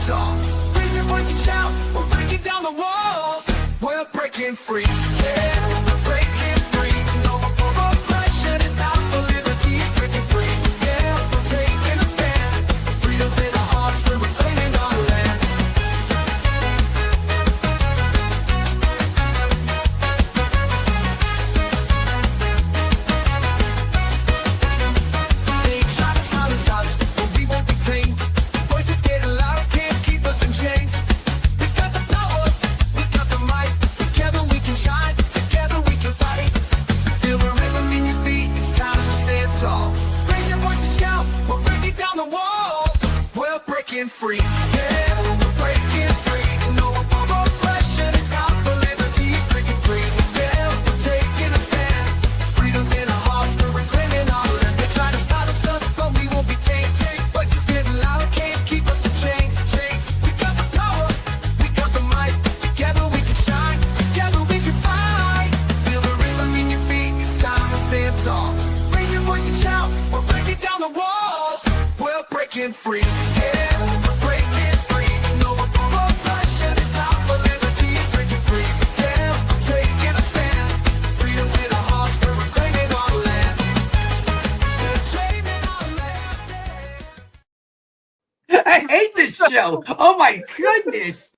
stand tall. Raise your voice and shout, we're breaking down the walls. We're breaking free, yeah, we're breaking free. No more oppression, it's out for liberty. Breaking free, yeah, we're taking a stand. Freedom's in our hearts, we're reclaiming our land. They try to silence us, but we won't be tamed. Voices getting louder, can't keep us in chains. We got the power, we got the might. Together we can shine, together we can fight. Feel the rhythm in your feet, it's time to stand tall. Raise your voice and shout, we're breaking down the walls. We're breaking free, yeah, we're breaking free. No more oppression, it's out for liberty. Breaking free, yeah, we're taking a stand. Freedom's in our hearts, we're reclaiming our land. They try to silence us, but we won't be tamed. Voices getting louder, can't keep us in chains. We got the power, we got the might. Together we can shine, together we can fight. Feel the rhythm in your feet, it's time to stand tall. Raise your voice and shout, we're breaking down the walls. We're breaking free, yeah, we're breaking free. No more oppression, it's out for liberty. Breaking free, yeah, we're taking a stand. Freedom's in our hearts, we're reclaiming our land. We're claiming our land. I hate this show. Oh my goodness.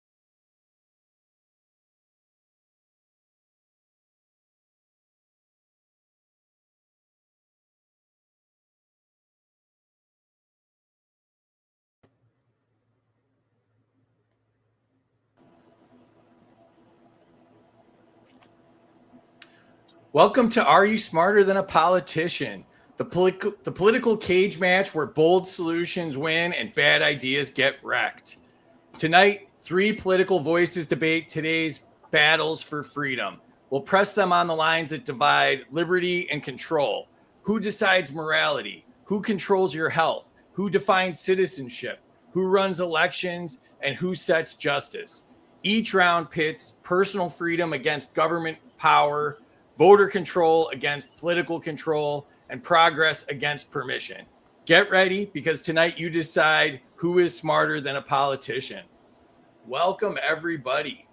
Welcome to Are You Smarter Than a Politician? The political cage match where bold solutions win and bad ideas get wrecked. Tonight, three political voices debate today's battles for freedom. We'll press them on the lines that divide liberty and control. Who decides morality? Who controls your health? Who defines citizenship? Who runs elections? And who sets justice? Each round pits personal freedom against government power, voter control against political control, and progress against permission. Get ready, because tonight you decide who is smarter than a politician. Welcome, everybody.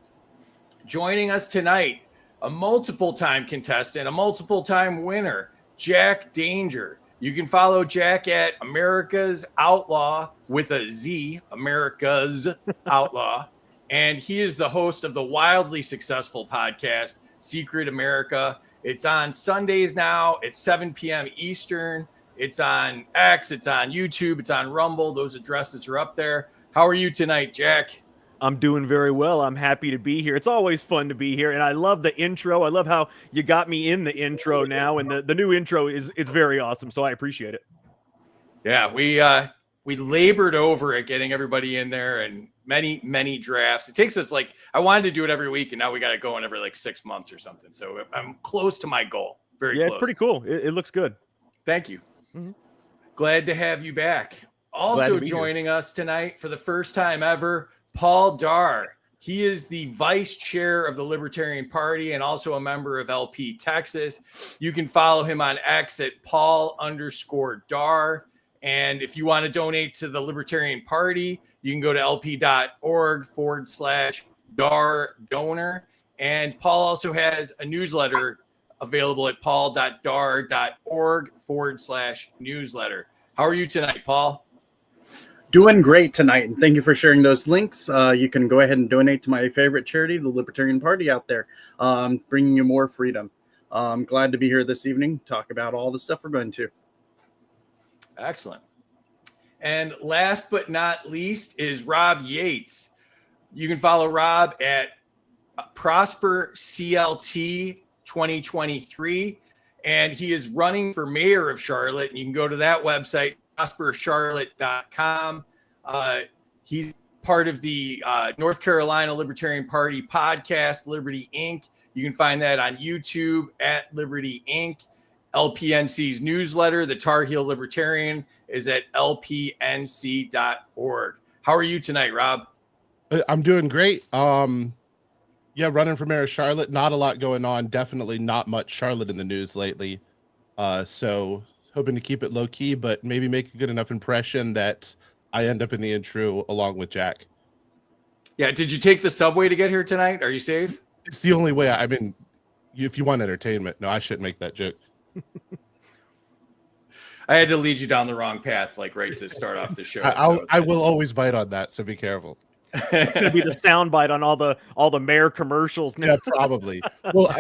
Joining us tonight, a multiple-time contestant, a multiple-time winner, Jack Danger. You can follow Jack at America's Outlaw with a Z, America's Outlaw. And he is the host of the wildly successful podcast, Secret America. It's on Sundays now at 7 p.m. Eastern. It's on X, it's on YouTube, it's on Rumble. Those addresses are up there. How are you tonight, Jack? I'm doing very well. I'm happy to be here. It's always fun to be here, and I love the intro. I love how you got me in the intro now, and the new intro it's very awesome, so I appreciate it. Yeah, we labored over at getting everybody in there, and many drafts. It takes us I wanted to do it every week, and now we got it going every 6 months or something. So I'm close to my goal. Very close. It's pretty cool. It looks good. Thank you. Mm-hmm. Glad to have you back. Also joining us tonight for the first time ever, Paul Darr. He is the vice chair of the Libertarian Party and also a member of LP Texas. You can follow him on X at Paul_Darr. And if you want to donate to the Libertarian Party, you can go to lp.org/Darr donor. And Paul also has a newsletter available at paul.darr.org/newsletter. How are you tonight, Paul? Doing great tonight, and thank you for sharing those links. You can go ahead and donate to my favorite charity, the Libertarian Party out there, bringing you more freedom. I'm glad to be here this evening, talk about all the stuff we're going to. Excellent. And last but not least is Rob Yates. You can follow Rob at Prosper CLT 2023, and he is running for mayor of Charlotte. And you can go to that website, prospercharlotte.com. He's part of the North Carolina Libertarian Party podcast, Liberty Inc. You can find that on YouTube at Liberty Inc. LPNC's newsletter, the Tar Heel Libertarian, is at lpnc.org. How are you tonight, Rob? I'm doing great. Running for mayor of Charlotte. Not a lot going on. Definitely not much Charlotte in the news lately. So hoping to keep it low key, but maybe make a good enough impression that I end up in the intro along with Jack. Yeah. Did you take the subway to get here tonight? Are you safe? It's the only way. I mean, if you want entertainment, no, I shouldn't make that joke. I had to lead you down the wrong path, like right to start off the show. I will always bite on that, so be careful. It's going to be the soundbite on all the mayor commercials now. Yeah, probably. Well,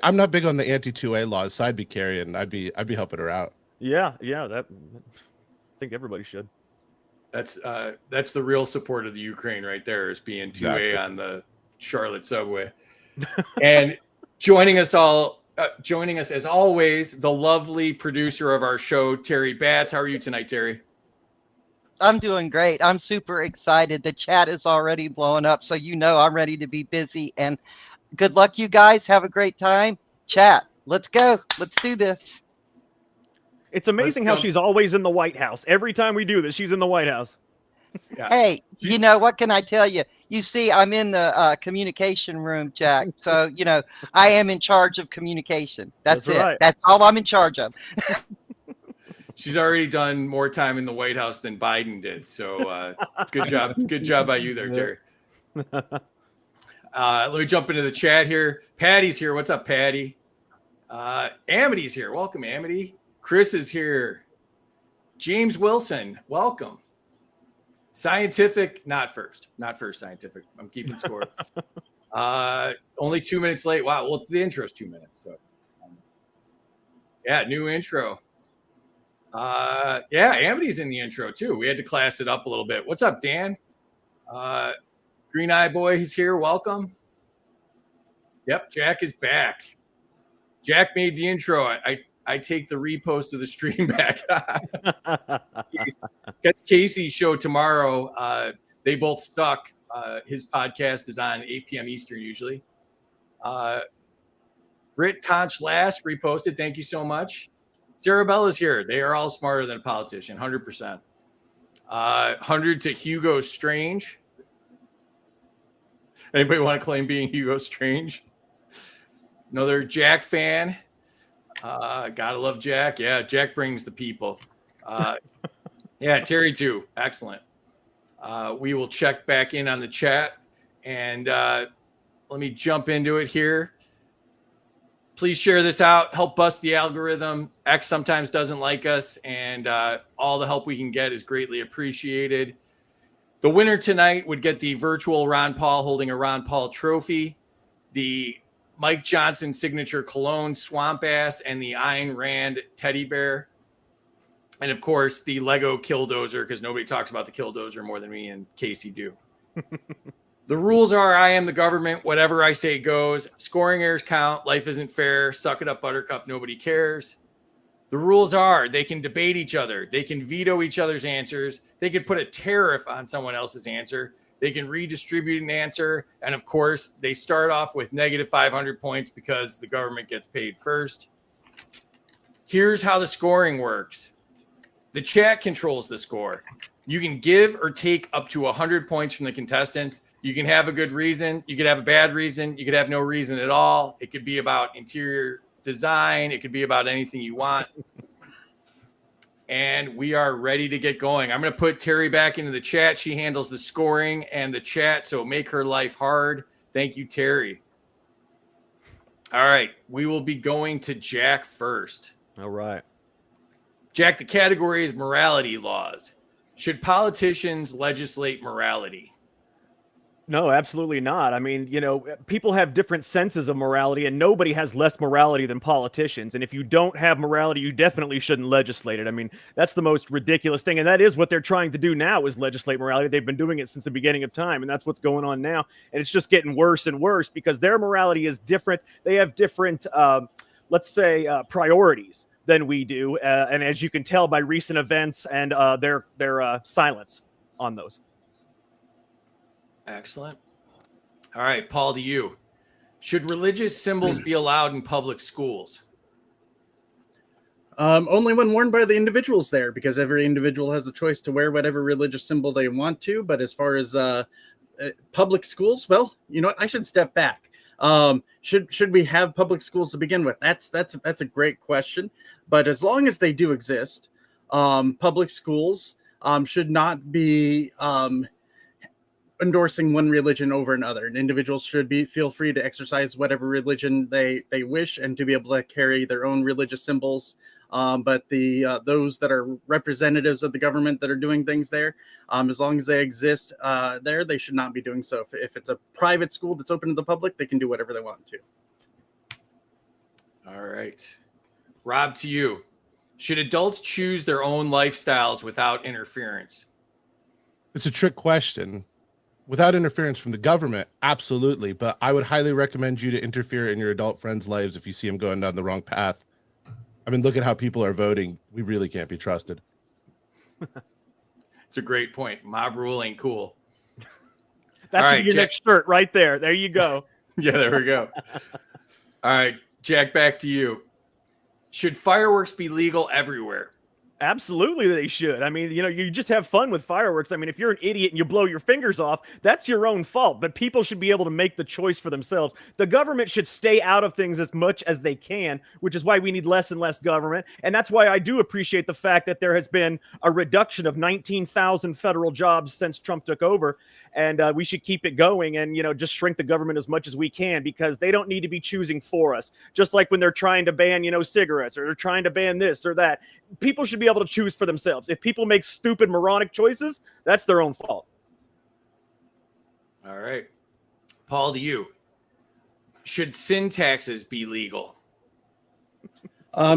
I'm not big on the anti-2A laws, so I'd be carrying. I'd be helping her out. Yeah. That I think everybody should. That's the real support of the Ukraine right there, is being 2A on the Charlotte subway. And joining us as always, the lovely producer of our show, Terry Batts. How are you tonight, Terry? I'm doing great. I'm super excited. The chat is already blowing up, so I'm ready to be busy. And good luck, you guys. Have a great time. Chat, let's go. Let's do this. It's amazing how she's always in the White House. Every time we do this, she's in the White House. Yeah. Hey, what can I tell you? You see, I'm in the communication room, Jack. So, I am in charge of communication. That's it. Right. That's all I'm in charge of. She's already done more time in the White House than Biden did. So good job. Good job by you there, Terry. Let me jump into the chat here. Patty's here. What's up, Patty? Amity's here. Welcome, Amity. Chris is here. James Wilson, welcome. Scientific, not first scientific. I'm keeping score. Only 2 minutes late. Wow. Well, the intro's 2 minutes. So, yeah, new intro. Yeah, Amity's in the intro too. We had to class it up a little bit. What's up, Dan? Green Eye Boy, he's here. Welcome. Yep, Jack is back. Jack made the intro. I take the repost of the stream back. Get Casey's show tomorrow. They both suck. His podcast is on 8 p.m. Eastern usually. Britt Conch last reposted. Thank you so much. Sarah Bella's here. They are all smarter than a politician, 100%. 100 to Hugo Strange. Anybody want to claim being Hugo Strange? Another Jack fan. Gotta love Jack. Yeah, Jack brings the people. Yeah, Terry too. Excellent. We will check back in on the chat, and let me jump into it here. Please share this out. Help bust the algorithm. X sometimes doesn't like us, and all the help we can get is greatly appreciated. The winner tonight would get the virtual Ron Paul holding a Ron Paul trophy, the Mike Johnson signature cologne Swamp Ass, and the Ayn Rand teddy bear. And of course, the Lego Killdozer, because nobody talks about the Killdozer more than me and Casey do. The rules are I am the government. Whatever I say goes. Scoring errors count. Life isn't fair. Suck it up, Buttercup. Nobody cares. The rules are they can debate each other. They can veto each other's answers. They could put a tariff on someone else's answer. They can redistribute an answer. And of course, they start off with negative 500 points because the government gets paid first. Here's how the scoring works. The chat controls the score. You can give or take up to 100 points from the contestants. You can have a good reason. You could have a bad reason. You could have no reason at all. It could be about interior design. It could be about anything you want. And we are ready to get going. I'm going to put Terry back into the chat. She handles the scoring and the chat, so make her life hard. Thank you, Terry. All right. We will be going to Jack first. All right. Jack, the category is morality laws. Should politicians legislate morality? No, absolutely not. I mean, people have different senses of morality, and nobody has less morality than politicians. And if you don't have morality, you definitely shouldn't legislate it. I mean, that's the most ridiculous thing. And that is what they're trying to do now, is legislate morality. They've been doing it since the beginning of time, and that's what's going on now. And it's just getting worse and worse because their morality is different. They have different, priorities than we do. And as you can tell by recent events and their silence on those. Excellent. All right, Paul, to you. Should religious symbols be allowed in public schools? Only when worn by the individuals there, because every individual has a choice to wear whatever religious symbol they want to. But as far as public schools, well, you know what? I should step back. Should we have public schools to begin with? That's a great question. But as long as they do exist, public schools should not be endorsing one religion over another. And individuals should feel free to exercise whatever religion they wish and to be able to carry their own religious symbols. But those that are representatives of the government that are doing things there, as long as they exist there, they should not be doing so. If it's a private school that's open to the public, they can do whatever they want to. All right. Rob, to you. Should adults choose their own lifestyles without interference? It's a trick question. Without interference from the government, absolutely. But I would highly recommend you to interfere in your adult friends' lives if you see them going down the wrong path. I mean, look at how people are voting. We really can't be trusted. It's a great point. Mob rule ain't cool. That All should right, be your Jack. next shirt right there. There you go. Yeah, there we go. All right, Jack, back to you. Should fireworks be legal everywhere? Absolutely, they should. I mean, you just have fun with fireworks. I mean, if you're an idiot and you blow your fingers off, that's your own fault. But people should be able to make the choice for themselves. The government should stay out of things as much as they can, which is why we need less and less government. And that's why I do appreciate the fact that there has been a reduction of 19,000 federal jobs since Trump took over. And we should keep it going and, just shrink the government as much as we can, because they don't need to be choosing for us. Just like when they're trying to ban, cigarettes, or they're trying to ban this or that. People should be able to choose for themselves. If people make stupid, moronic choices, that's their own fault. All right. Paul, to you. Should sin taxes be legal?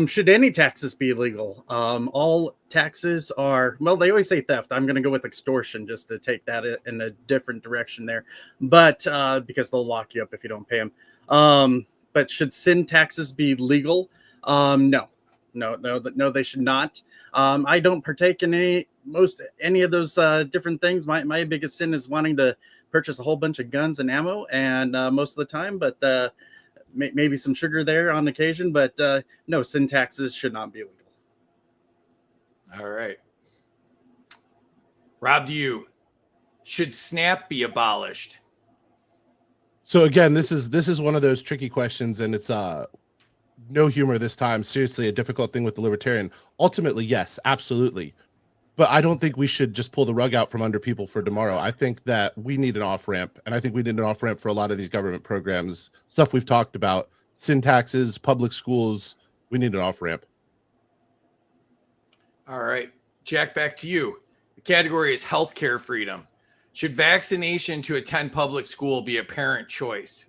Should any taxes be legal? All taxes are, well, they always say theft. I'm going to go with extortion just to take that in a different direction there. But because they'll lock you up if you don't pay them. But should sin taxes be legal? No, they should not. I don't partake in any of those different things. My biggest sin is wanting to purchase a whole bunch of guns and ammo, and most of the time, but maybe some sugar there on occasion, but no, sin taxes should not be legal. All right. Rob, to you. Should SNAP be abolished? So again, this is one of those tricky questions, and it's no humor this time. Seriously, a difficult thing with the libertarian. Ultimately, yes, absolutely. But I don't think we should just pull the rug out from under people for tomorrow. I think that we need an off-ramp, and I think we need an off-ramp for a lot of these government programs, stuff we've talked about, sin taxes, public schools. We need an off-ramp. All right. Jack, back to you. The category is healthcare freedom. Should vaccination to attend public school be a parent choice?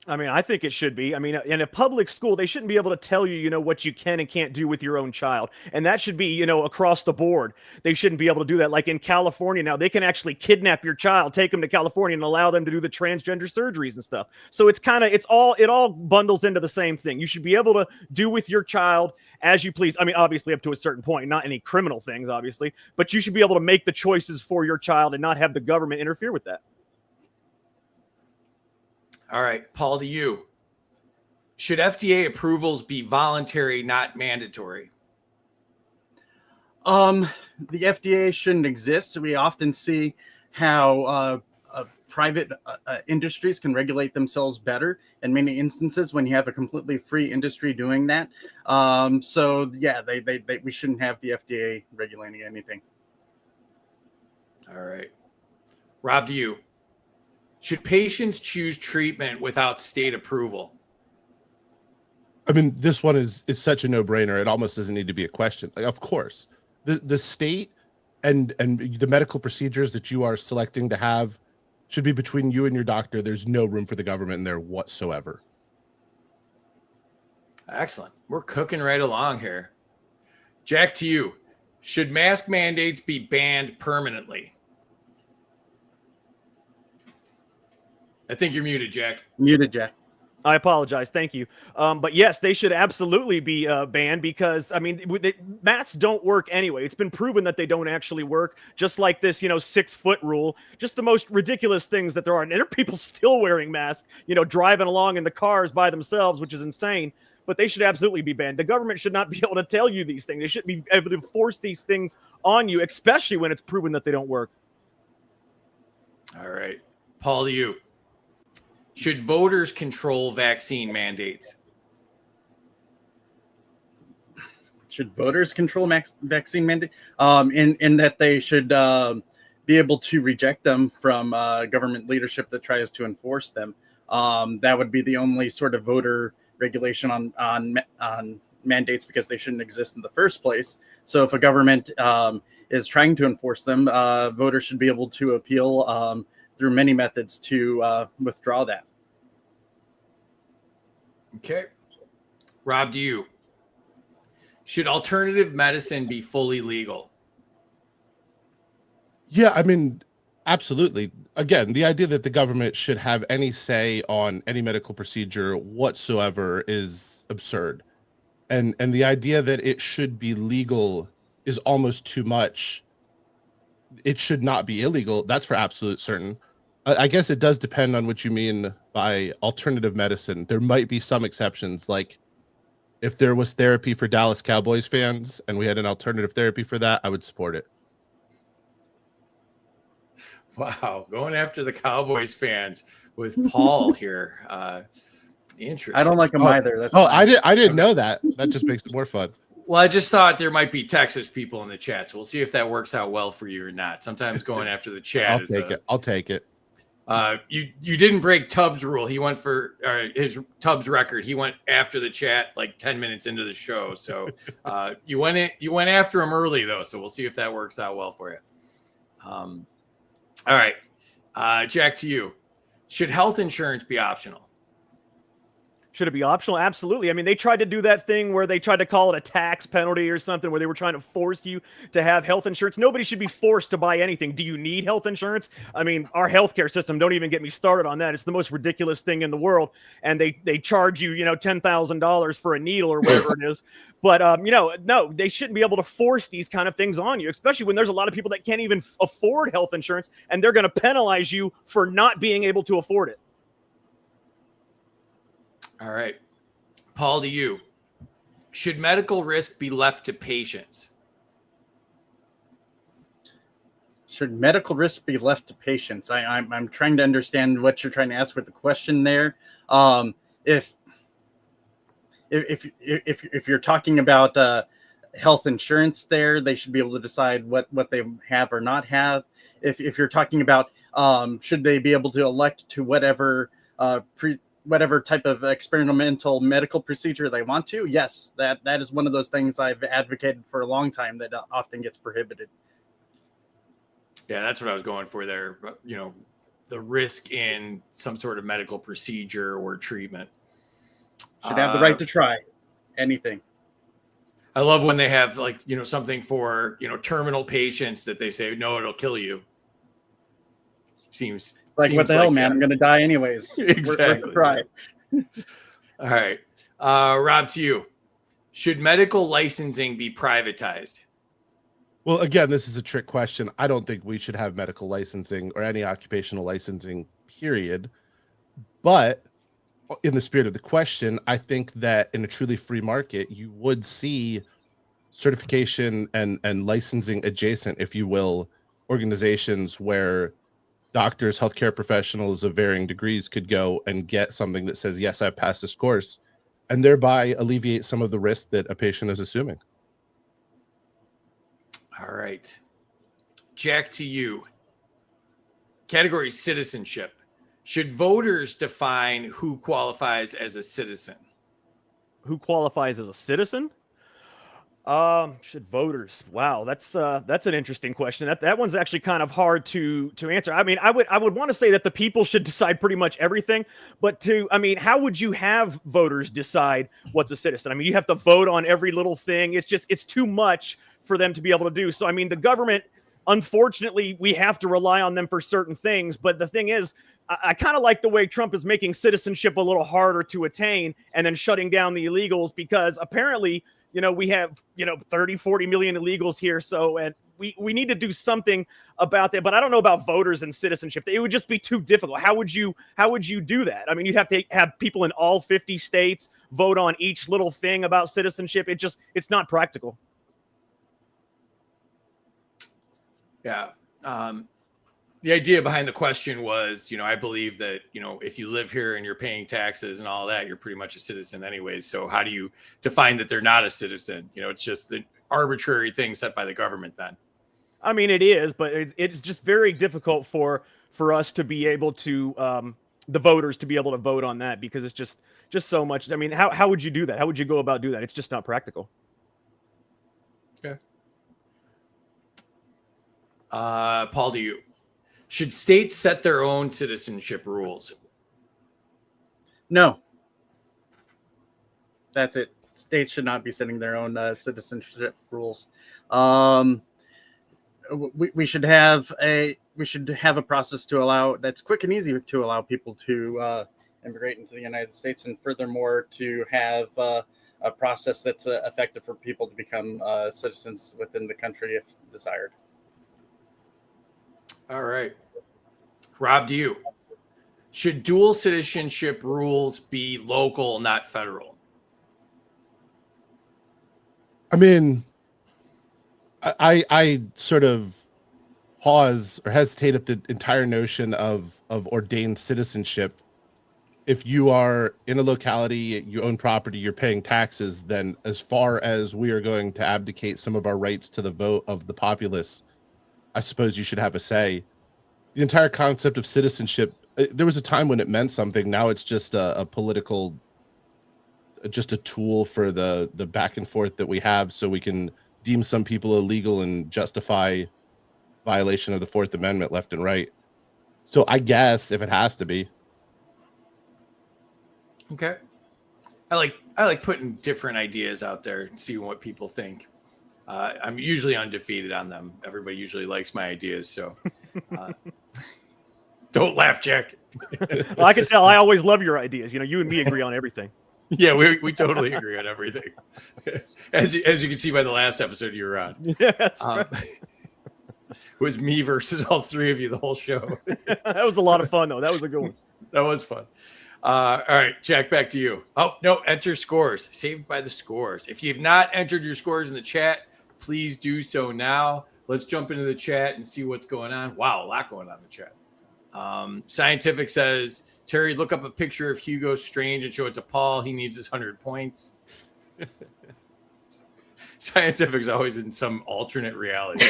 I mean, I think it should be. I mean, in a public school, they shouldn't be able to tell you, what you can and can't do with your own child. And that should be, across the board. They shouldn't be able to do that. Like in California now, they can actually kidnap your child, take them to California, and allow them to do the transgender surgeries and stuff. So it all bundles into the same thing. You should be able to do with your child as you please. I mean, obviously up to a certain point, not any criminal things, obviously, but you should be able to make the choices for your child and not have the government interfere with that. All right, Paul, to you. Should FDA approvals be voluntary, not mandatory? The FDA shouldn't exist. We often see how private industries can regulate themselves better in many instances when you have a completely free industry doing that. So yeah, we shouldn't have the FDA regulating anything. All right. Rob, to you. Should patients choose treatment without state approval? I mean, this one is such a no-brainer. It almost doesn't need to be a question. Like, of course, the state and the medical procedures that you are selecting to have should be between you and your doctor. There's no room for the government in there whatsoever. Excellent. We're cooking right along here. Jack, to you. Should mask mandates be banned permanently? I think you're muted, Jack. Muted, Jack. I apologize. Thank you. But yes, they should absolutely be banned because, I mean, masks don't work anyway. It's been proven that they don't actually work, just like this, 6-foot rule, just the most ridiculous things that there are. And there are people still wearing masks, driving along in the cars by themselves, which is insane. But they should absolutely be banned. The government should not be able to tell you these things. They shouldn't be able to force these things on you, especially when it's proven that they don't work. All right. Paul, to you. Should voters control vaccine mandates? Should voters control vaccine mandate? In that they should be able to reject them from government leadership that tries to enforce them. That would be the only sort of voter regulation on mandates, because they shouldn't exist in the first place. So if a government is trying to enforce them, voters should be able to appeal through many methods to withdraw that. Okay. Rob, to you. Should alternative medicine be fully legal? Yeah, I mean, absolutely. Again, the idea that the government should have any say on any medical procedure whatsoever is absurd. And the idea that it should be legal is almost too much. It should not be illegal. That's for absolute certain. I guess it does depend on what you mean by alternative medicine. There might be some exceptions, like if there was therapy for Dallas Cowboys fans and we had an alternative therapy for that, I would support it. Wow, going after the Cowboys fans with Paul here. Interesting. I don't like them either. That's I didn't know that. That just makes it more fun. Well, I just thought there might be Texas people in the chat, so we'll see if that works out well for you or not. Sometimes going after the chat I'll take it. You didn't break Tubbs' rule. He went for his Tubbs record. He went after the chat like 10 minutes into the show. So you went after him early though. So we'll see if that works out well for you. All right, Jack, to you. Should health insurance be optional? Should it be optional? Absolutely. I mean, they tried to do that thing where they tried to call it a tax penalty or something, where they were trying to force you to have health insurance. Nobody should be forced to buy anything. Do you need health insurance? I mean, our healthcare system, don't even get me started on that. It's the most ridiculous thing in the world. And they charge you, $10,000 for a needle or whatever it is. But, no, they shouldn't be able to force these kind of things on you, especially when there's a lot of people that can't even afford health insurance, and they're going to penalize you for not being able to afford it. All right. Paul, to you. Should medical risk be left to patients? Should medical risk be left to patients? I'm trying to understand what you're trying to ask with the question there. If you're talking about health insurance there, they should be able to decide what they have or not have. If you're talking about should they be able to elect to whatever type of experimental medical procedure they want to, yes, that is one of those things I've advocated for a long time that often gets prohibited. Yeah, that's what I was going for there. The risk in some sort of medical procedure or treatment. Should have the right to try anything. I love when they have something for, terminal patients that they say, no, it'll kill you. Seems what the hell, man? I'm going to die anyways. Exactly. Try. All right. Rob, to you. Should medical licensing be privatized? Well, again, this is a trick question. I don't think we should have medical licensing or any occupational licensing, period. But in the spirit of the question, I think that in a truly free market, you would see certification and licensing adjacent, if you will, organizations where doctors, healthcare professionals of varying degrees could go and get something that says, yes, I've passed this course, and thereby alleviate some of the risk that a patient is assuming. All right. Jack, to you. Category citizenship. Should voters define who qualifies as a citizen? Who qualifies as a citizen? Should voters? Wow, that's an interesting question. That one's actually kind of hard to answer. I mean, I would want to say that the people should decide pretty much everything, but how would you have voters decide what's a citizen? I mean, you have to vote on every little thing. It's too much for them to be able to do. So, I mean, the government, unfortunately, we have to rely on them for certain things. But the thing is, I kind of like the way Trump is making citizenship a little harder to attain and then shutting down the illegals, because apparently, we have, 30, 40 million illegals here. So, and we need to do something about that. But I don't know about voters and citizenship. It would just be too difficult. How would you do that? I mean, you'd have to have people in all 50 states vote on each little thing about citizenship. It's not practical. Yeah. The idea behind the question was, I believe that, if you live here and you're paying taxes and all that, you're pretty much a citizen anyways. So how do you define that they're not a citizen? It's just the arbitrary thing set by the government then. I mean, it is, but it's just very difficult for us to be able to the voters to be able to vote on that, because it's just so much. I mean, how would you do that? How would you go about doing that? It's just not practical. Okay. Paul, to you. Should states set their own citizenship rules? No. That's it. States should not be setting their own citizenship rules. We should have a process to allow that's quick and easy to allow people to immigrate into the United States, and furthermore to have a process that's effective for people to become citizens within the country if desired. All right. Rob, to you. Should dual citizenship rules be local, not federal? I mean, I sort of pause or hesitate at the entire notion of ordained citizenship. If you are in a locality, you own property, you're paying taxes, then as far as we are going to abdicate some of our rights to the vote of the populace, I suppose you should have a say. The entire concept of citizenship, there was a time when it meant something. Now it's just a political, just a tool for the back and forth that we have, so we can deem some people illegal and justify violation of the Fourth Amendment left and right. So I guess if it has to be. Okay. I like putting different ideas out there and seeing what people think. I'm usually undefeated on them. Everybody usually likes my ideas, so don't laugh, Jack. Well, I can tell. I always love your ideas. You know, you and me agree on everything. Yeah, we totally agree on everything. As you can see by the last episode you were on. Yeah, that's right. It was me versus all three of you the whole show. That was a lot of fun, though. That was a good one. That was fun. All right, Jack, back to you. Oh, no, enter scores. Saved by the scores. If you've not entered your scores in the chat, please do so now. Let's jump into the chat and see what's going on. Wow, a lot going on in the chat. Scientific says, Terry, look up a picture of Hugo Strange and show it to Paul. He needs his 100 points. Scientific's always in some alternate reality.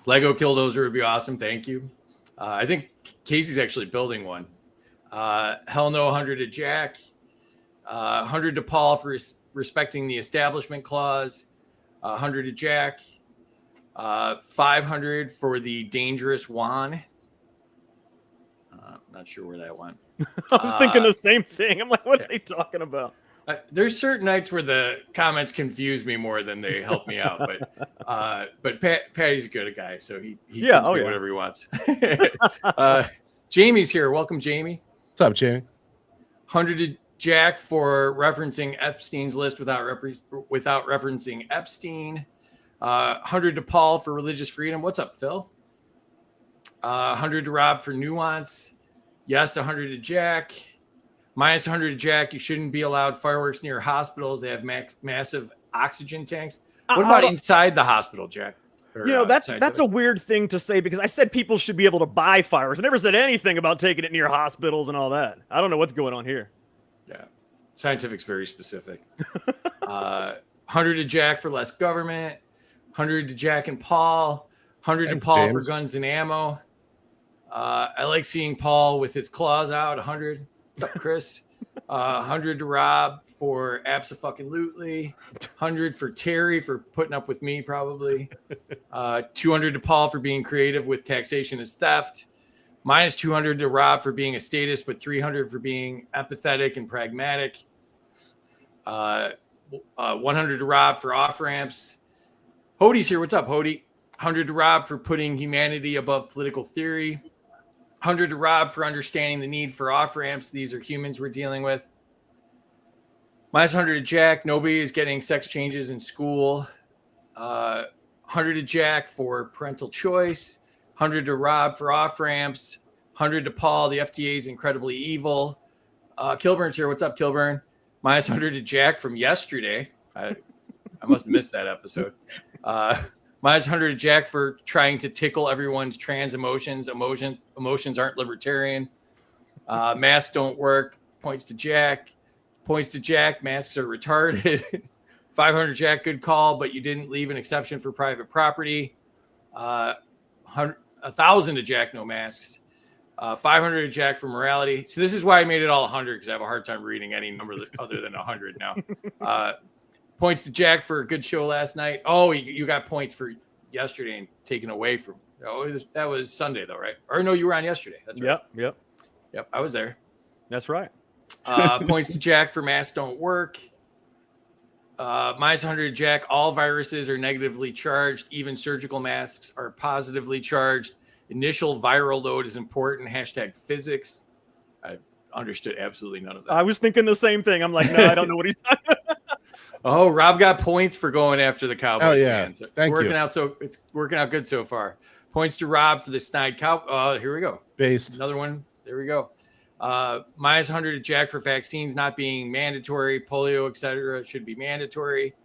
Lego Killdozer would be awesome. Thank you. I think Casey's actually building one. Hell no, 100 to Jack. 100 to Paul for respecting the establishment clause. 100 to Jack. 500 for the dangerous Juan. Not sure where that went. I was thinking the same thing. I'm like, what are they talking about? There's certain nights where the comments confuse me more than they help me out, but Patty's a good guy, so he can say whatever he wants. Jamie's here. Welcome, Jamie. What's up, Jamie? 100 to Jack for referencing Epstein's list without referencing Epstein. 100 to Paul for religious freedom. What's up, Phil? 100 to Rob for nuance. Yes, 100 to Jack. Minus 100 to Jack. You shouldn't be allowed fireworks near hospitals. They have massive oxygen tanks. What about inside the hospital, Jack? Or, you know, that's a weird thing to say, because I said people should be able to buy fireworks. I never said anything about taking it near hospitals and all that. I don't know what's going on here. Yeah. Scientific's very specific. 100 to Jack for less government. 100 to Jack and Paul. 100 to Paul for guns and ammo. I like seeing Paul with his claws out. 100. What's up, Chris? 100 to Rob for abso-fucking-lutely. 100 for Terry for putting up with me, probably. 200 to Paul for being creative with taxation as theft. Minus 200 to Rob for being a statist, but 300 for being empathetic and pragmatic. 100 to Rob for off-ramps. Hodie's here. What's up, Hodie? 100 to Rob for putting humanity above political theory. 100 to Rob for understanding the need for off-ramps. These are humans we're dealing with. Minus 100 to Jack. Nobody is getting sex changes in school. 100 to Jack for parental choice. 100 to Rob for off-ramps. 100 to Paul. The FDA is incredibly evil. Kilburn's here. What's up, Kilburn? Minus 100 to Jack from yesterday. I must have missed that episode. Minus 100 to Jack for trying to tickle everyone's trans emotions. Emotions aren't libertarian. Masks don't work. Points to Jack. Points to Jack. Masks are retarded. 500 Jack, good call, but you didn't leave an exception for private property. 1,000 to Jack, no masks. 500 to Jack for morality. So this is why I made it all 100, because I have a hard time reading any number other than 100 now. Points to Jack for a good show last night. Oh, you got points for yesterday and taken away from. Oh, that was Sunday though, right? Or no, you were on yesterday. That's right. Yep. I was there. That's right. Points to Jack for masks don't work. Minus 100 Jack. All viruses are negatively charged. Even surgical masks are positively charged. Initial viral load is important. Hashtag physics. I understood absolutely none of that. I was thinking the same thing. I'm like, no, I don't know what he's talking about. Oh, Rob got points for going after the Cowboys. Oh, yeah. Man. So Thank you. it's working out good so far. Points to Rob for the snide cow. Oh, here we go. Based. Another one. There we go. Minus 100 to Jack for vaccines not being mandatory. Polio, etc. should be mandatory.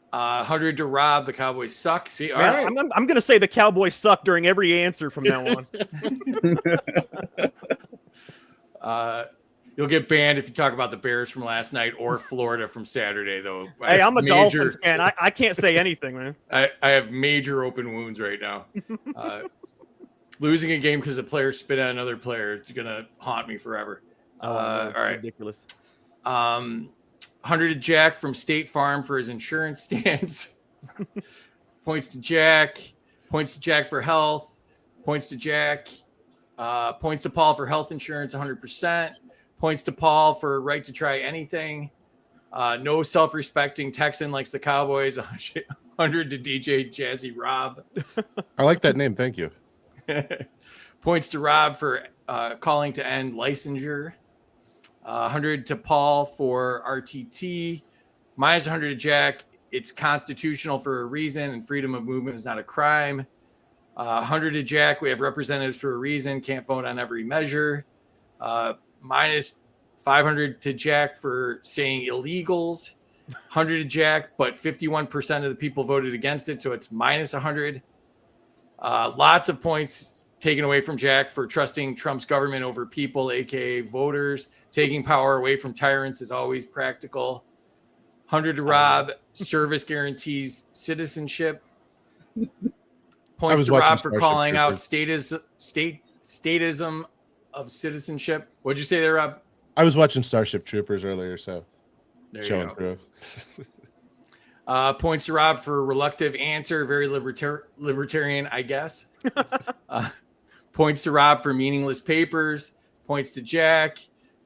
100 to Rob. The Cowboys suck. See, all right. I'm going to say the Cowboys suck during every answer from now on. You'll get banned if you talk about the Bears from last night or Florida from Saturday, though. Hey, I'm a Dolphins fan. I can't say anything, man. I have major open wounds right now. Losing a game because a player spit at another player, it's going to haunt me forever. All right. Ridiculous. 100 to Jack from State Farm for his insurance stance. Points to Jack. Points to Jack for health. Points to Jack. Points to Paul for health insurance, 100%. Points to Paul for right to try anything. No self-respecting Texan likes the Cowboys, 100 to DJ Jazzy Rob. I like that name. Thank you. Points to Rob for calling to end licensure. 100 to Paul for RTT. Minus 100 to Jack. It's constitutional for a reason, and freedom of movement is not a crime. 100 to Jack. We have representatives for a reason. Can't vote on every measure. Minus 500 to Jack for saying illegals. 100 to Jack, but 51% of the people voted against it, so it's minus 100. Lots of points taken away from Jack for trusting Trump's government over people, aka voters. Taking power away from tyrants is always practical. 100 to Rob. Service guarantees citizenship. Points to Rob for calling out statism of citizenship. What'd you say there, Rob? I was watching Starship Troopers earlier, so There showing you through. go. Points to Rob for reluctant answer. Very libertarian, I guess. Points to Rob for meaningless papers. Points to Jack.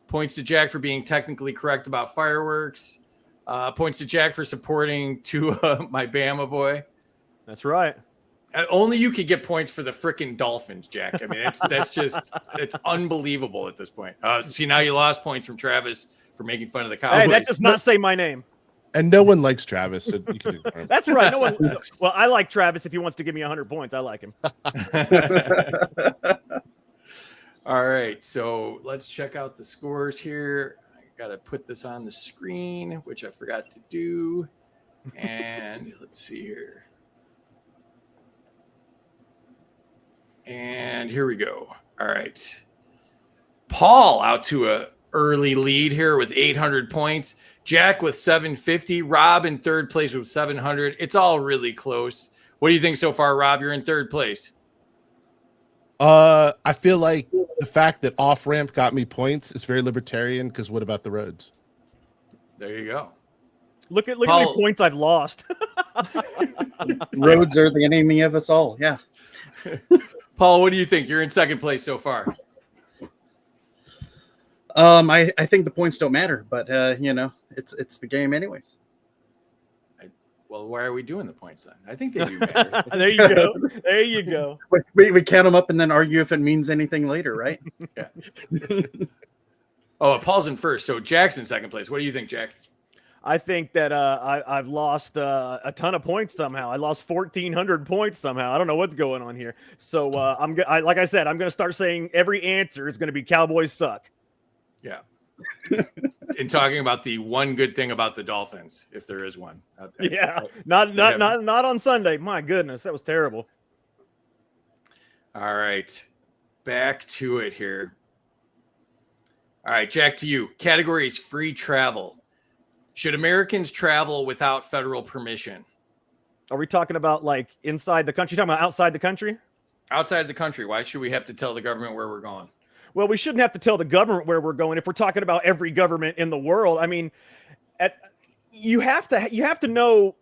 Points to Jack for being technically correct about fireworks. Points to Jack for supporting my Bama boy. That's right. Only you could get points for the frickin' Dolphins, Jack. I mean, it's unbelievable at this point. See, now you lost points from Travis for making fun of the Cowboys. Hey, that does not say my name. And no one likes Travis. So you can That's right. No one. Well, I like Travis if he wants to give me 100 points. I like him. All right, so let's check out the scores here. I got to put this on the screen, which I forgot to do. And let's see here. And here we go. All right. Paul out to a early lead here with 800 points. Jack with 750. Rob in third place with 700. It's all really close. What do you think so far, Rob? You're in third place. I feel like the fact that off ramp got me points is very libertarian. Because what about the roads? There you go. Look at how many points I've lost. Roads are the enemy of us all. Yeah. Paul, what do you think? You're in second place so far. I think the points don't matter, but it's the game anyways. Well, why are we doing the points then? I think they do matter. There you go. There you go. We count them up and then argue if it means anything later, right? Yeah. Oh, Paul's in first, so Jack's in second place. What do you think, Jack? I think that I've lost a ton of points somehow. I lost 1,400 points somehow. I don't know what's going on here. So like I said, I'm going to start saying every answer is going to be Cowboys suck. Yeah. In talking about the one good thing about the Dolphins, if there is one. Yeah. Not on Sunday. My goodness, that was terrible. All right. Back to it here. All right, Jack, to you. Category is free travel. Should Americans travel without federal permission? Are we talking about like inside the country? Talking about outside the country? Outside the country, why should we have to tell the government where we're going? Well, we shouldn't have to tell the government where we're going if we're talking about every government in the world. I mean, you have to know.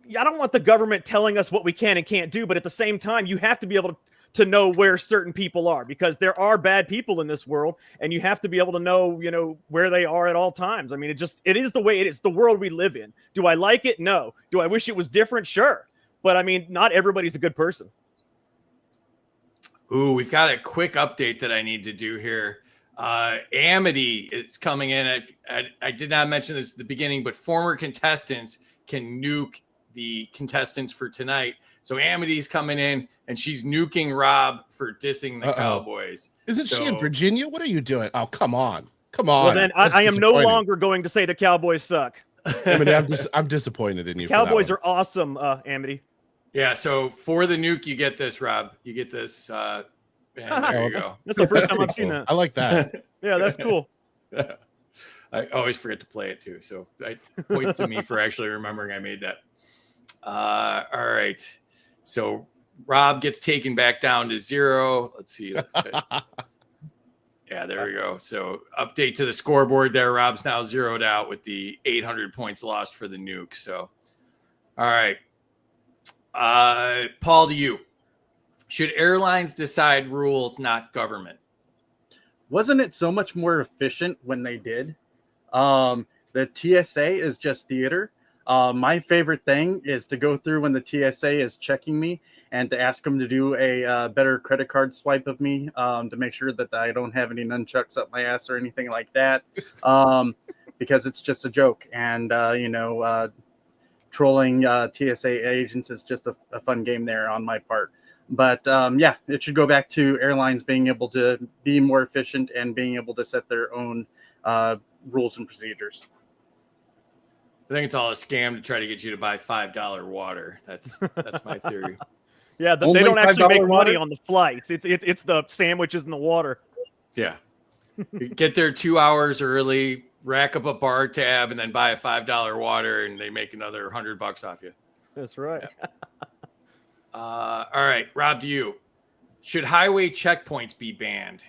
I don't want the government telling us what we can and can't do, but at the same time, you have to be able to know where certain people are, because there are bad people in this world, and you have to be able to know, where they are at all times. I mean, it is the way it is, the world we live in. Do I like it? No. Do I wish it was different? Sure. But I mean, not everybody's a good person. Ooh, we've got a quick update that I need to do here. Amity is coming in. I did not mention this at the beginning, but former contestants can nuke the contestants for tonight. So Amity's coming in, and she's nuking Rob for dissing the Cowboys. Isn't she in Virginia? What are you doing? Oh, come on. Come on. Well, then I am no longer going to say the Cowboys suck. I mean, I'm disappointed in you. Cowboys are awesome, Amity. Yeah, so for the nuke, you get this, Rob. You get this. And there you go. That's the first time I've seen that. I like that. Yeah, that's cool. I always forget to play it too, so I point to me for actually remembering I made that. All right, so Rob gets taken back down to 0. Let's see. Yeah, there we go. So update to the scoreboard there. Rob's now zeroed out with the 800 points lost for the nuke. So, all right. Paul, to you. Should airlines decide rules, not government? Wasn't it so much more efficient when they did? The TSA is just theater. My favorite thing is to go through when the TSA is checking me and to ask them to do a better credit card swipe of me to make sure that I don't have any nunchucks up my ass or anything like that, because it's just a joke. And, trolling TSA agents is just a fun game there on my part. But yeah, it should go back to airlines being able to be more efficient and being able to set their own rules and procedures. I think it's all a scam to try to get you to buy $5 water. That's my theory. Yeah, they Only don't actually make $5 money water? on the flights. It's the sandwiches and the water. Yeah. Get there 2 hours early, rack up a bar tab, and then buy a $5 water, and they make another $100 off you. That's right. Yeah. All right, Rob, to you. Should highway checkpoints be banned?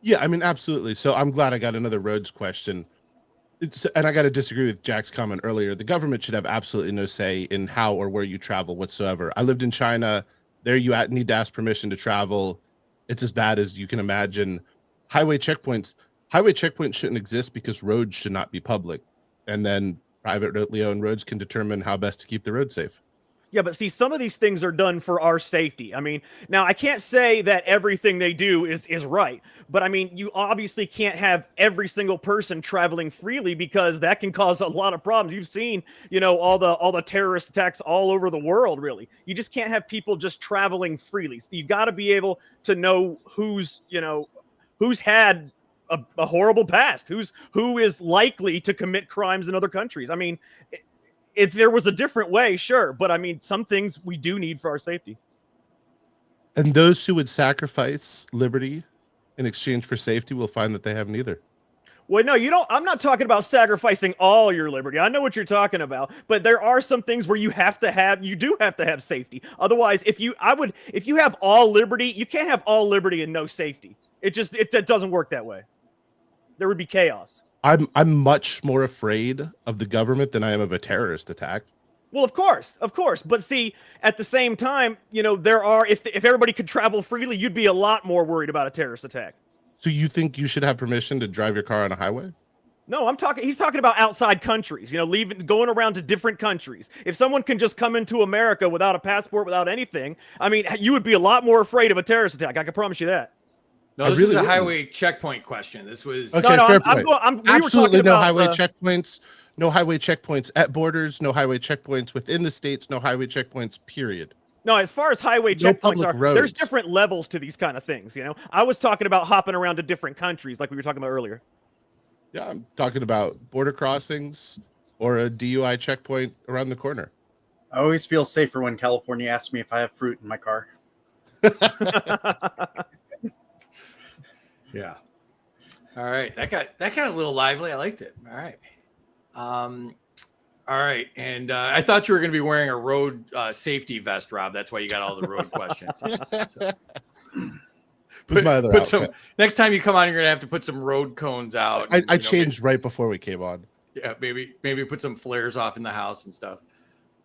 Yeah, I mean, absolutely. So I'm glad I got another roads question. And I got to disagree with Jack's comment earlier. The government should have absolutely no say in how or where you travel whatsoever. I lived in China. There you need to ask permission to travel. It's as bad as you can imagine. Highway checkpoints shouldn't exist because roads should not be public. And then privately owned roads can determine how best to keep the road safe. Yeah, but see, some of these things are done for our safety. I mean, now I can't say that everything they do is right, but I mean, you obviously can't have every single person traveling freely because that can cause a lot of problems. You've seen, all the terrorist attacks all over the world, really. You just can't have people just traveling freely. So you got to be able to know who's had a horrible past, who is likely to commit crimes in other countries. I mean, if there was a different way, sure. But I mean, some things we do need for our safety. And those who would sacrifice liberty in exchange for safety will find that they have neither. Well, no, you don't. I'm not talking about sacrificing all your liberty. I know what you're talking about, but there are some things where you do have to have safety. Otherwise, if you have all liberty, you can't have all liberty and no safety. It doesn't work that way. There would be chaos. I'm much more afraid of the government than I am of a terrorist attack. Well, of course. But see, at the same time, if everybody could travel freely, you'd be a lot more worried about a terrorist attack. So you think you should have permission to drive your car on a highway? No, he's talking about outside countries, going around to different countries. If someone can just come into America without a passport, without anything, I mean, you would be a lot more afraid of a terrorist attack. I can promise you that. No, this is a highway checkpoint question. This was okay. No, Fair point. Absolutely no highway checkpoints. checkpoints. No highway checkpoints at borders. No highway checkpoints within the states. No highway checkpoints. Period. No, as far as highway No checkpoints public are, roads. there's different levels to these kind of things. I was talking about hopping around to different countries, like we were talking about earlier. Yeah, I'm talking about border crossings or a DUI checkpoint around the corner. I always feel safer when California asks me if I have fruit in my car. Yeah. All right. That got a little lively. I liked it. All right. All right, and I thought you were going to be wearing a road safety vest, Rob. That's why you got all the road questions. So. Who's my other Put outfit? some next time you come on, you're gonna have to put some road cones out. I changed right before we came on. Yeah, maybe put some flares off in the house and stuff.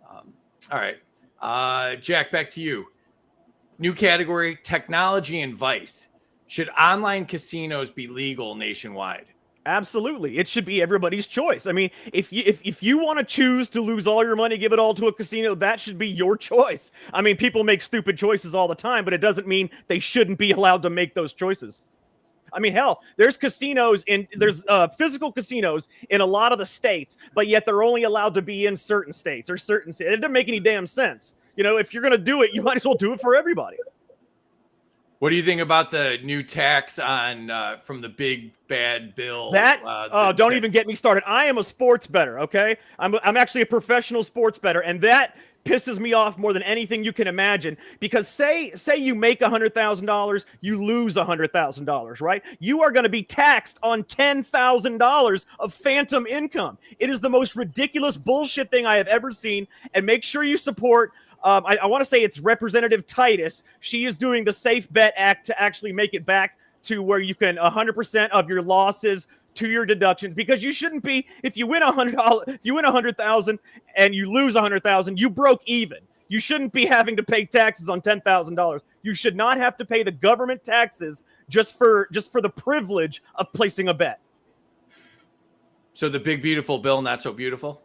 All right, Jack, back to you. New category: technology and vice. Should online casinos be legal nationwide? Absolutely. It should be everybody's choice. I mean, if you want to choose to lose all your money, give it all to a casino, that should be your choice. I mean, people make stupid choices all the time, but it doesn't mean they shouldn't be allowed to make those choices. I mean, hell, there's physical casinos in a lot of the states, but yet they're only allowed to be in certain states or certain states. It doesn't make any damn sense. You know, if you're going to do it, you might as well do it for everybody. What do you think about the new tax on from the big bad bill? Don't even get me started. I am a sports bettor, okay? I'm actually a professional sports bettor, and that pisses me off more than anything you can imagine. Because say you make $100,000, you lose $100,000, right? You are going to be taxed on $10,000 of phantom income. It is the most ridiculous bullshit thing I have ever seen. And make sure you support. I want to say it's Representative Titus. She is doing the Safe Bet Act to actually make it back to where you can 100% of your losses to your deductions, because you shouldn't be, if you win $100,000 and you lose $100,000, you broke even. You shouldn't be having to pay taxes on $10,000. You should not have to pay the government taxes just for the privilege of placing a bet. So the big beautiful bill, not so beautiful.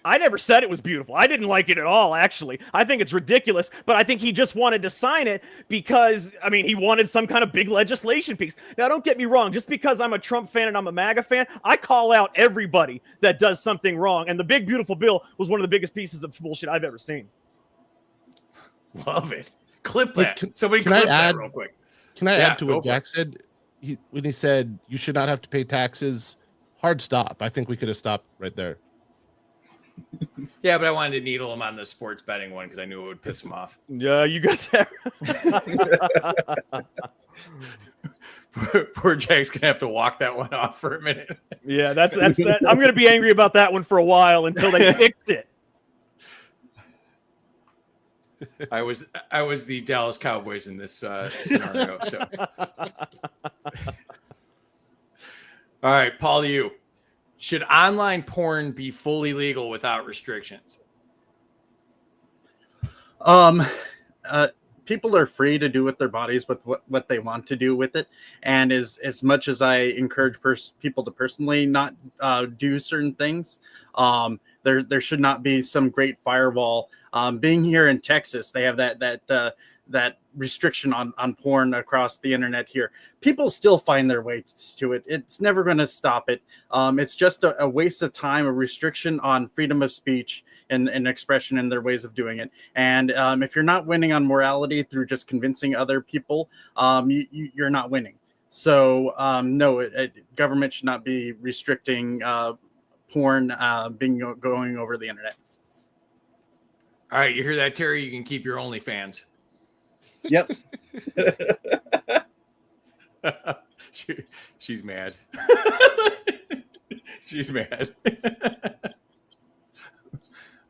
I never said it was beautiful. I didn't like it at all, actually. I think it's ridiculous, but I think he just wanted to sign it because, I mean, he wanted some kind of big legislation piece. Now, don't get me wrong. Just because I'm a Trump fan and I'm a MAGA fan, I call out everybody that does something wrong. And the big, beautiful bill was one of the biggest pieces of bullshit I've ever seen. Love it. Clip that. Can Somebody I clip add- that real quick. Can I Yeah, add to go what for Jack said? When he said you should not have to pay taxes, hard stop. I think we could have stopped right there. Yeah, but I wanted to needle him on the sports betting one because I knew it would piss him off. Yeah, you got that. Poor Jack's gonna have to walk that one off for a minute. Yeah, that's that. I'm going to be angry about that one for a while until they fix it. I was the Dallas Cowboys in this scenario. So, all right, Paul, to you. Should online porn be fully legal without restrictions? People are free to do with their bodies with what they want to do with it. And as much as I encourage people to personally not do certain things, there should not be some great firewall. Being here in Texas, they have that restriction on porn across the internet here. People still find their way to it. It's never going to stop it. It's just a waste of time, a restriction on freedom of speech and expression and their ways of doing it. And if you're not winning on morality through just convincing other people, you're not winning. So no, government should not be restricting porn going over the internet. All right, you hear that, Terry? You can keep your OnlyFans. Yep. She's mad. She's mad.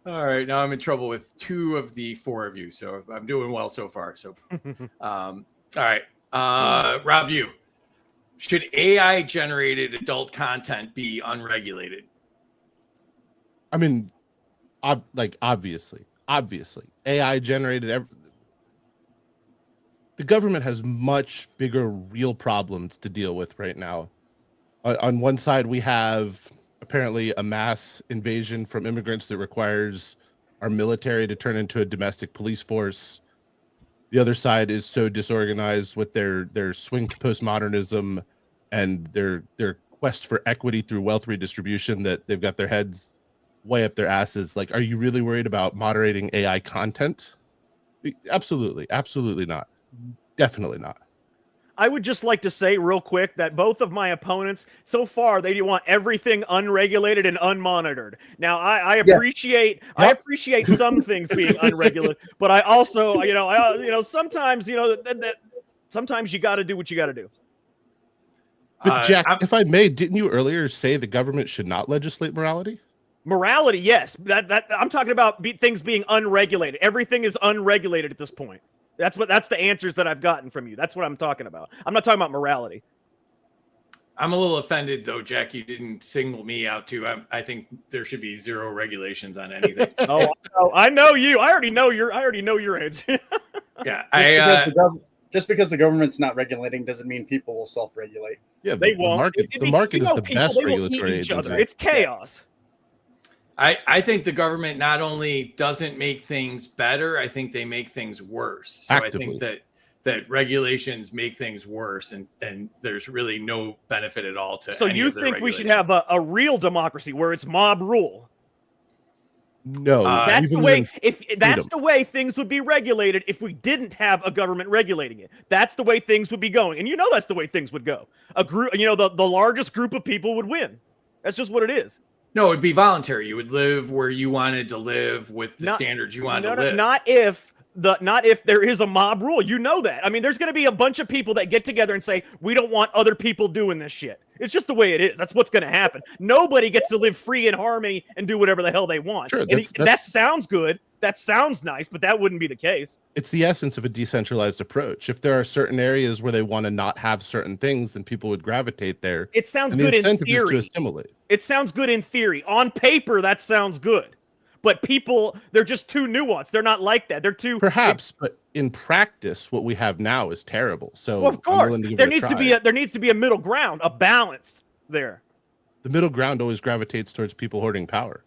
All right, now I'm in trouble with 2 of the 4 of you, so I'm doing well so far. So, all right, Rob, you. Should AI-generated adult content be unregulated? I mean, obviously, AI generated. The government has much bigger real problems to deal with right now. On one side, we have apparently a mass invasion from immigrants that requires our military to turn into a domestic police force. The other side is so disorganized with their swing to postmodernism and their quest for equity through wealth redistribution that they've got their heads way up their asses. Like, are you really worried about moderating AI content? Absolutely not. Definitely not. I would just like to say real quick that both of my opponents, so far, they want everything unregulated and unmonitored. Now, I appreciate I appreciate some things being unregulated, but I also, sometimes, sometimes you got to do what you got to do. But Jack, I'm- if I may, didn't you earlier say the government should not legislate morality? Morality, yes. That I'm talking about things being unregulated. Everything is unregulated at this point. That's the answers that I've gotten from you. That's what I'm talking about. I'm not talking about morality. I'm a little offended though, Jack. You didn't single me out too. I think there should be zero regulations on anything. I know you. I already know your answer. Yeah, Just because the government's not regulating doesn't mean people will self-regulate. Yeah, They the won't. market. The market is the people, best they will eat regulatory each other. agency. It's chaos. I think the government not only doesn't make things better, I think they make things worse. So Actively. I think that regulations make things worse, and there's really no benefit at all to. So any you of their think we should regulations. have a real democracy where it's mob rule? No, That's we the believe way. in If that's freedom. the way things would be regulated, if we didn't have a government regulating it, that's the way things would be going. And that's the way things would go. A group, the largest group of people would win. That's just what it is. No, it'd be voluntary. You would live where you wanted to live with the standards you wanted to live. Not if there is a mob rule. You know that. I mean, there's going to be a bunch of people that get together and say, we don't want other people doing this shit. It's just the way it is. That's what's going to happen. Nobody gets to live free in harmony and do whatever the hell they want. Sure, And that sounds good. That sounds nice, but that wouldn't be the case. It's the essence of a decentralized approach. If there are certain areas where they want to not have certain things, then people would gravitate there. It sounds And the good in incentive is to theory. assimilate. It sounds good in theory. On paper, that sounds good. But people, they're just too nuanced. They're not like that. They're too Perhaps, but in practice, what we have now is terrible. So Well, of I'm course, willing to give there it a needs to try. be a middle ground, a balance there. The middle ground always gravitates towards people hoarding power.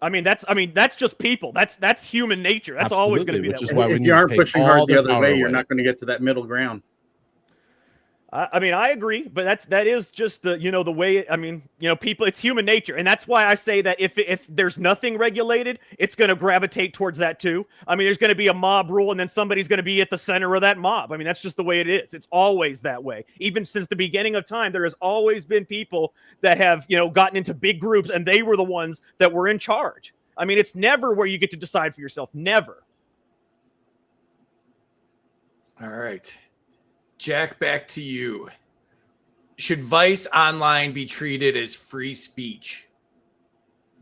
I mean, that's just people. That's human nature. That's always going to be Absolutely, that which way. is why we If need you to aren't take pushing all hard the their other power way, you're away. not going to get to that middle ground. I agree, but that is just the the way. I mean, people. It's human nature, and that's why I say that if there's nothing regulated, it's going to gravitate towards that too. I mean, there's going to be a mob rule, and then somebody's going to be at the center of that mob. I mean, that's just the way it is. It's always that way. Even since the beginning of time, there has always been people that have gotten into big groups, and they were the ones that were in charge. I mean, it's never where you get to decide for yourself. Never. All right. Jack, back to you. Should Vice Online be treated as free speech?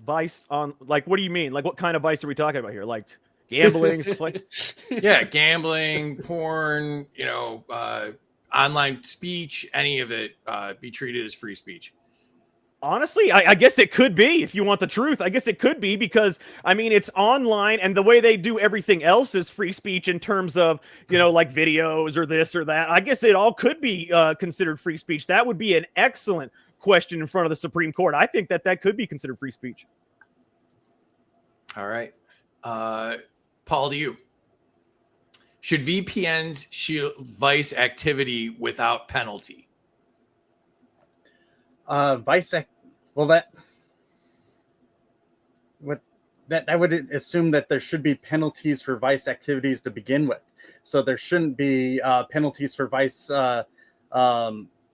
Vice on what do you mean? Like, what kind of vice are we talking about here? Like gambling, stuff like. Yeah, gambling, porn, online speech, any of it be treated as free speech. Honestly, I guess it could be, if you want the truth. I guess it could be because, I mean, it's online and the way they do everything else is free speech in terms of, like videos or this or that. I guess it all could be considered free speech. That would be an excellent question in front of the Supreme Court. I think that could be considered free speech. All right. Paul, to you. Should VPNs shield Vice activity without penalty? Vice. Well, that would assume that there should be penalties for Vice activities to begin with. So there shouldn't be penalties for Vice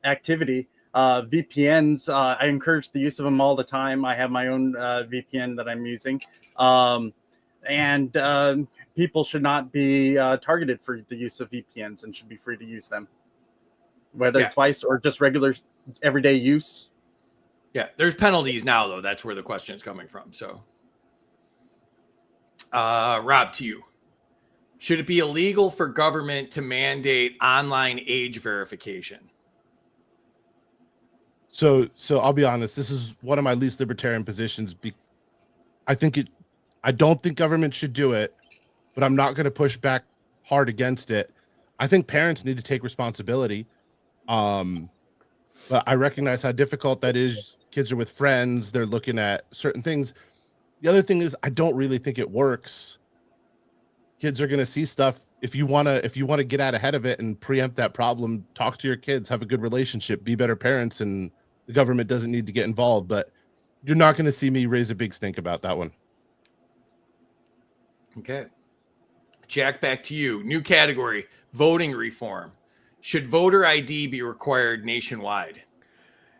activity. VPNs, I encourage the use of them all the time. I have my own VPN that I'm using, and people should not be targeted for the use of VPNs and should be free to use them, whether it's Vice or just regular everyday use. Yeah, there's penalties now, though. That's where the question is coming from. So, Rob, to you. Should it be illegal for government to mandate online age verification? So I'll be honest. This is one of my least libertarian positions. I don't think government should do it, but I'm not going to push back hard against it. I think parents need to take responsibility. But I recognize how difficult that is. Kids are with friends. They're looking at certain things. The other thing is I don't really think it works. Kids are going to see stuff. If you want to get out ahead of it and preempt that problem, talk to your kids, have a good relationship, be better parents, and the government doesn't need to get involved. But you're not going to see me raise a big stink about that one. Okay. Jack, back to you. New category, voting reform. Should voter ID be required nationwide?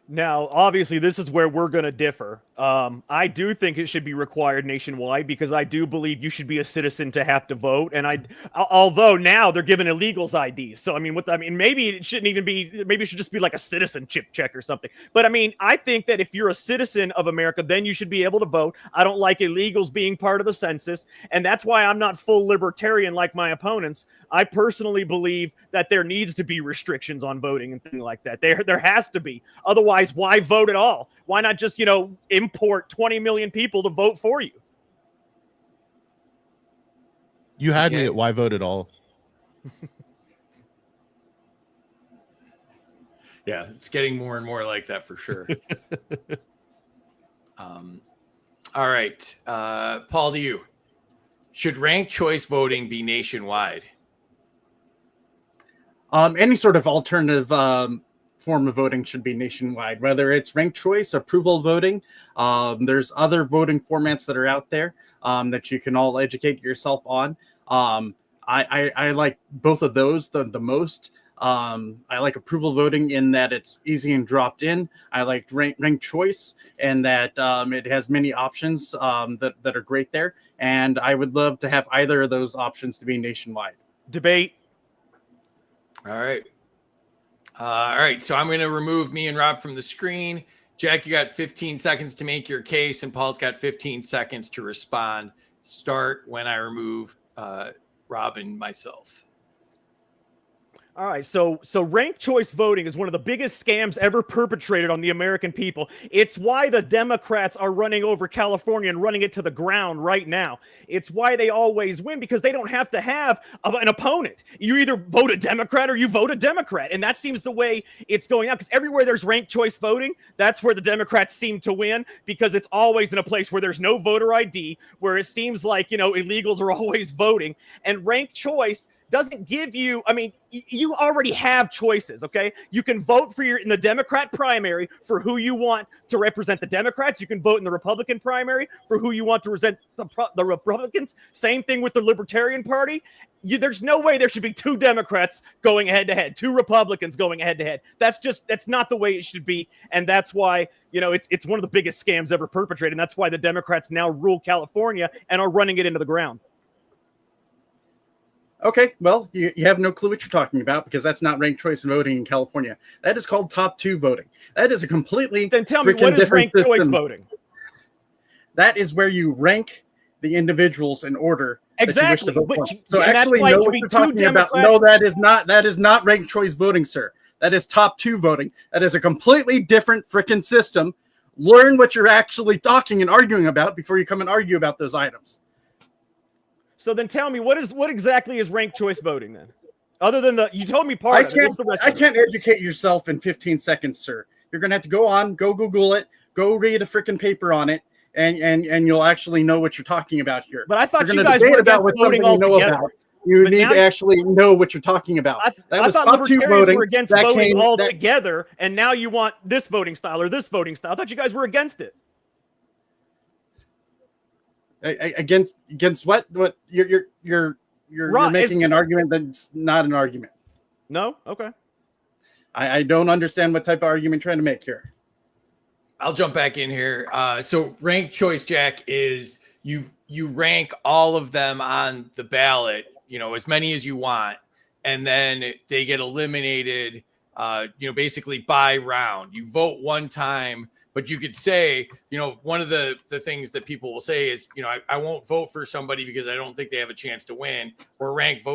Now, obviously, this is where we're going to differ. I do think it should be required nationwide because I do believe you should be a citizen to have to vote. And although now they're giving illegals IDs, so I mean, maybe it shouldn't even be. Maybe it should just be like a citizenship check or something. But I mean, I think that if you're a citizen of America, then you should be able to vote. I don't like illegals being part of the census, and that's why I'm not full libertarian like my opponents. I personally believe that there needs to be restrictions on voting and things like that. There has to be. Otherwise, why vote at all? Why not just, import 20 million people to vote for you? You had me at why vote at all. Yeah, it's getting more and more like that for sure. All right. Paul, to you. Should ranked choice voting be nationwide? Any sort of alternative form of voting should be nationwide, whether it's ranked choice, approval voting. There's other voting formats that are out there that you can all educate yourself on. I like both of those the most. I like approval voting in that it's easy and dropped in. I like ranked choice and that it has many options that are great there. And I would love to have either of those options to be nationwide. Debate. All right. All right. So I'm going to remove me and Rob from the screen. Jack, you got 15 seconds to make your case, and Paul's got 15 seconds to respond. Start when I remove Rob and myself. All right, so ranked choice voting is one of the biggest scams ever perpetrated on the American people. It's why the Democrats are running over California and running it to the ground right now. It's why they always win, because they don't have to have an opponent. You either vote a Democrat or you vote a Democrat, and that seems the way it's going out, because everywhere there's ranked choice voting, that's where the Democrats seem to win, because it's always in a place where there's no voter ID, where it seems like, illegals are always voting, and ranked choice doesn't give you, you already have choices, okay? You can vote in the Democrat primary for who you want to represent the Democrats. You can vote in the Republican primary for who you want to represent the Republicans. Same thing with the Libertarian Party. There's no way there should be two Democrats going head to head, two Republicans going head to head. That's not the way it should be. And that's why, it's one of the biggest scams ever perpetrated. And that's why the Democrats now rule California and are running it into the ground. Okay, well, you have no clue what you're talking about, because that's not ranked choice voting in California. That is called top two voting. That is a completely Then tell me, what is ranked choice voting? That is where you rank the individuals in order exactly. that you wish to vote for. So and actually, know what you're talking about. No, that is not ranked choice voting, sir. That is top two voting. That is a completely different freaking system. Learn what you're actually talking and arguing about before you come and argue about those items. So then tell me, what exactly is ranked choice voting then? Other than you told me part of it. What's the rest I can't educate yourself in 15 seconds, sir. You're going to have to go Google it, go read a freaking paper on it, and you'll actually know what you're talking about here. But I thought you guys were against voting altogether. You need to actually know what you're talking about. I thought libertarians were against voting altogether, and now you want this voting style or this voting style. I thought you guys were against it. Against what? What you're making an argument that's not an argument. No? Okay. I don't understand what type of argument you're trying to make here. I'll jump back in here. So ranked choice, Jack, is you rank all of them on the ballot, as many as you want, and then they get eliminated, basically by round. You vote one time. But you could say, one of the things that people will say is, I won't vote for somebody because I don't think they have a chance to win. Or ranked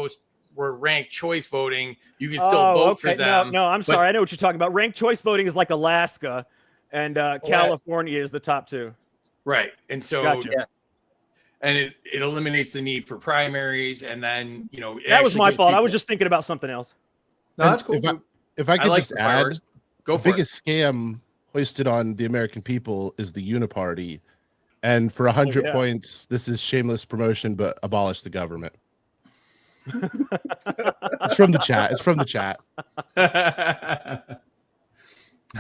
choice voting. You can still vote for them. No, I'm sorry. I know what you're talking about. Ranked choice voting is like Alaska, and California is the top two. Right. And so, gotcha. And it eliminates the need for primaries. And then, that was my fault. I was just thinking about something else. No, that's cool. If I could just add, go for it. The biggest scam hoisted on the American people is the Uniparty, and for 100 points, this is shameless promotion, but abolish the government. It's from the chat.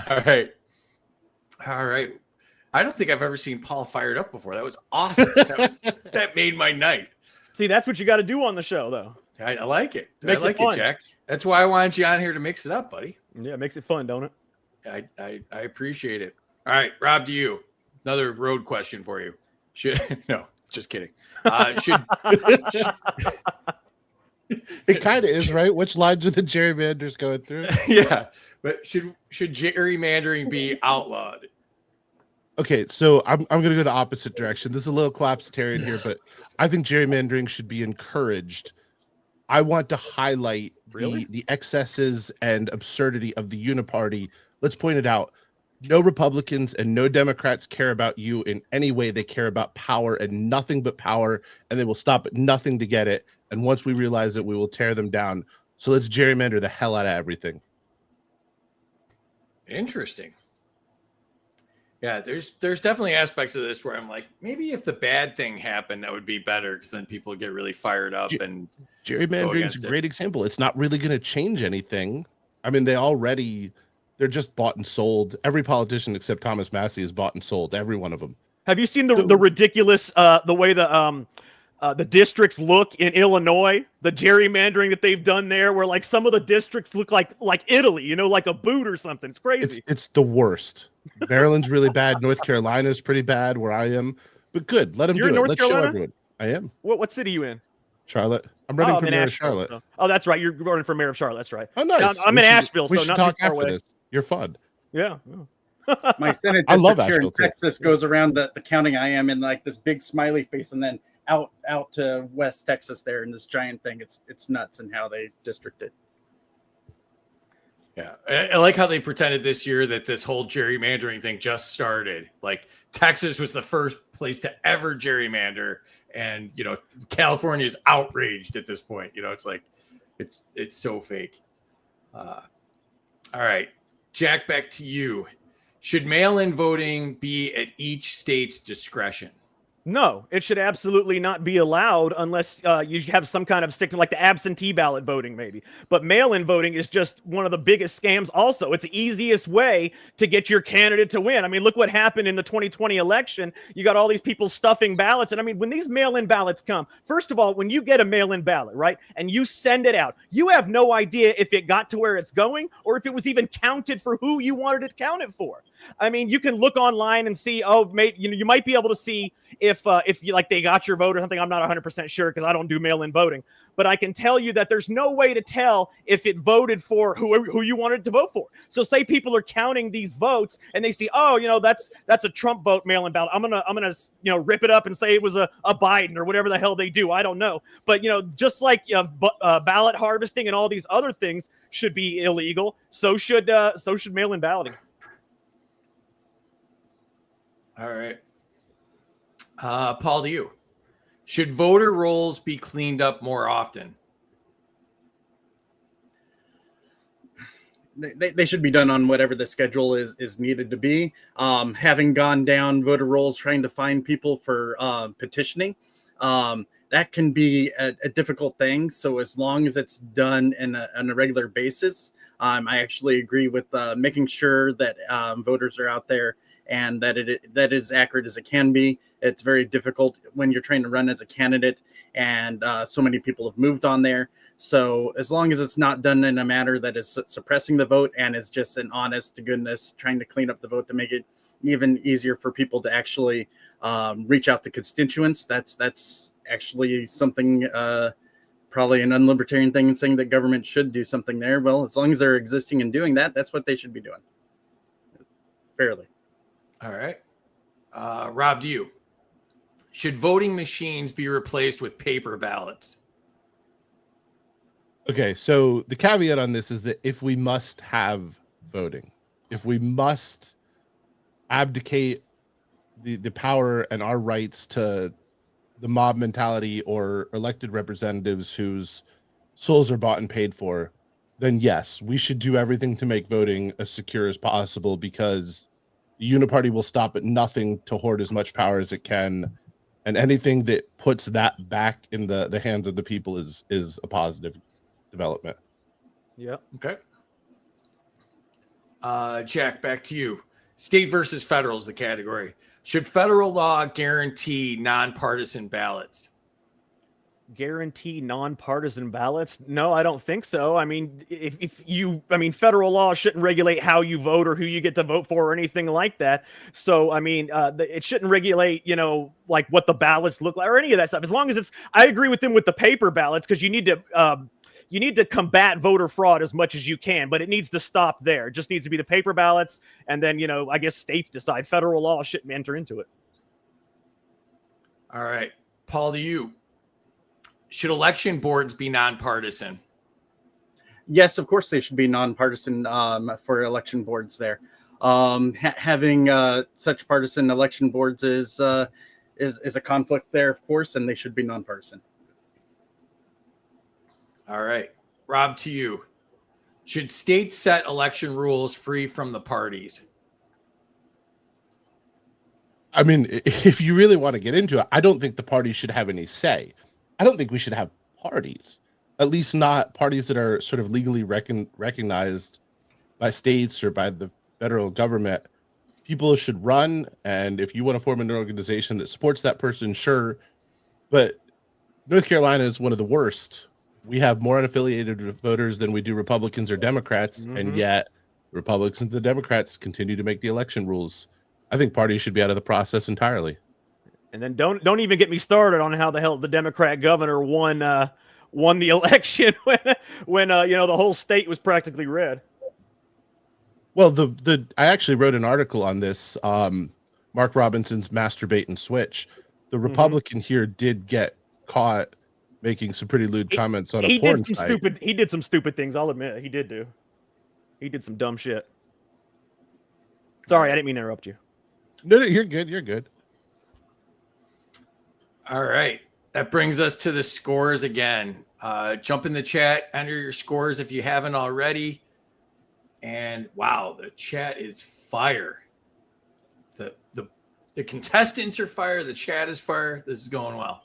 All right. I don't think I've ever seen Paul fired up before. That was awesome. That made my night. See, that's what you got to do on the show, though. I like it. Makes I like it it, Jack. That's why I wanted you on here to mix it up, buddy. Yeah, it makes it fun, don't it? I appreciate it. All right, Rob, to you. Another road question for you. Should no, just kidding. Should It kind of is, right? Which lines are the gerrymanders going through? yeah, but should gerrymandering be outlawed? Okay, so I'm going to go the opposite direction. This is a little collapsitarian here, but I think gerrymandering should be encouraged. I want to highlight the excesses and absurdity of the uniparty. Let's point it out. No Republicans and no Democrats care about you in any way. They care about power and nothing but power, and they will stop at nothing to get it. And once we realize it, we will tear them down. So let's gerrymander the hell out of everything. Interesting. Yeah, there's definitely aspects of this where I'm like, maybe if the bad thing happened, that would be better, because then people get really fired up. And gerrymandering is a great example. It's not really going to change anything. I mean, they're just bought and sold. Every politician except Thomas Massey is bought and sold. Every one of them. Have you seen the ridiculous the way the districts look in Illinois? The gerrymandering that they've done there, where like some of the districts look like Italy, you know, like a boot or something. It's crazy. It's the worst. Maryland's really bad. North Carolina's pretty bad where I am. But good. Let them do it. Let's show everyone. I am. What city you in? Charlotte. I'm running for mayor of Charlotte. So. Oh, that's right. You're running for mayor of Charlotte. That's right. Oh, nice. I'm in Asheville, so not talk too far after away. This. You're fun. Yeah. My Senate I love district here in Asheville, too. Texas goes around the county I am in, like this big smiley face, and then out to West Texas there in this giant thing. It's nuts in how they district it. Yeah, I like how they pretended this year that this whole gerrymandering thing just started. Like Texas was the first place to ever gerrymander, and you know California is outraged at this point. You know, it's like it's so fake. All right, Jack, back to you. Should mail-in voting be at each state's discretion? No, it should absolutely not be allowed unless you have some kind of stick to like the absentee ballot voting, maybe. But mail-in voting is just one of the biggest scams also. It's the easiest way to get your candidate to win. I mean, look what happened in the 2020 election. You got all these people stuffing ballots. And I mean, when these mail-in ballots come, first of all, when you get a mail-in ballot, right, and you send it out, you have no idea if it got to where it's going or if it was even counted for who you wanted it counted for. I mean, you can look online and see, you might be able to see if you like they got your vote or something. I'm not 100% sure because I don't do mail-in voting, but I can tell you that there's no way to tell if it voted for who you wanted to vote for. So say people are counting these votes and they see, that's a Trump vote mail-in ballot. I'm gonna rip it up and say it was a Biden or whatever the hell they do. I don't know, but just like ballot harvesting and all these other things should be illegal, so should mail-in balloting. All right. Paul, to you. Should voter rolls be cleaned up more often? They should be done on whatever the schedule is needed to be. Having gone down voter rolls trying to find people for petitioning, that can be a difficult thing. So as long as it's done on a regular basis, I actually agree with making sure that voters are out there and that that is accurate as it can be. It's very difficult when you're trying to run as a candidate, and so many people have moved on there. So as long as it's not done in a manner that is suppressing the vote and is just an honest to goodness trying to clean up the vote to make it even easier for people to actually reach out to constituents, that's actually something, probably an unlibertarian thing, saying that government should do something there. Well, as long as they're existing and doing that, that's what they should be doing. Fairly. All right. Rob, to you. Should voting machines be replaced with paper ballots? Okay, so the caveat on this is that if we must have voting, if we must abdicate the power and our rights to the mob mentality or elected representatives whose souls are bought and paid for, then yes, we should do everything to make voting as secure as possible, because the uniparty will stop at nothing to hoard as much power as it can, and anything that puts that back in the hands of the people is a development. Yeah. Okay. Jack, back to you. State versus federal is the category. Should federal law guarantee nonpartisan ballots? guarantee nonpartisan ballots? No, I don't think so. I mean, federal law shouldn't regulate how you vote or who you get to vote for or anything like that. So, I mean, it shouldn't regulate, like what the ballots look like or any of that stuff. As long as I agree with them with the paper ballots, because you need to combat voter fraud as much as you can, but it needs to stop there. It just needs to be the paper ballots, and then I guess states decide. Federal law shouldn't enter into it. All right, Paul, to you. Should election boards be nonpartisan? Yes, of course they should be nonpartisan for election boards there. Having such partisan election boards is a conflict there, of course, and they should be nonpartisan. All right, Rob, to you. Should states set election rules free from the parties? I mean, if you really want to get into it, I don't think the parties should have any say. I don't think we should have parties, at least not parties that are sort of legally recognized by states or by the federal government. People should run, and if you want to form an organization that supports that person, sure. But North Carolina is one of the worst. We have more unaffiliated voters than we do Republicans or Democrats, and yet Republicans and the Democrats continue to make the election rules. I think parties should be out of the process entirely. And then don't even get me started on how the hell the Democrat governor won the election when the whole state was practically red. Well, I actually wrote an article on this. Mark Robinson's masturbate and switch. The Republican here did get caught making some pretty lewd comments on a porn site. He did some stupid things. I'll admit he did some dumb shit. Sorry, I didn't mean to interrupt you. No, you're good. You're good. All right. That brings us to the scores again. Jump in the chat, enter your scores if you haven't already. And wow, the chat is fire. The contestants are fire. The chat is fire. This is going well.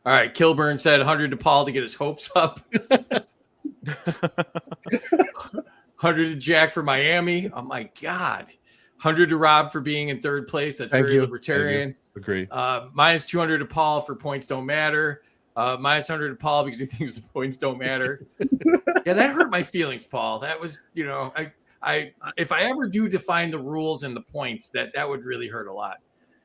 All right. Kilburn said 100 to Paul to get his hopes up. 100 to Jack for Miami. Oh my God. 100 to Rob for being in third place. That's very libertarian. Agree. Minus 200 to Paul for points don't matter. Minus 100 to Paul because he thinks the points don't matter. Yeah, that hurt my feelings, Paul. That was, I if I ever do define the rules and the points, that would really hurt a lot.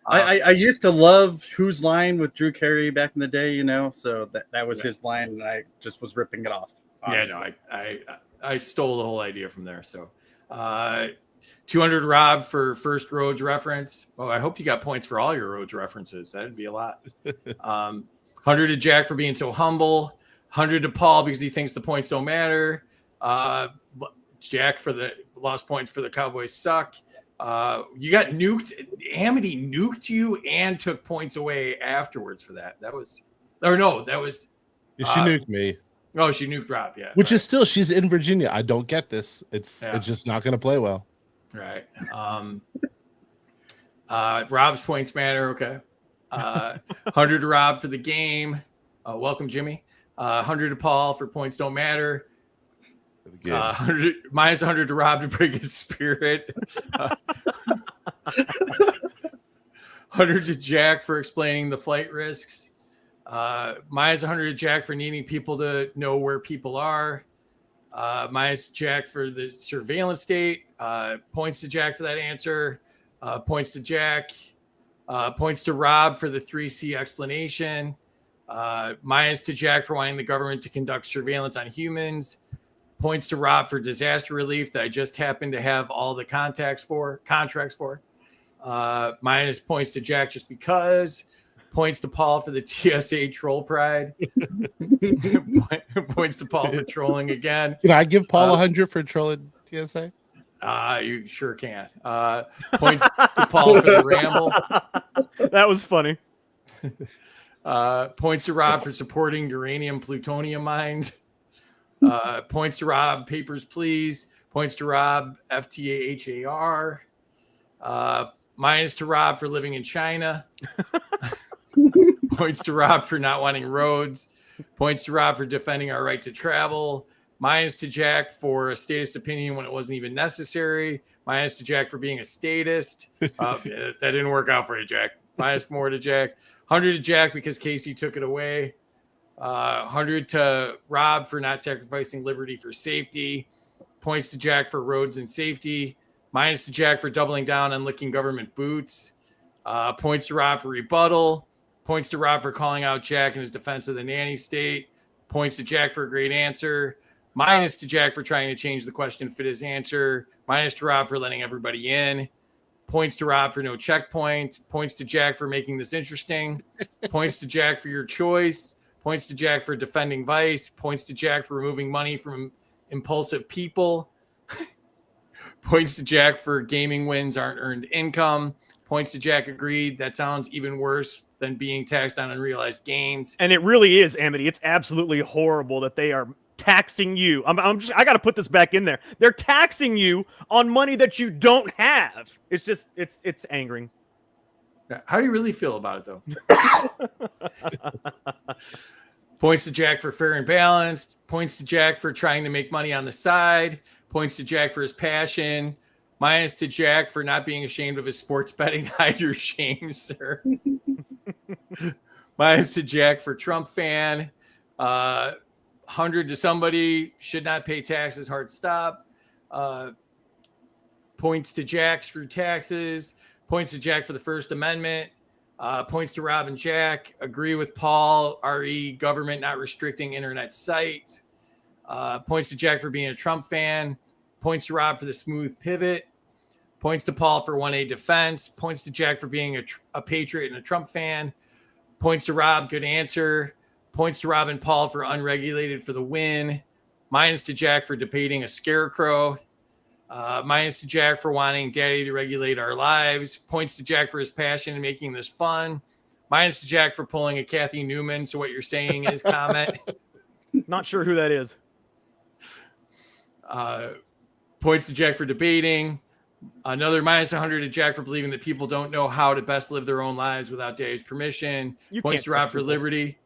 I used to love Whose Line with Drew Carey back in the day, so that was his line, and I just was ripping it off. Honestly. Yeah, no, I stole the whole idea from there. So 200 Rob for first Rhodes reference. Oh, I hope you got points for all your Rhodes references. That'd be a lot. 100 to Jack for being so humble. 100 to Paul because he thinks the points don't matter. Jack for the lost points for the Cowboys suck. You got nuked. Amity nuked you and took points away afterwards for that. That was she nuked me. Oh, she nuked Rob. Yeah, which is still, she's in Virginia. I don't get this. It's just not going to play well. Right. Rob's points matter. Okay. 100 to Rob for the game. Welcome, Jimmy. 100 to Paul for points don't matter. 100, minus 100 to Rob to break his spirit. 100 to Jack for explaining the flight risks. Minus 100 to Jack for needing people to know where people are. Minus Jack for the surveillance state. Points to Jack for that answer. Points to Jack. Points to Rob for the 3C explanation. Minus to Jack for wanting the government to conduct surveillance on humans. Points to Rob for disaster relief that I just happened to have all the contracts for. Minus points to Jack just because. Points to Paul for the TSA troll pride. Points to Paul for trolling again. Can I give Paul 100 for trolling TSA? You sure can. Points to Paul for the ramble. That was funny. Points to Rob for supporting uranium plutonium mines. Points to Rob, papers please. Points to Rob, FTAHAR. Minus to Rob for living in China. Points to Rob for not wanting roads. Points to Rob for defending our right to travel. Minus to Jack for a statist opinion when it wasn't even necessary. Minus to Jack for being a statist. That didn't work out for you, Jack. Minus more to Jack. 100 to Jack because Casey took it away. 100 to Rob for not sacrificing liberty for safety. Points to Jack for roads and safety. Minus to Jack for doubling down on licking government boots. Points to Rob for rebuttal. Points to Rob for calling out Jack in his defense of the nanny state. Points to Jack for a great answer. Minus to Jack for trying to change the question to fit his answer. Minus to Rob for letting everybody in. Points to Rob for no checkpoints. Points to Jack for making this interesting. Points to Jack for your choice. Points to Jack for defending Vice. Points to Jack for removing money from impulsive people. Points to Jack for gaming wins aren't earned income. Points to Jack agreed. That sounds even worse than being taxed on unrealized gains. And it really is, Amity. It's absolutely horrible that they are taxing you. I got to put this back in there. They're taxing you on money that you don't have. It's just, it's angering. How do you really feel about it, though? Points to Jack for fair and balanced. Points to Jack for trying to make money on the side. Points to Jack for his passion. Minus to Jack for not being ashamed of his sports betting. Hide your shame, sir. Minus to Jack for Trump fan. 100 to somebody. Should not pay taxes. Hard stop. Points to Jack. Screw taxes. Points to Jack for the First Amendment. Points to Rob and Jack. Agree with Paul. RE government not restricting internet sites. Points to Jack for being a Trump fan. Points to Rob for the smooth pivot. Points to Paul for 1A defense. Points to Jack for being a patriot and a Trump fan. Points to Rob, good answer. Points to Rob and Paul for unregulated for the win. Minus to Jack for debating a scarecrow. Minus to Jack for wanting Daddy to regulate our lives. Points to Jack for his passion and making this fun. Minus to Jack for pulling a Kathy Newman. So what you're saying is comment. Not sure who that is. Points to Jack for debating. Another minus 100 to Jack for believing that people don't know how to best live their own lives without Daddy's permission. Points to Rob for liberty.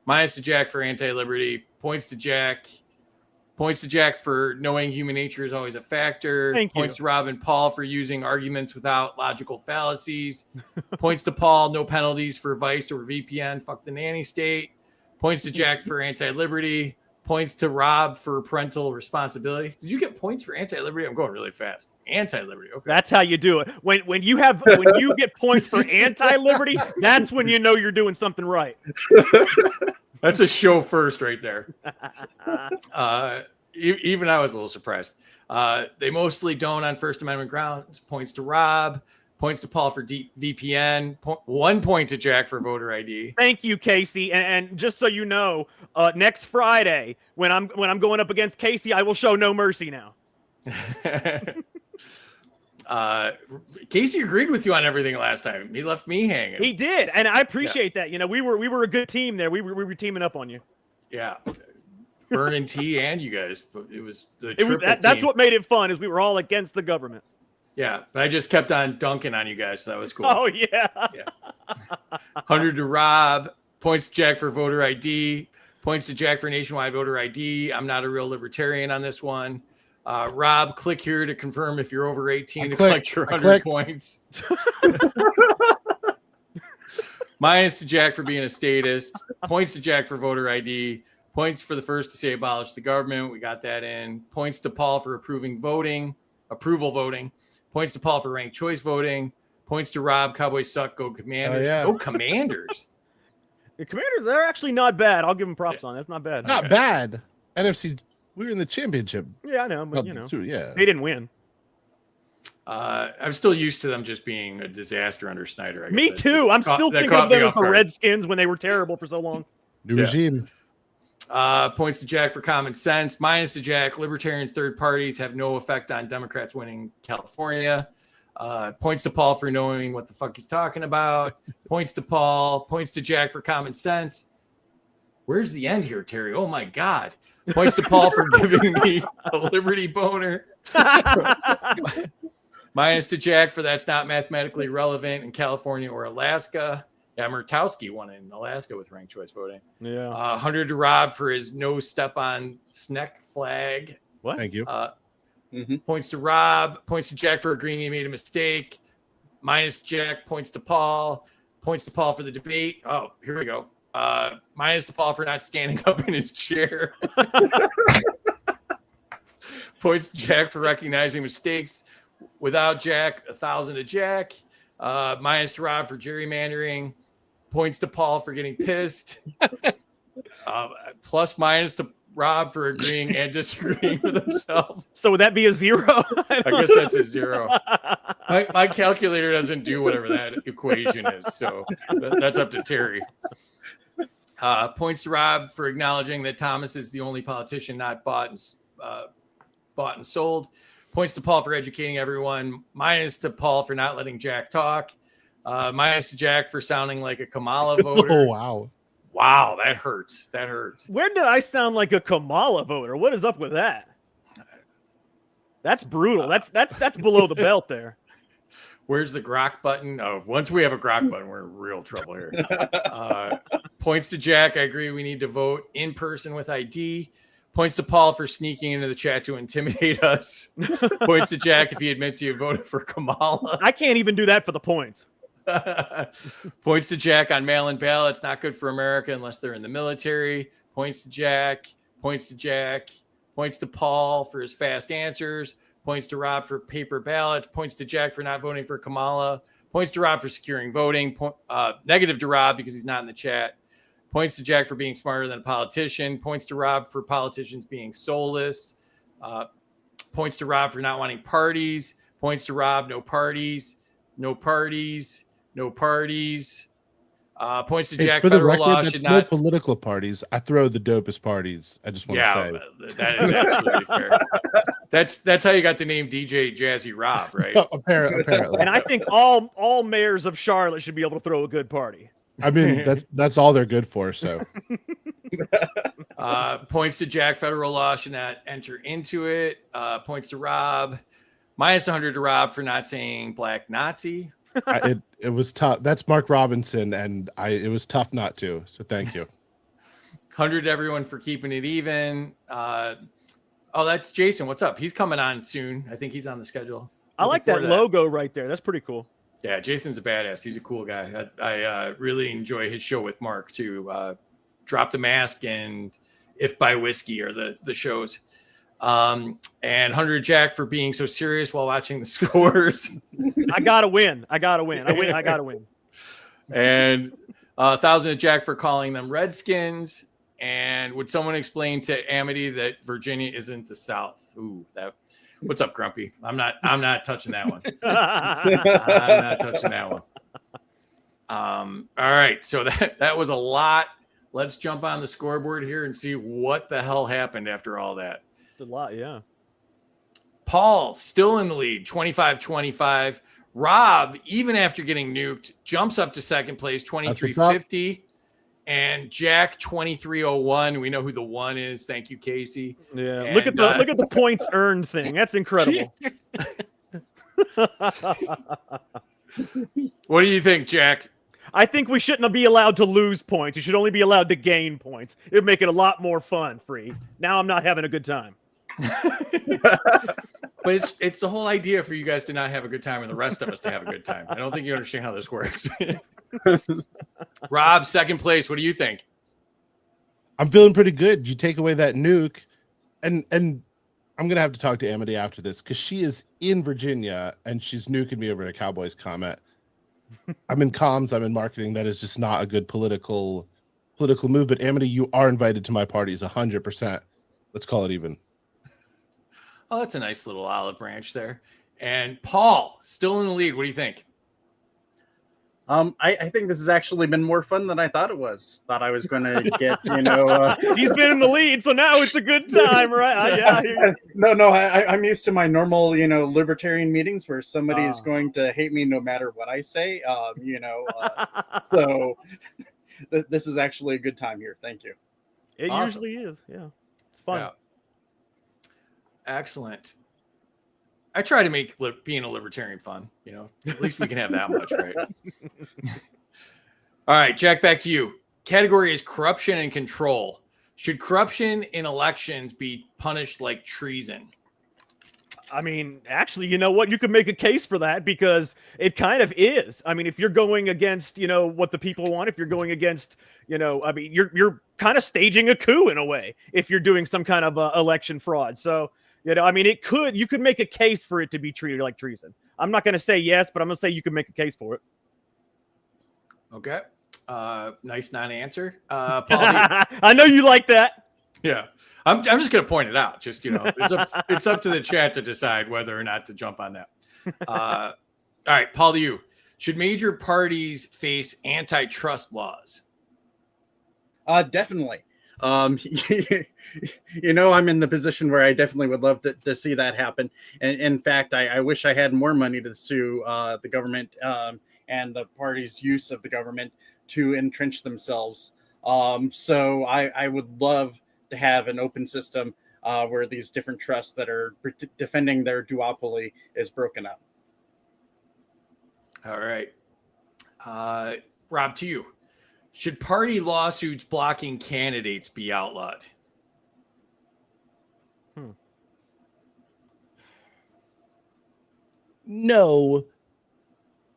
Minus to Jack for anti-liberty. Points to Jack. Points to Jack for knowing human nature is always a factor. Points to Rob and Paul for using arguments without logical fallacies. Points to Paul, no penalties for Vice or VPN. Fuck the nanny state. Points to Jack for anti-liberty. Points to Rob for parental responsibility. Did you get points for anti-liberty? I'm going really fast. Anti-liberty. Okay. That's how you do it. When you get points for anti-liberty, that's when you know you're doing something right. That's a show first right there. Even I was a little surprised. They mostly don't on First Amendment grounds. Points to Rob. Points to Paul for VPN. 1 point to Jack for voter ID. Thank you, Casey. And just so you know, next Friday when I'm going up against Casey, I will show no mercy now. Casey agreed with you on everything last time. He left me hanging. He did, and I appreciate that. You know, we were a good team there. We were teaming up on you. Yeah, Burn and T and you guys. It was the that's what made it fun. Is we were all against the government. Yeah, but I just kept on dunking on you guys, so that was cool. Oh yeah. 100 to Rob. Points to Jack for voter ID. Points to Jack for nationwide voter ID. I'm not a real libertarian on this one. Rob, click here to confirm if you're over 18 to collect your 100 points. Minus to Jack for being a statist. Points to Jack for voter ID. Points for the first to say abolish the government. We got that in. Points to Paul for approval voting. Points to Paul for ranked choice voting. Points to Rob, Cowboys suck, go Commanders. Yeah. Go Commanders. The Commanders, they're actually not bad. I'll give them props on that. That's not bad. Not bad. NFC, we were in the championship. Yeah, I know, but Yeah. they didn't win. I'm still used to them just being a disaster under Snyder. I guess. Me too. I'm still thinking of them as the Redskins when they were terrible for so long. New regime. Points to Jack for common sense. Minus to Jack. Libertarian third parties have no effect on Democrats winning California. Points to Paul for knowing what the fuck he's talking about. Points to Paul. Points to Jack for common sense. Where's the end here, Terry? Oh my God. Points to Paul for giving me a liberty boner. Minus to Jack for that's not mathematically relevant in California or Alaska. Yeah, Murkowski won in Alaska with ranked choice voting. Yeah. 100 to Rob for his no step on SNCC flag. What? Thank you. Points to Rob. Points to Jack for agreeing he made a mistake. Minus Jack. Points to Paul. Points to Paul for the debate. Oh, here we go. Minus to Paul for not standing up in his chair. Points to Jack for recognizing mistakes. Without Jack, 1,000 to Jack. Minus to Rob for gerrymandering. Points to Paul for getting pissed. Plus minus to Rob for agreeing and disagreeing with himself. So would that be a 0? I guess that's a 0. My calculator doesn't do whatever that equation is, so that's up to Terry. Points to Rob for acknowledging that Thomas is the only politician not bought and sold. Points to Paul for educating everyone. Minus to Paul for not letting Jack talk. Minus to Jack for sounding like a Kamala voter. Oh, wow. Wow, that hurts. That hurts. When did I sound like a Kamala voter? What is up with that? That's brutal. That's below the belt there. Where's the grok button? Oh, once we have a grok button, we're in real trouble here. Points to Jack. I agree. We need to vote in person with ID. Points to Paul for sneaking into the chat to intimidate us. Points to Jack if he admits he had voted for Kamala. I can't even do that for the points. Points to Jack on mail-in ballots. Not good for America unless they're in the military. Points to Jack. Points to Jack. Points to Paul for his fast answers. Points to Rob for paper ballots. Points to Jack for not voting for Kamala. Points to Rob for securing voting. Negative to Rob because he's not in the chat. Points to Jack for being smarter than a politician. Points to Rob for politicians being soulless. Points to Rob for not wanting parties. Points to Rob, no parties. No parties. No parties. Points to Jack. For the Federal record, law that's should no not. political parties. I throw the dopest parties. I just want to say. That is absolutely fair. That's how you got the name DJ Jazzy Rob, right? Apparently. And I think all mayors of Charlotte should be able to throw a good party. I mean, that's all they're good for. So Points to Jack. Federal law should not enter into it. Points to Rob. Minus 100 to Rob for not saying black Nazi. it was tough. That's Mark Robinson, and it was tough not to. So thank you. 100 to everyone for keeping it even. That's Jason. What's up? He's coming on soon. I think he's on the schedule. I like that logo right there. That's pretty cool. Yeah, Jason's a badass. He's a cool guy. I really enjoy his show with Mark too. Drop the Mask and If by Whiskey are the shows. And 100 Jack for being so serious while watching the scores. I gotta win. I gotta win. I gotta win. And 1,000 to Jack for calling them Redskins. And would someone explain to Amity that Virginia isn't the South? Ooh, that. What's up, Grumpy? I'm not touching that one. I'm not touching that one. All right, so that was a lot. Let's jump on the scoreboard here and see what the hell happened after all that. It's a lot, yeah. Paul still in the lead, 25-25. Rob, even after getting nuked, jumps up to second place, 23-50. And Jack 2301. We know who the one is. Thank you, Casey. Yeah. And, look at the points earned thing. That's incredible. What do you think, Jack? I think we shouldn't be allowed to lose points. You should only be allowed to gain points. It would make it a lot more fun, Free. Now I'm not having a good time. But it's the whole idea for you guys to not have a good time and the rest of us to have a good time. I don't think you understand how this works. Rob, second place. What do you think? I'm feeling pretty good. You take away that nuke, and I'm gonna have to talk to Amity after this because she is in Virginia and she's nuking me over a Cowboys comment. I'm in comms. I'm in marketing. That is just not a good political move. But Amity, you are invited to my parties 100%. Let's call it even. Oh, that's a nice little olive branch there. And Paul, still in the lead. What do you think? I think this has actually been more fun than I thought it was. Thought I was going to get, He's been in the lead, so now it's a good time, right? Yeah. No, I'm used to my normal, libertarian meetings where somebody is going to hate me no matter what I say. So this is actually a good time here. Thank you. It Awesome. usually is. Yeah, it's fun. Yeah. Excellent. I try to make being a libertarian fun, at least we can have that much, right? All right, Jack, back to you. Category is corruption and control. Should corruption in elections be punished like treason? I mean, actually, you know what? You could make a case for that because it kind of is. I mean, if you're going against, what the people want, if you're going against, I mean, you're kind of staging a coup in a way if you're doing some kind of election fraud. So, I mean, you could make a case for it to be treated like treason. I'm not going to say yes, but I'm going to say you could make a case for it. Okay. Nice non-answer. Paul, I know you like that. yeah. I'm just going to point it out. Just, it's up to the chat to decide whether or not to jump on that. All right, Paul, to you. Should major parties face antitrust laws? Definitely. I'm in the position where I definitely would love to see that happen. And in fact, I wish I had more money to sue the government and the party's use of the government to entrench themselves. So I would love to have an open system where these different trusts that are defending their duopoly is broken up. All right. Rob, to you. Should party lawsuits blocking candidates be outlawed? No.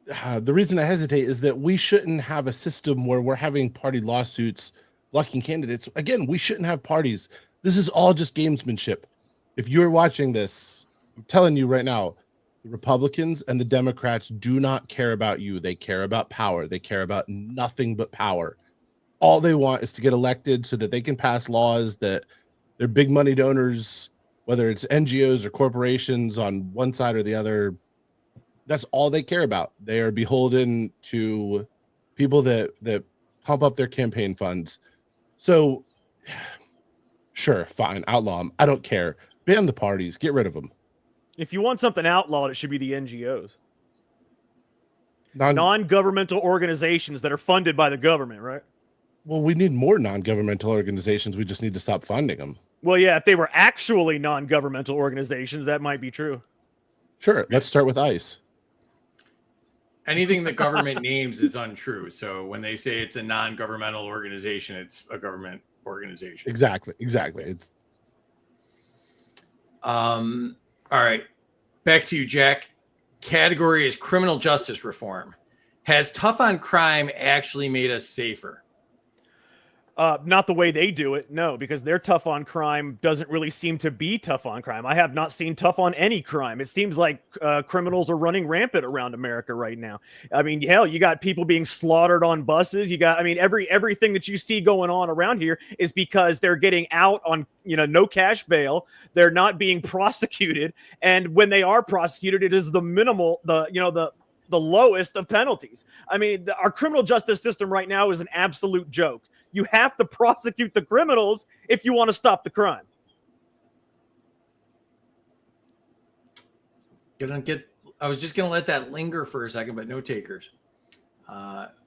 The reason I hesitate is that we shouldn't have a system where we're having party lawsuits blocking candidates. Again, we shouldn't have parties. This is all just gamesmanship. If you're watching this, I'm telling you right now, the Republicans and the Democrats do not care about you. They care about power. They care about nothing but power. All they want is to get elected so that they can pass laws that their big money donors, whether it's NGOs or corporations on one side or the other, that's all they care about. They are beholden to people that pump up their campaign funds. So sure, fine, outlaw them. I don't care. Ban the parties. Get rid of them. If you want something outlawed, it should be the NGOs. Non-governmental organizations that are funded by the government, right? Well, we need more non-governmental organizations. We just need to stop funding them. Well, yeah, if they were actually non-governmental organizations, that might be true. Sure, let's start with ICE. Anything the government names is untrue. So when they say it's a non-governmental organization, it's a government organization. Exactly. It's all right. Back to you, Jack. Category is criminal justice reform. Has tough on crime actually made us safer? Not the way they do it, no, because their tough on crime doesn't really seem to be tough on crime. I have not seen tough on any crime. It seems like criminals are running rampant around America right now. I mean, hell, you got people being slaughtered on buses. You got, I mean, everything that you see going on around here is because they're getting out on, no cash bail. They're not being prosecuted. And when they are prosecuted, it is the lowest of penalties. I mean, our criminal justice system right now is an absolute joke. You have to prosecute the criminals if you want to stop the crime. I was just going to let that linger for a second, but no takers.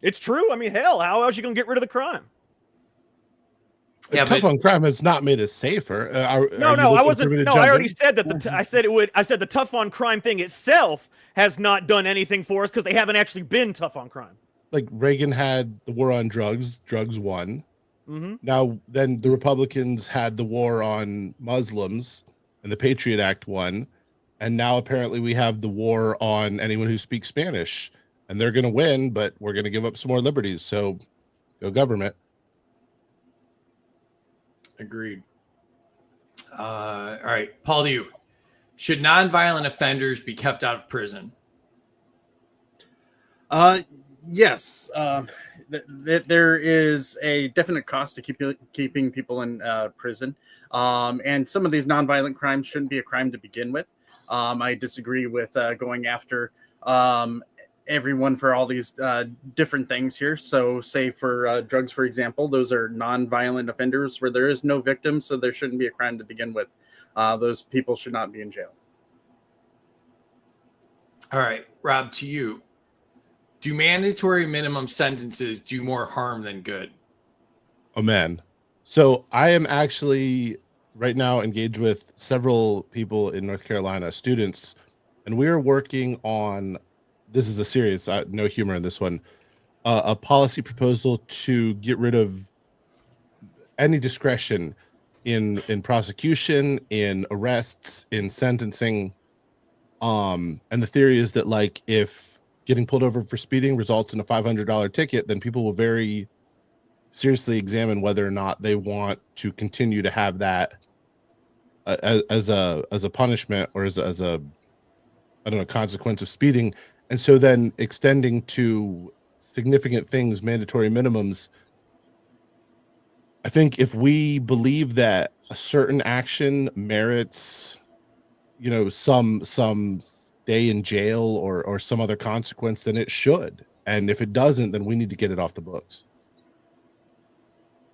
It's true. I mean, hell, how else are you going to get rid of the crime? Yeah, tough on crime has not made us safer. No, I wasn't. No, I already said that. I said it would. I said the tough on crime thing itself has not done anything for us because they haven't actually been tough on crime. Like Reagan had the war on drugs won. Mm-hmm. Now then the Republicans had the war on Muslims and the Patriot Act won, and now apparently we have the war on anyone who speaks Spanish, and they're going to win, but we're going to give up some more liberties. So go government. Agreed. All right, Paul, to you. Should nonviolent offenders be kept out of prison? Yes, there is a definite cost to keeping people in prison, and some of these nonviolent crimes shouldn't be a crime to begin with. I disagree with going after everyone for all these different things here. So, say for drugs, for example, those are nonviolent offenders where there is no victim, so there shouldn't be a crime to begin with. Those people should not be in jail. All right, Rob, to you. Do mandatory minimum sentences do more harm than good? Oh man. So I am actually right now engaged with several people in North Carolina, students, and we are working on, this is a serious, no humor in this one, a policy proposal to get rid of any discretion in prosecution, in arrests, in sentencing. And the theory is that like if getting pulled over for speeding results in a $500 ticket, then people will very seriously examine whether or not they want to continue to have that as a punishment or as a I don't know, consequence of speeding. And so then extending to significant things, mandatory minimums. I think if we believe that a certain action merits, you know, some stay in jail or some other consequence, then it should. And if it doesn't, then we need to get it off the books.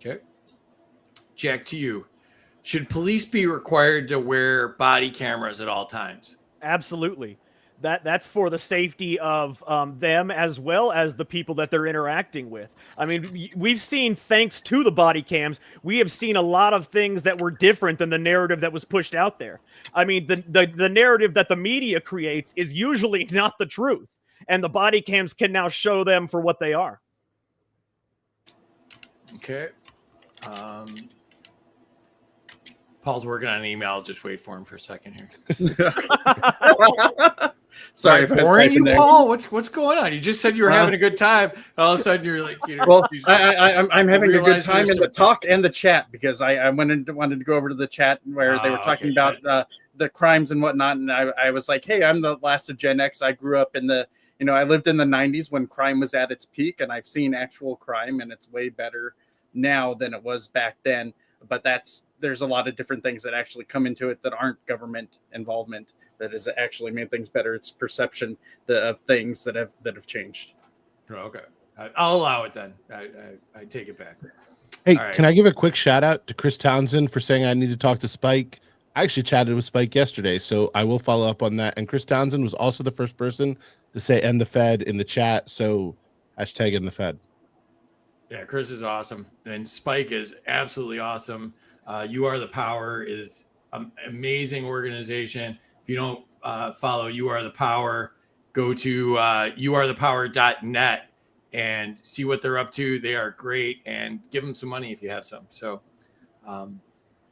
Okay. Jack, to you. Should police be required to wear body cameras at all times? Absolutely. That's for the safety of them as well as the people that they're interacting with. I mean, we've seen, thanks to the body cams, we have seen a lot of things that were different than the narrative that was pushed out there. I mean, the narrative that the media creates is usually not the truth, and the body cams can now show them for what they are. Okay. Paul's working on an email. Just wait for him for a second here. Sorry, Am I boring you, Paul? What's going on? You just said you were having a good time. All of a sudden, you're like, you know. Well, I'm having a good time in the talk and and the chat because I wanted to go over to the chat where they were talking about the crimes and whatnot, and I was like, hey, I'm the last of Gen X. I grew up in the, you know, I lived in the 90s when crime was at its peak, and I've seen actual crime, and it's way better now than it was back then. But there's a lot of different things that actually come into it that aren't government involvement that has actually made things better. It's perception of things that have changed. Oh, okay, I'll allow it then. I take it back. Hey, right. Can I give a quick shout out to Chris Townsend for saying I need to talk to Spike? I actually chatted with Spike yesterday, so I will follow up on that. And Chris Townsend was also the first person to say "end the Fed" in the chat, so hashtag "end the Fed." Yeah, Chris is awesome, and Spike is absolutely awesome. You Are the Power is an amazing organization. If you don't follow You Are the Power, go to youarethepower.net and see what they're up to. They are great, and give them some money if you have some. So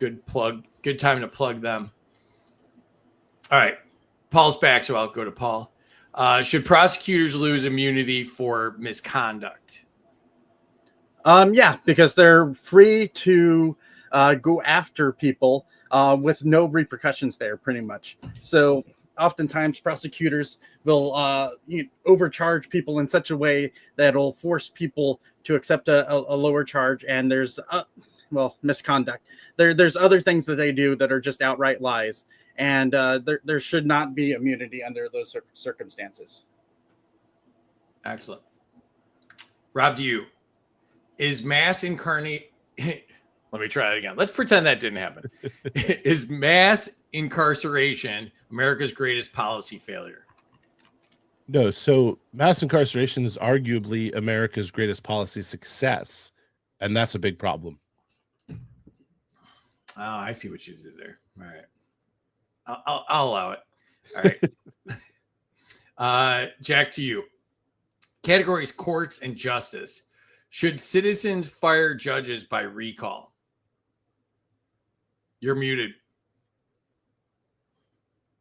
good plug. Good time to plug them. All right. Paul's back, so I'll go to Paul. Should prosecutors lose immunity for misconduct? Yeah, because they're free to go after people with no repercussions there, pretty much. So oftentimes prosecutors will overcharge people in such a way that will force people to accept a lower charge. And there's misconduct. There's other things that they do that are just outright lies. And there should not be immunity under those circumstances. Excellent. Rob, to you. Is mass incarnate? Let me try it again. Let's pretend that didn't happen. Is mass incarceration America's greatest policy failure? No. So mass incarceration is arguably America's greatest policy success, and that's a big problem. Oh, I see what you did there. All right. I'll allow it. All right. Jack, to you. Categories: courts and justice. Should citizens fire judges by recall? You're muted.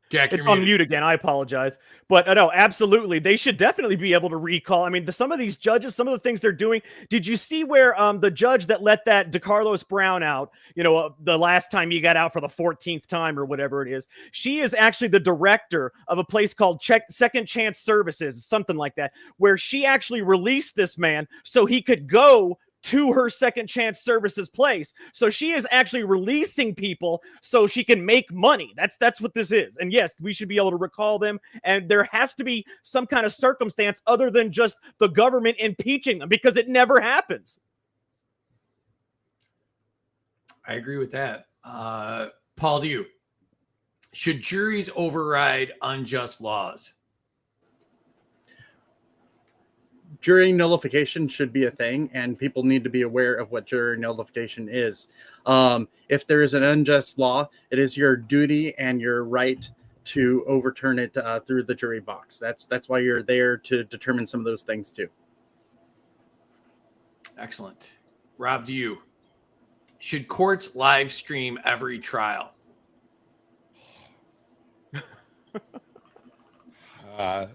Jack, It's on mute again. I apologize. But no, absolutely. They should definitely be able to recall. I mean, some of these judges, some of the things they're doing. Did you see where the judge that let that DeCarlos Brown out, the last time he got out for the 14th time or whatever it is, she is actually the director of a place called Second Chance Services, something like that, where she actually released this man so he could go to her Second Chance Services place. So she is actually releasing people so she can make money. That's what this is. And yes, we should be able to recall them. And there has to be some kind of circumstance other than just the government impeaching them, because it never happens. I agree with that. Paul, to you. Should juries override unjust laws? Jury nullification should be a thing, and people need to be aware of what jury nullification is. If there is an unjust law, it is your duty and your right to overturn it through the jury box. That's why you're there, to determine some of those things too. Excellent. Rob, to you. Should courts live stream every trial? Uh,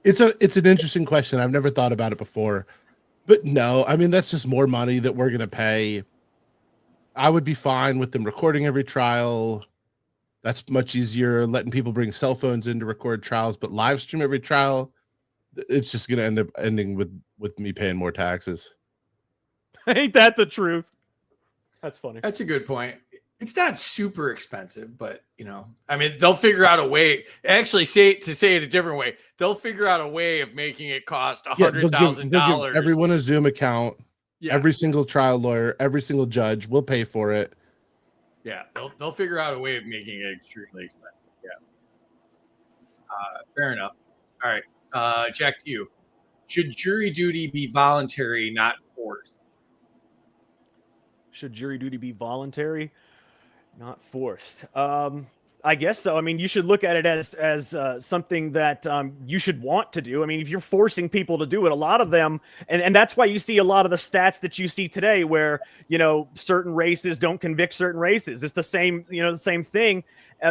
it's an interesting question. I've never thought about it before, but no, I mean that's just more money that we're gonna pay. I would be fine with them recording every trial. That's much easier. Letting people bring cell phones in to record trials, but live stream every trial, it's just gonna end up ending with me paying more taxes. Ain't that the truth? That's funny. That's a good point. It's not super expensive, but I mean, they'll figure out a way. Actually, say it a different way. They'll figure out a way of making it cost $100,000. They'll give everyone a Zoom account. Yeah. Every single trial lawyer, every single judge will pay for it. Yeah, they'll figure out a way of making it extremely expensive. Yeah. Fair enough. All right, Jack, to you. Should jury duty be voluntary, not forced? Should jury duty be voluntary, not forced? I guess so. I mean, you should look at it as something that you should want to do. I mean, if you're forcing people to do it, a lot of them, and that's why you see a lot of the stats that you see today, where certain races don't convict certain races. It's the same, the same thing,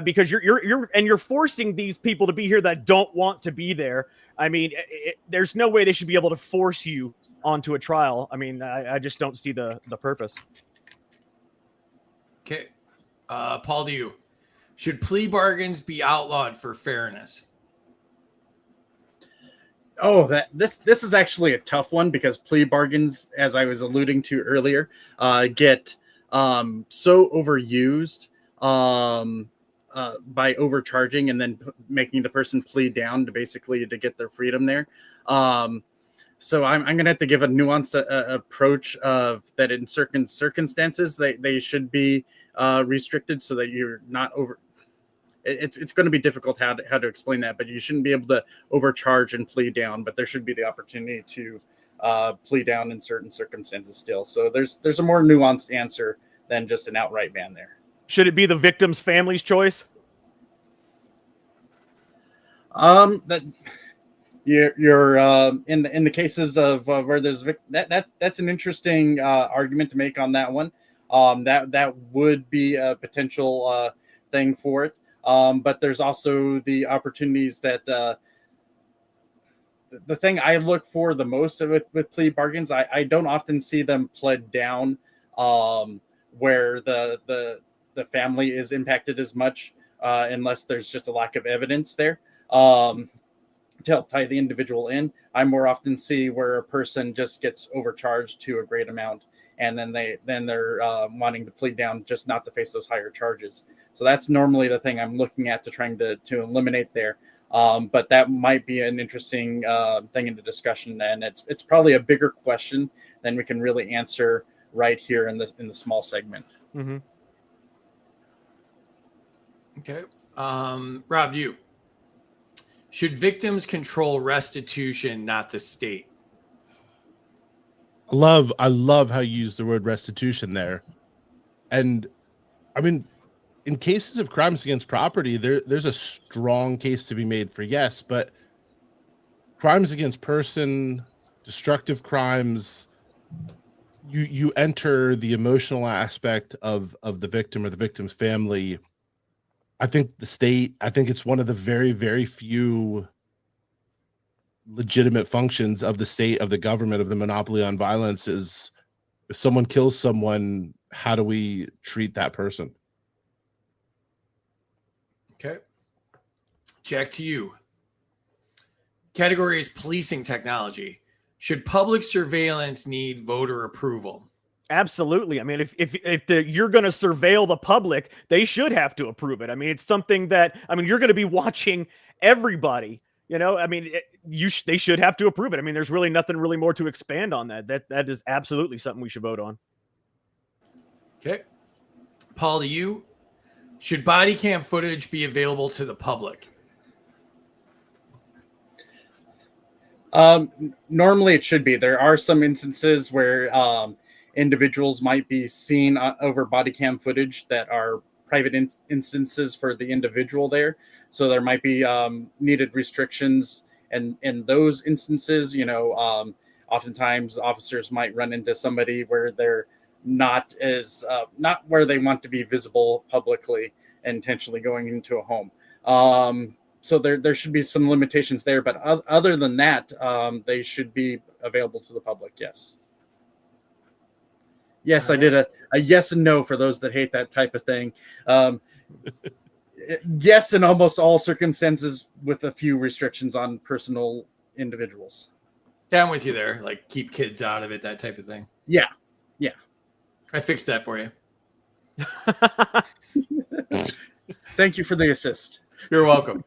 because you're forcing these people to be here that don't want to be there. I mean, there's no way they should be able to force you onto a trial. I mean, I just don't see the purpose. Okay, Paul, to you. Should plea bargains be outlawed for fairness? Oh, this is actually a tough one, because plea bargains, as I was alluding to earlier, get so overused by overcharging and then making the person plead down to get their freedom there. So I'm going to have to give a nuanced approach of that in certain circumstances they should be restricted, so that you're not over. It's going to be difficult how to explain that, but you shouldn't be able to overcharge and plead down, but there should be the opportunity to plead down in certain circumstances still. So there's a more nuanced answer than just an outright ban there. Should it be the victim's family's choice? That you're in the cases of where there's that's an interesting argument to make on that one. That would be a potential thing for it. But there's also the opportunities that the thing I look for the most with plea bargains, I don't often see them pled down where the family is impacted as much, unless there's just a lack of evidence there to help tie the individual in. I more often see where a person just gets overcharged to a great amount, and then they're wanting to plead down just not to face those higher charges. So that's normally the thing I'm looking at trying to eliminate there. But that might be an interesting thing in the discussion, and it's probably a bigger question than we can really answer right here in the small segment. Mm-hmm. Okay, Rob, you. Should victims control restitution, not the state? I love how you use the word restitution there. And I mean, in cases of crimes against property, there's a strong case to be made for yes, but crimes against person, destructive crimes, you enter the emotional aspect of the victim or the victim's family. I think it's one of the very, very few legitimate functions of the state, of the government, of the monopoly on violence is, if someone kills someone, how do we treat that person? Okay. Jack, to you. Category is policing technology. Should public surveillance need voter approval? Absolutely. I mean, if you're going to surveil the public, they should have to approve it. I mean, it's something that, you're going to be watching everybody. I mean, they should have to approve it. I mean, there's really nothing really more to expand on that. That is absolutely something we should vote on. Okay. Paul, to you. Should body cam footage be available to the public? Normally it should be. There are some instances where individuals might be seen over body cam footage that are private instances for the individual there. So there might be needed restrictions. And in those instances, oftentimes officers might run into somebody where they're not where they want to be visible publicly, intentionally going into a home. So there should be some limitations there, but other than that, they should be available to the public. Yes. Yes, I did a yes and no for those that hate that type of thing. Yes, in almost all circumstances, with a few restrictions on personal individuals. Yeah, I'm with you there. Like keep kids out of it, that type of thing. Yeah. I fixed that for you. Thank you for the assist. You're welcome.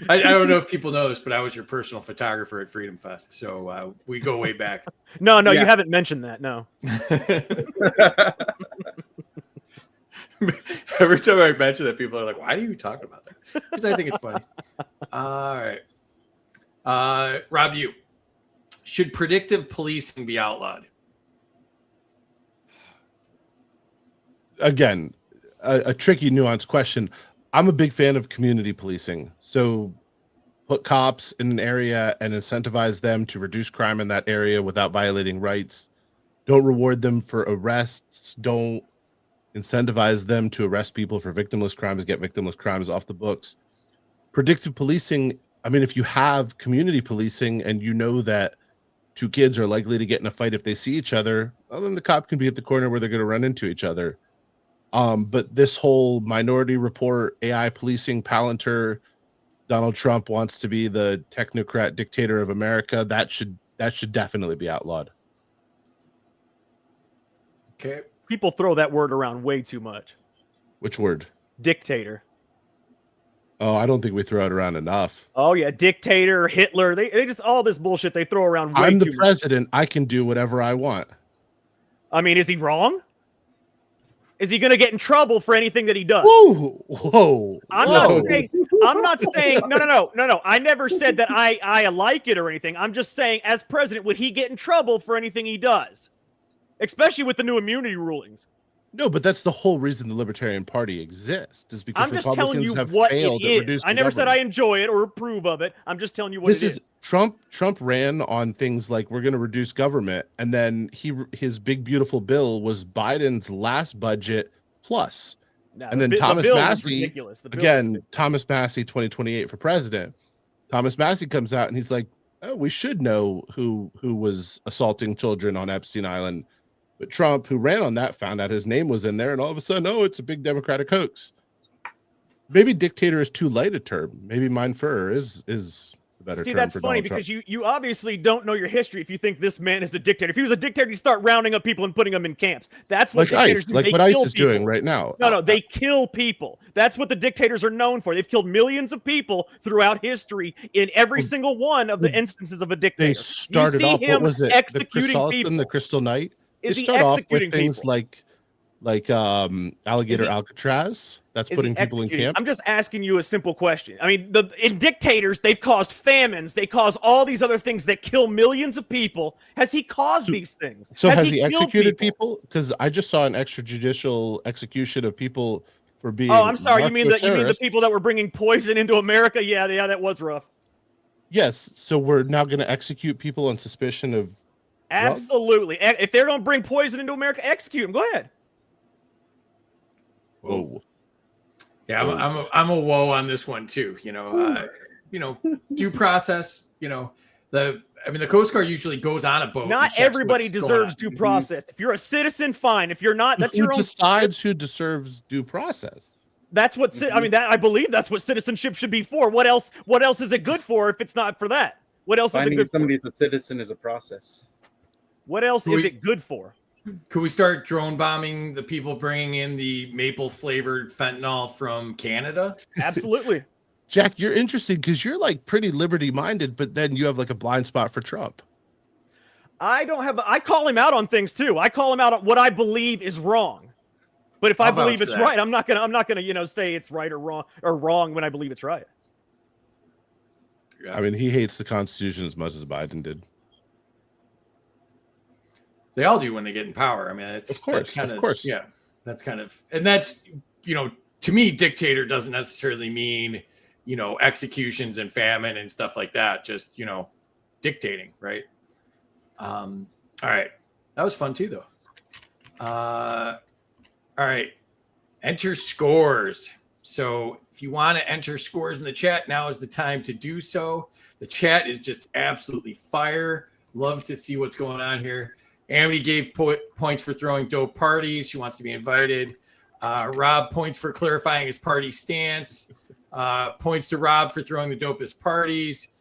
I don't know if people know this, but I was your personal photographer at Freedom Fest. So we go way back. No, Yeah. you haven't mentioned that. No. Every time I mention that, people are like, why are you talking about that? Because I think it's funny. All right. Rob, should predictive policing be outlawed? Again, a tricky, nuanced question. I'm a big fan of community policing. So put cops in an area and incentivize them to reduce crime in that area without violating rights. Don't reward them for arrests. Don't incentivize them to arrest people for victimless crimes, get victimless crimes off the books. Predictive policing, I mean, if you have community policing and you know that two kids are likely to get in a fight if they see each other, well, then the cop can be at the corner where they're going to run into each other. But this whole Minority Report, AI policing, Palantir, Donald Trump wants to be the technocrat dictator of America. That should definitely be outlawed. Okay. People throw that word around way too much. Which word? Dictator. Oh, I don't think we throw it around enough. Oh yeah, dictator, Hitler. They just all this bullshit they throw around way I'm the too much. president. I can do whatever I want. I mean, is he wrong? Is he going to get in trouble for anything that he does? Whoa. I'm not saying no. I never said that I like it or anything. I'm just saying, as president, would he get in trouble for anything he does? Especially with the new immunity rulings. No, but that's the whole reason the Libertarian Party exists, is because I'm just telling you Republicans have what failed it at is. reducing I never said I government. enjoy it or approve of it. I'm just telling you what This it is Trump ran on things like we're going to reduce government, and then his big beautiful bill was Biden's last budget plus. No, And then the Thomas bill was Massey, ridiculous. The bill was again, ridiculous. Thomas Massey 2028 for president. Thomas Massey comes out and he's like, oh, we should know who was assaulting children on Epstein Island. But Trump, who ran on that, found out his name was in there, and all of a sudden, oh, it's a big Democratic hoax. Maybe dictator is too light a term. Maybe mein Führer is the better See, term that's for funny Donald because Trump. you obviously don't know your history if you think this man is a dictator. If he was a dictator, he'd start rounding up people and putting them in camps. That's what Like dictators ICE, do. like They what ICE kill is doing people. right now. No, they kill people. That's what the dictators are known for. They've killed millions of people throughout history in every single one of the instances of a dictator. They started off, what was it? The Chrysostom, the Crystal Knight? Is They he start off with executing things people? like alligator Alcatraz. That's Is putting he people in executing? camp. I'm just asking you a simple question. I mean, in dictators, they've caused famines. They cause all these other things that kill millions of people. Has he caused these things? So has he killed executed people? Because I just saw an extrajudicial execution of people for being. Oh, I'm sorry. You mean the narco-terrorists. people that were bringing poison into America? Yeah, that was rough. Yes. So we're now going to execute people on suspicion of. drugs? Absolutely. If they're going to bring poison into America, execute them. Go ahead. Whoa. Yeah, I'm a whoa on this one too. Due process. The Coast Guard usually goes on a boat. Not everybody deserves due process. If you're a citizen, fine. If you're not, that's Who your own. decides who deserves due process? That's what I believe that's what citizenship should be for. What else is it good for if it's not for that? What else is it Finding good somebody for? that's a citizen is a process. What else is it good for? Could we start drone bombing the people bringing in the maple flavored fentanyl from Canada? Absolutely. Jack, you're interesting because you're like pretty liberty minded, but then you have like a blind spot for Trump. I call him out on things too. I call him out on what I believe is wrong. But if I believe it's right, I'm not gonna say it's right or wrong when I believe it's right. Yeah. I mean, he hates the Constitution as much as Biden did. They all do when they get in power. I mean, Of course. Yeah, that's kind of, and that's, to me, dictator doesn't necessarily mean, executions and famine and stuff like that. Just, dictating, right? All right. That was fun too, though. All right. Enter scores. So if you want to enter scores in the chat, now is the time to do so. The chat is just absolutely fire. Love to see what's going on here. Amity gave points for throwing dope parties. She wants to be invited. Rob points for clarifying his party stance. Points to Rob for throwing the dopest parties.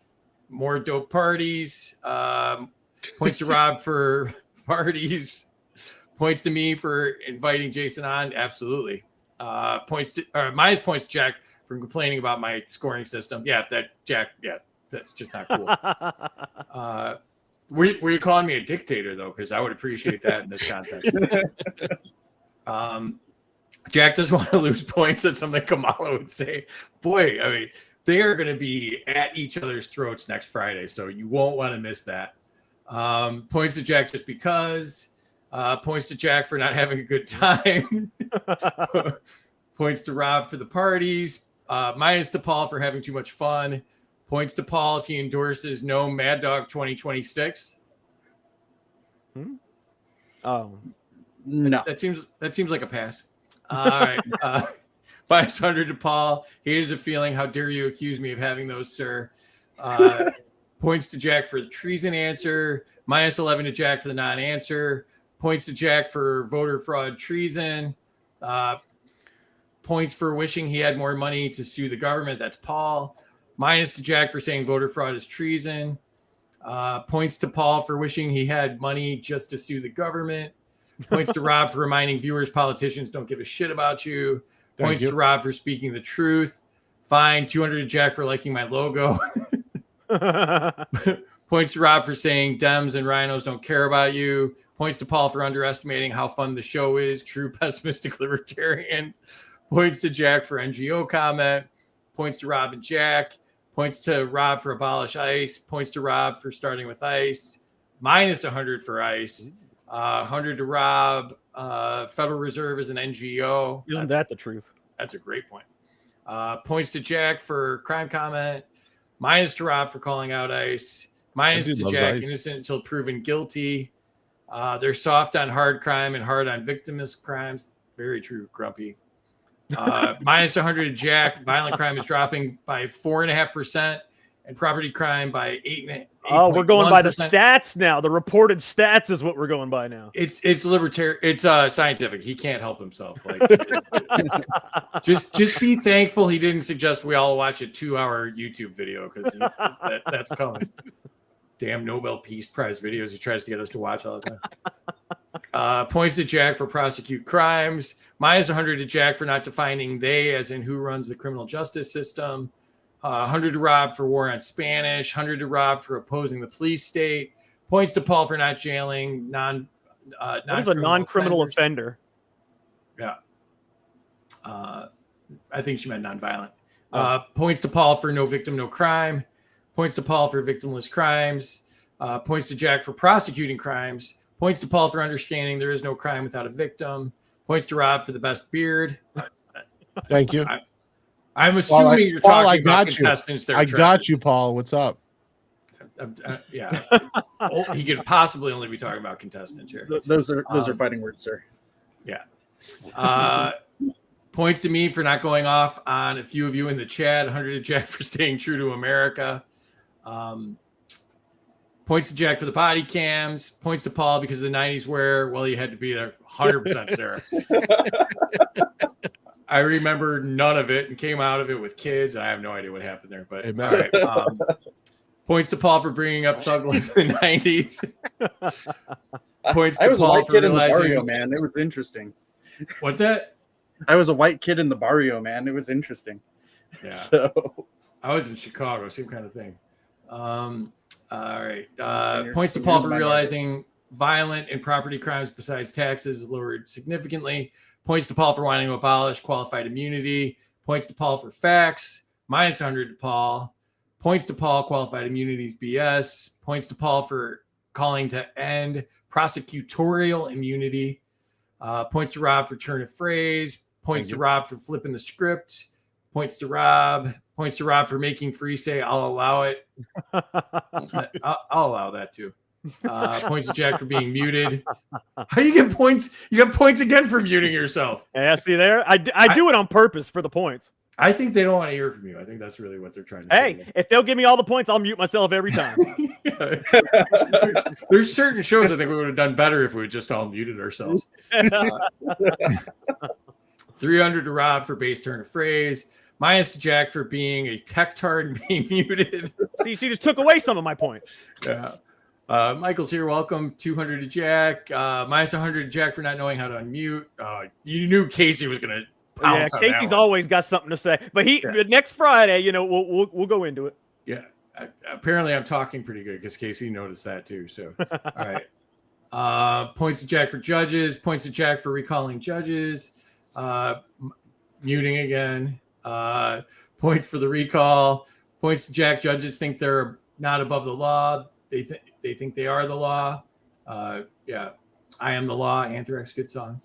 More dope parties. Points to Rob for parties. Points to me for inviting Jason on. Absolutely. Minus points to Jack for complaining about my scoring system. Yeah, that's just not cool. Were you calling me a dictator though? Because I would appreciate that in this context. Jack doesn't want to lose points. That's something Kamala would say. Boy, I mean, they are going to be at each other's throats next Friday, so you won't want to miss that. Points to Jack just because. Points to Jack for not having a good time. Points to Rob for the parties. Minus to Paul for having too much fun. Points to Paul if he endorses no Mad Dog 2026. No. That seems like a pass. All right. Minus 100 to Paul. Here's a feeling. How dare you accuse me of having those, sir? Points to Jack for the treason answer. Minus 11 to Jack for the non-answer. Points to Jack for voter fraud treason. Points for wishing he had more money to sue the government. That's Paul. Minus to Jack for saying voter fraud is treason. Points to Paul for wishing he had money just to sue the government. Points to Rob for reminding viewers politicians don't give a shit about you. Points to Rob for speaking the truth. Fine. 200 to Jack for liking my logo. Points to Rob for saying Dems and rhinos don't care about you. Points to Paul for underestimating how fun the show is. True pessimistic libertarian. Points to Jack for NGO comment. Points to Rob and Jack. Points to Rob for abolish ICE. Points to Rob for starting with ICE. Minus 100 for ICE. 100 to Rob. Federal Reserve is an NGO. Isn't that the truth? That's a great point. Points to Jack for crime comment. Minus to Rob for calling out ICE. Minus to Jack, innocent until proven guilty. They're soft on hard crime and hard on victimless crimes. Very true, Grumpy. Minus 100 to Jack. Violent crime is dropping by 4.5%, and property crime by 8. Oh, we're going by the stats now. The reported stats is what we're going by now. It's libertarian. It's scientific. He can't help himself. Like, just be thankful he didn't suggest we all watch a 2-hour YouTube video because that's coming. Damn Nobel Peace Prize videos he tries to get us to watch all the time. Points to Jack for prosecute crimes. Minus 100 to Jack for not defining they as in who runs the criminal justice system. 100 to Rob for war on Spanish. 100 to Rob for opposing the police state. Points to Paul for not jailing what is a non-criminal offender? Yeah. I think she meant nonviolent. Points to Paul for no victim, no crime. Points to Paul for victimless crimes. Points to Jack for prosecuting crimes. Points to Paul for understanding there is no crime without a victim. Points to Rob for the best beard. Thank you. I'm assuming you're talking about contestants. I got you, Paul. What's up? Yeah. He could possibly only be talking about contestants here. Those are fighting words, sir. Yeah. Points to me for not going off on a few of you in the chat. 100 to Jack for staying true to America. Points to Jack for the body cams. Points to Paul because of the 90s wear. Well, you had to be there. 100% Sarah. I remember none of it and came out of it with kids. I have no idea what happened there. But all right. Points to Paul for bringing up Thug Life in the 90s. Points to Paul for realizing. Barrio, man. It was interesting. What's that? I was a white kid in the barrio, man. It was interesting. Yeah. So I was in Chicago, same kind of thing. All right. Points to Paul for realizing violent and property crimes besides taxes lowered significantly. Points to Paul for wanting to abolish qualified immunity. Points to Paul for facts. Minus 100 to Paul. Points to Paul, qualified immunities BS. Points to Paul for calling to end prosecutorial immunity. Points to Rob for turn of phrase. Points to Rob for flipping the script. Points to Rob. Points to Rob for making free say, I'll allow it. I'll allow that too. Points to Jack for being muted. How do you get points? You got points again for muting yourself. Yeah, see there? I do it on purpose for the points. I think they don't want to hear from you. I think that's really what they're trying to say. Hey, if they'll give me all the points, I'll mute myself every time. There's certain shows I think we would have done better if we had just all muted ourselves. 300 to Rob for base turn of phrase. Minus to Jack for being a tech tard and being muted. See, she just took away some of my points. Yeah. Michael's here. Welcome. 200 to Jack. Minus 100 to Jack for not knowing how to unmute. You knew Casey was going to pounce on that Casey's one. always got something to say. But next Friday, we'll go into it. Yeah. Apparently, I'm talking pretty good because Casey noticed that too. So, all right. Points to Jack for judges. Points to Jack for recalling judges. Muting again. Points for the recall. Points to Jack. Judges think they're not above the law. They think they are the law. Yeah. I Am the Law. Anthrax. Good song.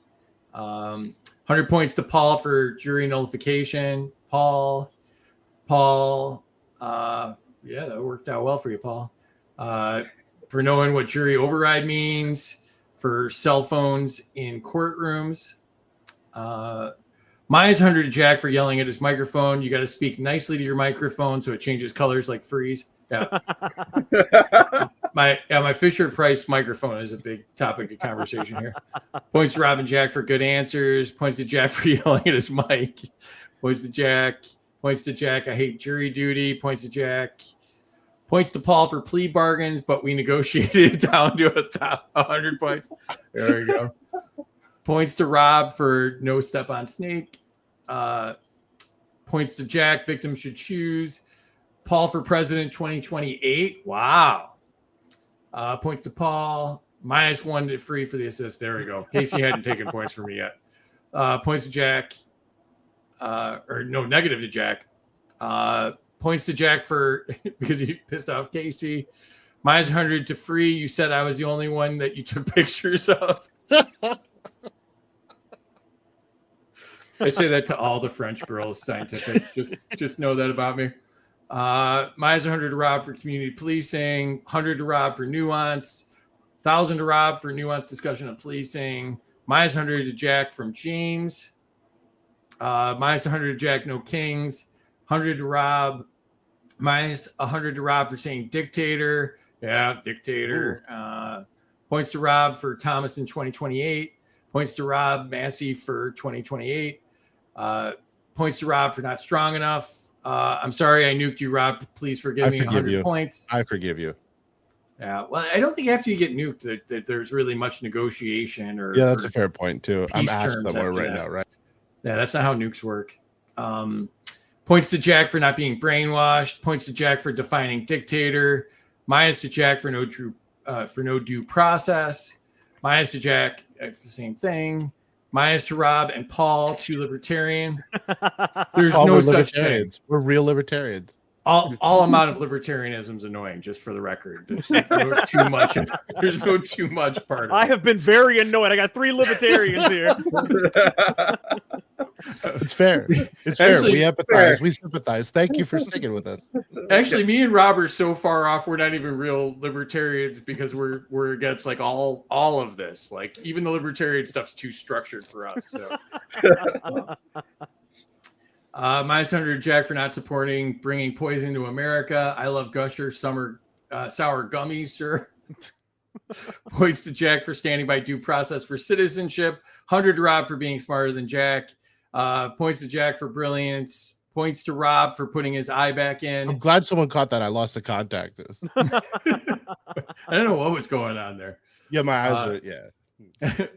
100 points to Paul for jury nullification. Paul. Yeah, that worked out well for you, Paul. For knowing what jury override means. For cell phones in courtrooms. Minus 100 to Jack for yelling at his microphone. You got to speak nicely to your microphone so it changes colors like freeze. Yeah. My Fisher Price microphone is a big topic of conversation here. Points to Rob and Jack for good answers. Points to Jack for yelling at his mic. Points to Jack. Points to Jack. I hate jury duty. Points to Jack. Points to Paul for plea bargains, but we negotiated it down to 100 points. There we go. Points to Rob for no step on snake. Points to Jack. Victims should choose. Paul for president 2028. Wow. Points to Paul. -1 to free for the assist. There we go. Casey hadn't taken points from me yet. Points to Jack. Negative to Jack. Points to Jack for because he pissed off Casey. -100 to free. You said I was the only one that you took pictures of. I say that to all the French girls, scientific. Just know that about me. -100 to Rob for community policing. 100 to Rob for nuance. 1,000 to Rob for nuanced discussion of policing. -100 to Jack from James. -100 to Jack, no kings. 100 to Rob. -100 to Rob for saying dictator. Yeah, dictator. Points to Rob for Thomas in 2028. Points to Rob Massey for 2028. Points to Rob for not strong enough. I'm sorry I nuked you, Rob. Please forgive me. 100 points. I forgive you. Yeah. Well, I don't think after you get nuked that there's really much negotiation or. Yeah, that's a fair point too. I'm asked terms somewhere after right that. now, right? Yeah, that's not how nukes work. Points to Jack for not being brainwashed. Points to Jack for defining dictator. Minus to Jack for no due process. Minus to Jack for the same thing. Minus to Rob and Paul, 2 libertarian. There's Paul, no we're such thing. libertarians. We're real libertarianism. All amount of libertarianism is annoying, just for the record. There's no too much. There's no too much part of it. I have been very annoyed. I got 3 libertarians here. It's fair. It's Actually, fair. We empathize. We sympathize. Thank you for sticking with us. Actually, me and Rob are so far off. We're not even real libertarians because we're against like all of this. Like even the libertarian stuff's too structured for us. So. -100 Jack for not supporting bringing poison to America. I love Gusher sour gummies, sir. Points to Jack for standing by due process for citizenship. 100 to Rob for being smarter than Jack. Points to Jack for brilliance. Points to Rob for putting his eye back in. I'm glad someone caught that. I lost the contact. I don't know what was going on there. Yeah, my eyes are, yeah.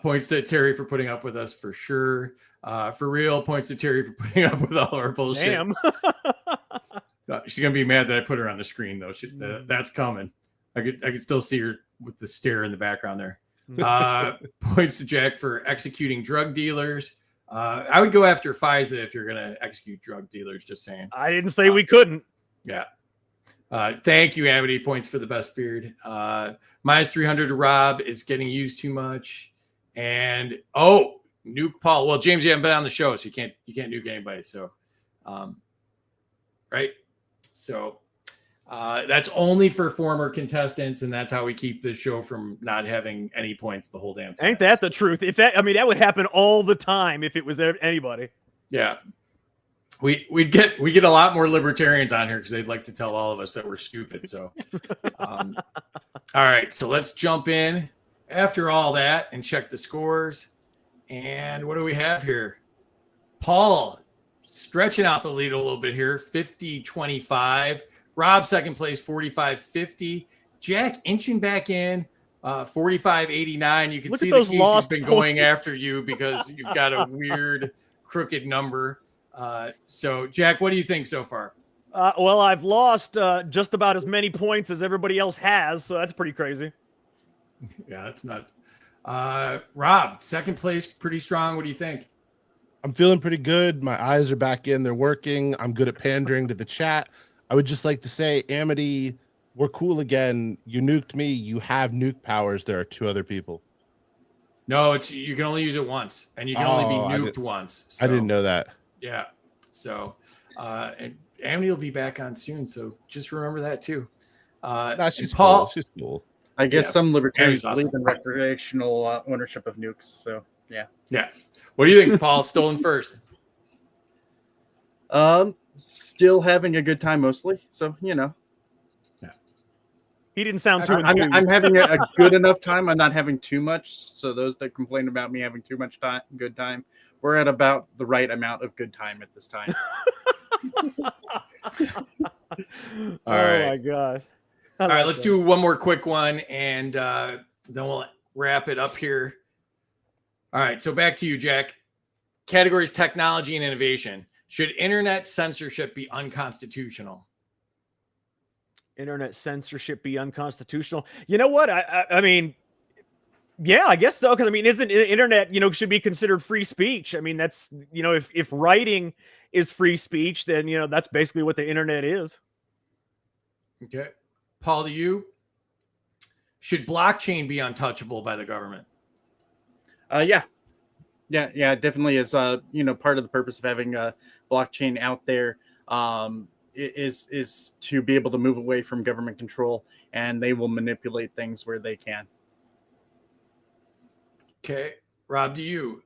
Points to Terry for putting up with us for sure. For real, points to Terry for putting up with all our bullshit. Damn. She's gonna be mad that I put her on the screen though. That's coming. I could still see her with the stare in the background there. Points to Jack for executing drug dealers. I would go after FISA if you're gonna execute drug dealers. Just saying. I didn't say we couldn't. Yeah. Thank you, Amity. Points for the best beard. -300 to Rob is getting used too much. And nuke Paul. Well, James, you haven't been on the show, so you can't nuke anybody. So, right. So, That's only for former contestants, and that's how we keep the show from not having any points the whole damn time. Ain't that the truth? If that, I mean, that would happen all the time if it was anybody. Yeah. We get a lot more libertarians on here because they'd like to tell all of us that we're stupid. So, all right. So let's jump in after all that and check the scores. And what do we have here? Paul stretching out the lead a little bit here, 50-25. Rob second place, 45-50. Jack inching back in, 45-89. You can see that Casey's been going after you because you've got a weird crooked number. So Jack, what do you think so far? Well, I've lost just about as many points as everybody else has, so that's pretty crazy. Yeah, that's nuts. Rob, second place, pretty strong. What do you think? I'm feeling pretty good. My eyes are back in. They're working. I'm good at pandering to the chat. I would just like to say, Amity, we're cool again. You nuked me. You have nuke powers. There are 2 other people. No, you can only use it once, and you can only be nuked once. So, I didn't know that. Yeah. So, and Amity will be back on soon. So just remember that too. She's Paul, cool. She's cool. I guess some libertarians Amy's awesome. believe in recreational ownership of nukes. So yeah. Yeah. What do you think, Paul? Stolen first. Still having a good time mostly. So He didn't sound too I'm enthused. having a good enough time. I'm not having too much. So those that complain about me having too much good time, we're at about the right amount of good time at this time. All right. Oh my gosh. All right, let's do one more quick one, and then we'll wrap it up here. All right, so back to you, Jack. Categories: technology and innovation. Should internet censorship be unconstitutional? Internet censorship be unconstitutional? You know what? I mean, yeah, I guess so. Because I mean, isn't internet, should be considered free speech? I mean, that's, if writing is free speech, then that's basically what the internet is. Okay, Paul, to you. Should blockchain be untouchable by the government? Yeah, it definitely is. Part of the purpose of having a blockchain out there is to be able to move away from government control, and they will manipulate things where they can. Okay, Rob, to you.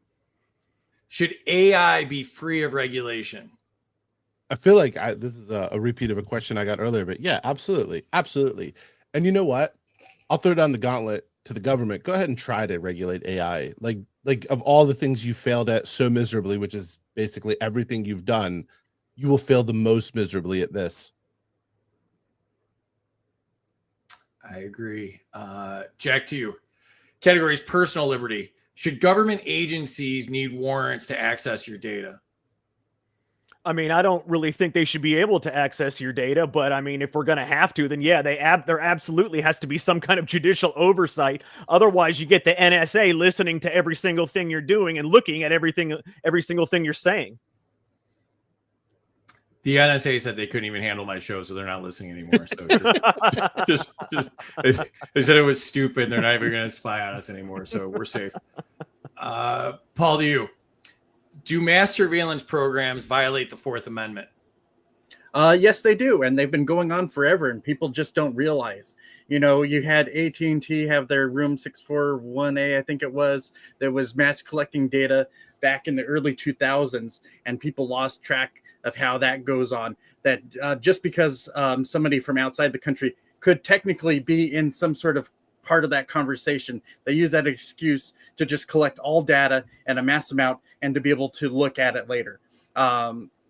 Should AI be free of regulation? I feel like this is a repeat of a question I got earlier, but yeah, absolutely. Absolutely. And you know what? I'll throw down the gauntlet to the government. Go ahead and try to regulate AI. Like of all the things you failed at so miserably, which is basically everything you've done, you will fail the most miserably at this. I agree. Jack, to you. Categories: personal liberty. Should government agencies need warrants to access your data? I mean, I don't really think they should be able to access your data, but I mean, if we're going to have to, then yeah, there absolutely has to be some kind of judicial oversight. Otherwise, you get the NSA listening to every single thing you're doing and looking at every single thing you're saying. The NSA said they couldn't even handle my show, so they're not listening anymore. So just they said it was stupid. They're not even going to spy on us anymore, so we're safe. Paul, to you. Do mass surveillance programs violate the Fourth Amendment? Yes, they do, and they've been going on forever, and people just don't realize. You had AT&T have their Room 641A, I think it was, that was mass collecting data back in the early 2000s, and people lost track of how that goes on. That just because somebody from outside the country could technically be in some sort of part of that conversation, they use that excuse to just collect all data and a mass amount and to be able to look at it later.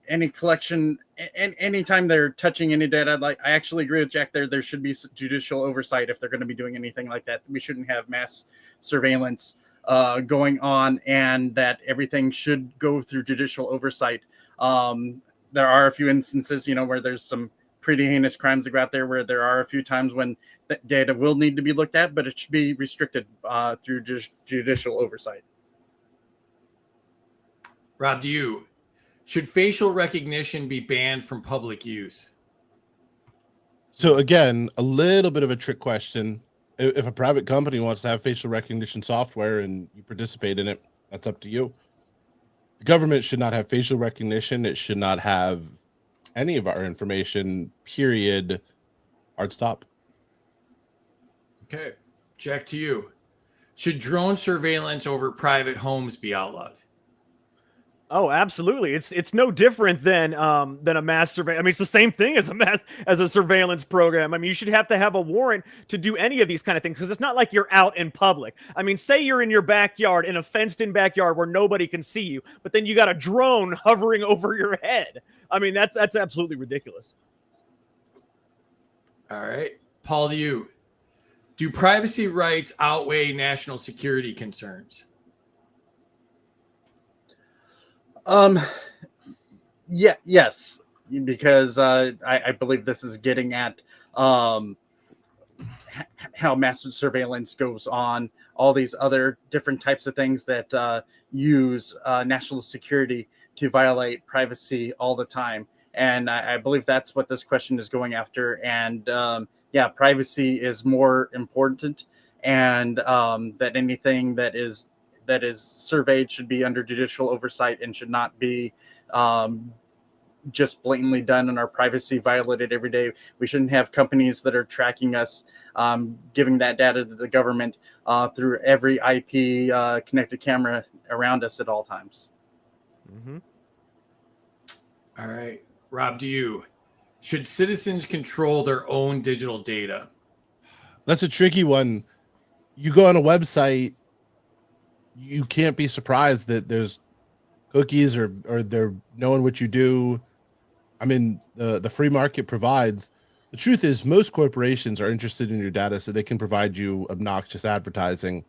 Any collection, anytime they're touching any data, I actually agree with Jack there should be judicial oversight if they're going to be doing anything like that. We shouldn't have mass surveillance going on, and that everything should go through judicial oversight. There are a few instances, where there's some pretty heinous crimes that go out there, where there are a few times when data will need to be looked at, but it should be restricted through judicial oversight. Rob, to you. Should facial recognition be banned from public use? So again, a little bit of a trick question. If a private company wants to have facial recognition software and you participate in it, that's up to you. The government should not have facial recognition. It should not have any of our information, period. Hard stop. Okay, Jack, to you. Should drone surveillance over private homes be outlawed? Oh, absolutely. It's no different than a mass surveillance. I mean, it's the same thing as a surveillance program. I mean, you should have to have a warrant to do any of these kind of things because it's not like you're out in public. I mean, say you're in your backyard in a fenced-in backyard where nobody can see you, but then you got a drone hovering over your head. I mean, that's absolutely ridiculous. All right, Paul, to you. Do privacy rights outweigh national security concerns? Yeah, yes, because I believe this is getting at how massive surveillance goes on, all these other different types of things that use national security to violate privacy all the time. And I believe that's what this question is going after. And yeah, privacy is more important, and that anything that is surveyed should be under judicial oversight and should not be just blatantly done and our privacy violated every day. We shouldn't have companies that are tracking us, giving that data to the government through every IP connected camera around us at all times. Mm-hmm. All right, Rob, to you. Should citizens control their own digital data? That's a tricky one. You go on a website, you can't be surprised that there's cookies or they're knowing what you do. I mean, the free market provides. The truth is, most corporations are interested in your data so they can provide you obnoxious advertising.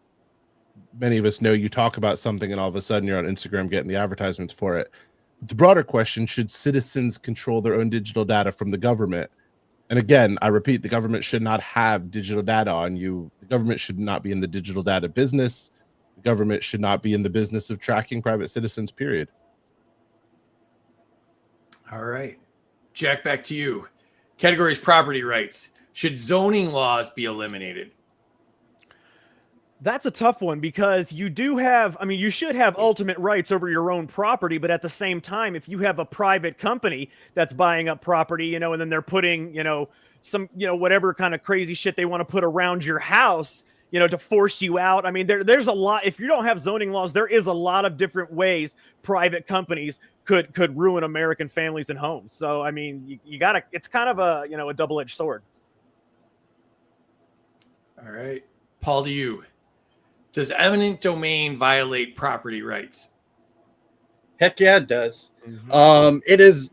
Many of us know you talk about something and all of a sudden you're on Instagram getting the advertisements for it. But the broader question, should citizens control their own digital data from the government? And again, I repeat, the government should not have digital data on you. The government should not be in the digital data business. The government should not be in the business of tracking private citizens, period. All right. Jack, back to you. Categories property rights. Should zoning laws be eliminated? That's a tough one because you do have, I mean, you should have ultimate rights over your own property, but at the same time, if you have a private company that's buying up property, you know, and then they're putting, you know, some, you know, whatever kind of crazy shit they want to put around your house, you know, to force you out. I mean, there's a lot, if you don't have zoning laws, there is a lot of different ways private companies could ruin American families and homes. So, I mean, you gotta, it's kind of a, you know, a double-edged sword. All right. Paul, to you. Does eminent domain violate property rights? Heck yeah, it does. Mm-hmm. It is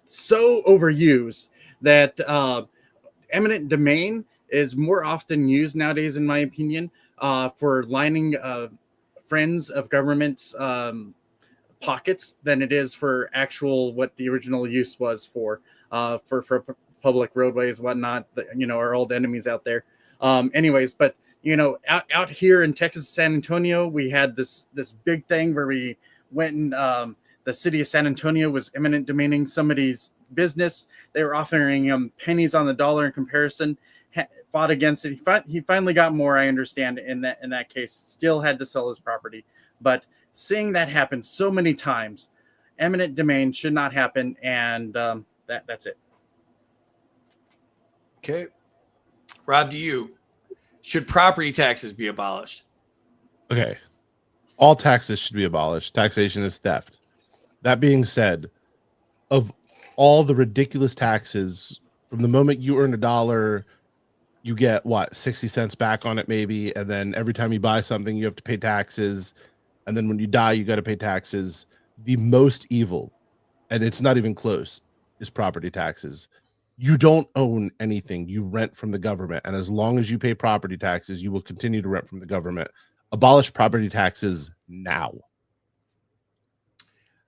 so overused that eminent domain is more often used nowadays, in my opinion, for lining friends of government's pockets than it is for actual what the original use was for public roadways, whatnot. You know, our old enemies out there. Anyways, but you know, out here in Texas, San Antonio, we had this big thing where we went and the city of San Antonio was eminent domaining somebody's business. They were offering him pennies on the dollar in comparison. Fought against it. He finally got more, I understand, in that case. Still had to sell his property, but seeing that happen so many times, eminent domain should not happen, and that's it. Okay. Rob, to you. Should property taxes be abolished? Okay. All taxes should be abolished. Taxation is theft. That being said, of all the ridiculous taxes, from the moment you earn $1, you get what, 60 cents back on it maybe, and then every time you buy something you have to pay taxes, and then when you die you got to pay taxes. The most evil, and it's not even close, is property taxes. You don't own anything. You rent from the government. And as long as you pay property taxes, you will continue to rent from the government. Abolish property taxes now.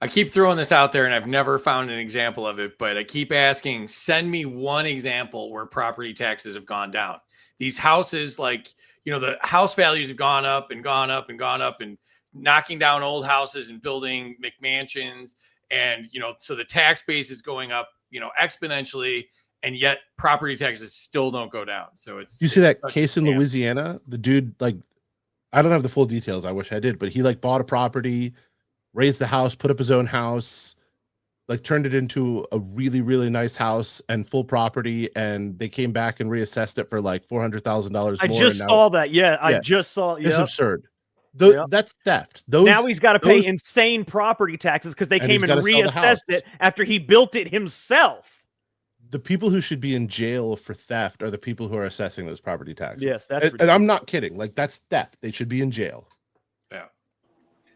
I keep throwing this out there and I've never found an example of it, but I keep asking, send me one example where property taxes have gone down. These houses, like, you know, the house values have gone up and gone up and gone up, and knocking down old houses and building McMansions. And, you know, so the tax base is going up, you know, exponentially, and yet property taxes still don't go down. So it's, you see that such case a in scam. Louisiana, the dude, like, I don't have the full details. I wish I did, but he like bought a property, raised the house, put up his own house, like turned it into a really, really nice house and full property, and they came back and reassessed it for like $400,000 I more. just And now, saw that. Yeah, I yeah, just saw. it's Yep. absurd. Yep. That's theft. Now he's got to pay those, insane property taxes because they and came he's and gotta sell the house. reassessed it after he built it himself. The people who should be in jail for theft are the people who are assessing those property taxes. Yes, that's and I'm not kidding. Like, that's theft. They should be in jail. Yeah.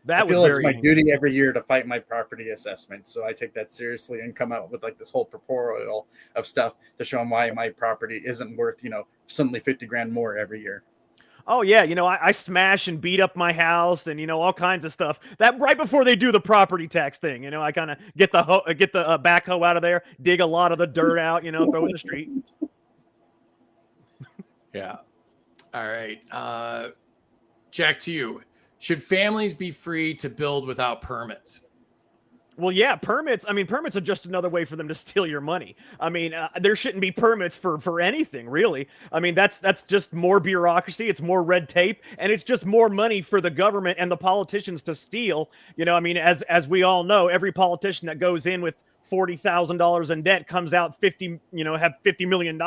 That I was feel it's very my angry. duty every year to fight my property assessment, so I take that seriously and come out with like this whole proposal of stuff to show them why my property isn't worth, suddenly 50 grand more every year. Oh yeah, I smash and beat up my house and all kinds of stuff. That right before they do the property tax thing, I kind of get the backhoe out of there, dig a lot of the dirt out, throw it in the street. Yeah. All right. Jack, to you. Should families be free to build without permits? Well, yeah, permits. I mean, permits are just another way for them to steal your money. I mean, there shouldn't be permits for anything, really. I mean, that's just more bureaucracy. It's more red tape, and it's just more money for the government and the politicians to steal. I mean, as we all know, every politician that goes in with $40,000 in debt comes out have $50 million.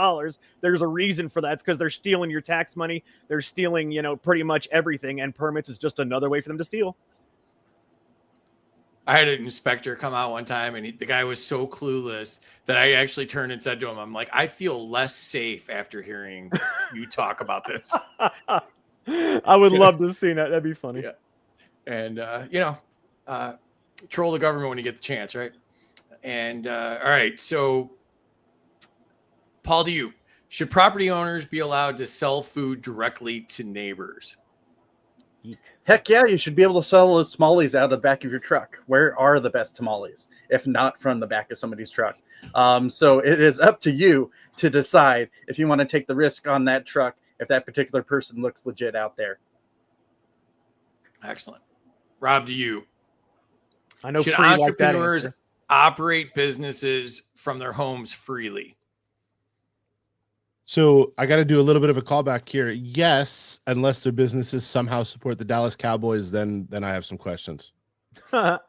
There's a reason for that. It's because they're stealing your tax money. They're stealing, pretty much everything, and permits is just another way for them to steal. I had an inspector come out one time, and the guy was so clueless that I actually turned and said to him, I'm like, I feel less safe after hearing you talk about this. I would love to see that. That'd be funny. Yeah. And, troll the government when you get the chance, right? And, all right. So, Paul, to you. Should property owners be allowed to sell food directly to neighbors? Heck yeah, you should be able to sell those tamales out of the back of your truck. Where are the best tamales, if not from the back of somebody's truck? So it is up to you to decide if you want to take the risk on that truck, if that particular person looks legit out there. Excellent. Rob, to you. I know. Should free like that entrepreneurs answer. operate businesses from their homes freely? So I got to do a little bit of a callback here. Yes, unless their businesses somehow support the Dallas Cowboys, then I have some questions. What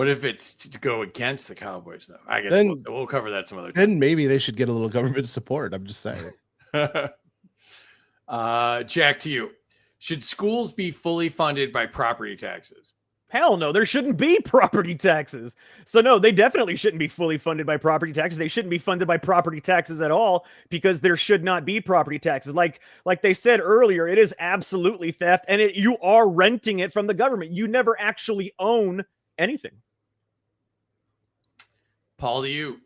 if it's to go against the Cowboys, though? I guess Then- we'll cover that some other time. Then maybe they should get a little government support. I'm just saying. Jack, to you. Should schools be fully funded by property taxes? Hell no, there shouldn't be property taxes. So no, they definitely shouldn't be fully funded by property taxes. They shouldn't be funded by property taxes at all because there should not be property taxes. Like they said earlier, it is absolutely theft, and you are renting it from the government. You never actually own anything. Paul, to you.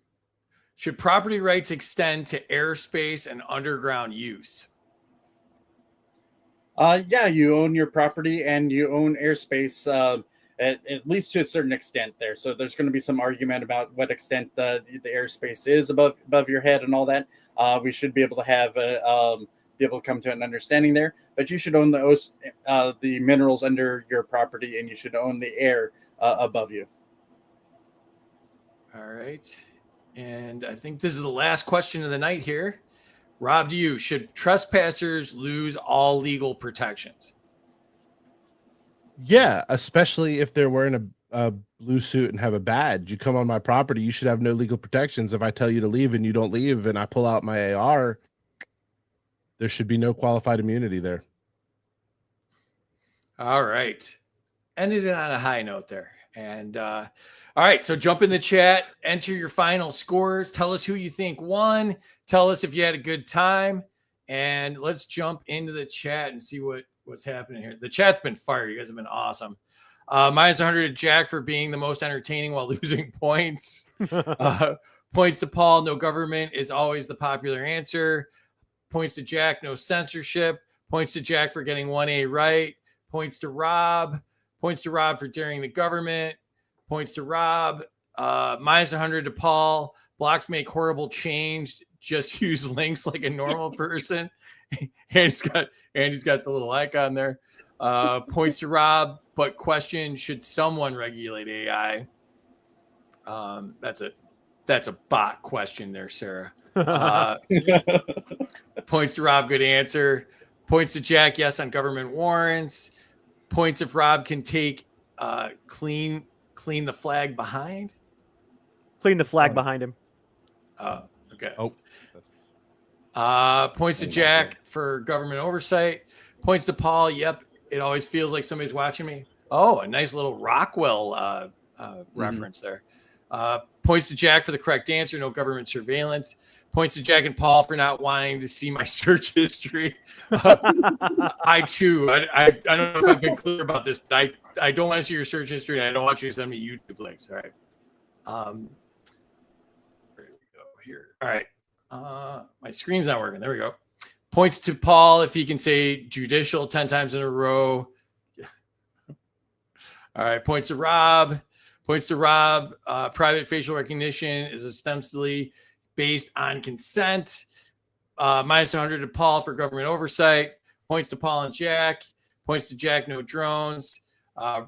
Should property rights extend to airspace and underground use? Yeah, you own your property and you own airspace at least to a certain extent there. So there's going to be some argument about what extent the airspace is above your head and all that. We should be able to have be able to come to an understanding there. But you should own the minerals under your property, and you should own the air above you. All right. And I think this is the last question of the night here. Rob, to you. Should trespassers lose all legal protections? Yeah, especially if they're wearing a blue suit and have a badge. You come on my property, you should have no legal protections. If I tell you to leave and you don't leave and I pull out my AR, there should be no qualified immunity there. All right. Ended it on a high note there. And all right, so jump in the chat, enter your final scores, tell us who you think won, tell us if you had a good time, and let's jump into the chat and see what's happening here. The chat's been fire. You guys have been awesome. Minus 100 to Jack for being the most entertaining while losing points. Points to Paul, no government is always the popular answer. Points to Jack, no censorship. Points to Jack for getting 1A right. Points to Rob. Points to Rob for daring the government. Points to Rob. Minus 100 to Paul. Blocks make horrible change. Just use links like a normal person. Andy's got the little icon there. Points to Rob, but question: should someone regulate AI? That's a bot question there, Sarah. Points to Rob, good answer. Points to Jack, yes on government warrants. Points if Rob can take clean clean the flag behind. Clean the flag behind him. Okay. Oh, Points to Jack for government oversight. Points to Paul. Yep. It always feels like somebody's watching me. Oh, a nice little Rockwell reference there. Points to Jack for the correct answer. No government surveillance. Points to Jack and Paul for not wanting to see my search history. I too. I don't know if I've been clear about this, but I don't want to see your search history. And I don't want you to send me YouTube links. All right. Where do we go here? All right. My screen's not working. There we go. Points to Paul if he can say judicial 10 times in a row. All right. Points to Rob. Private facial recognition is ostensibly based on consent. Minus 100 to Paul for government oversight. Points to Paul and Jack. Points to Jack, no drones.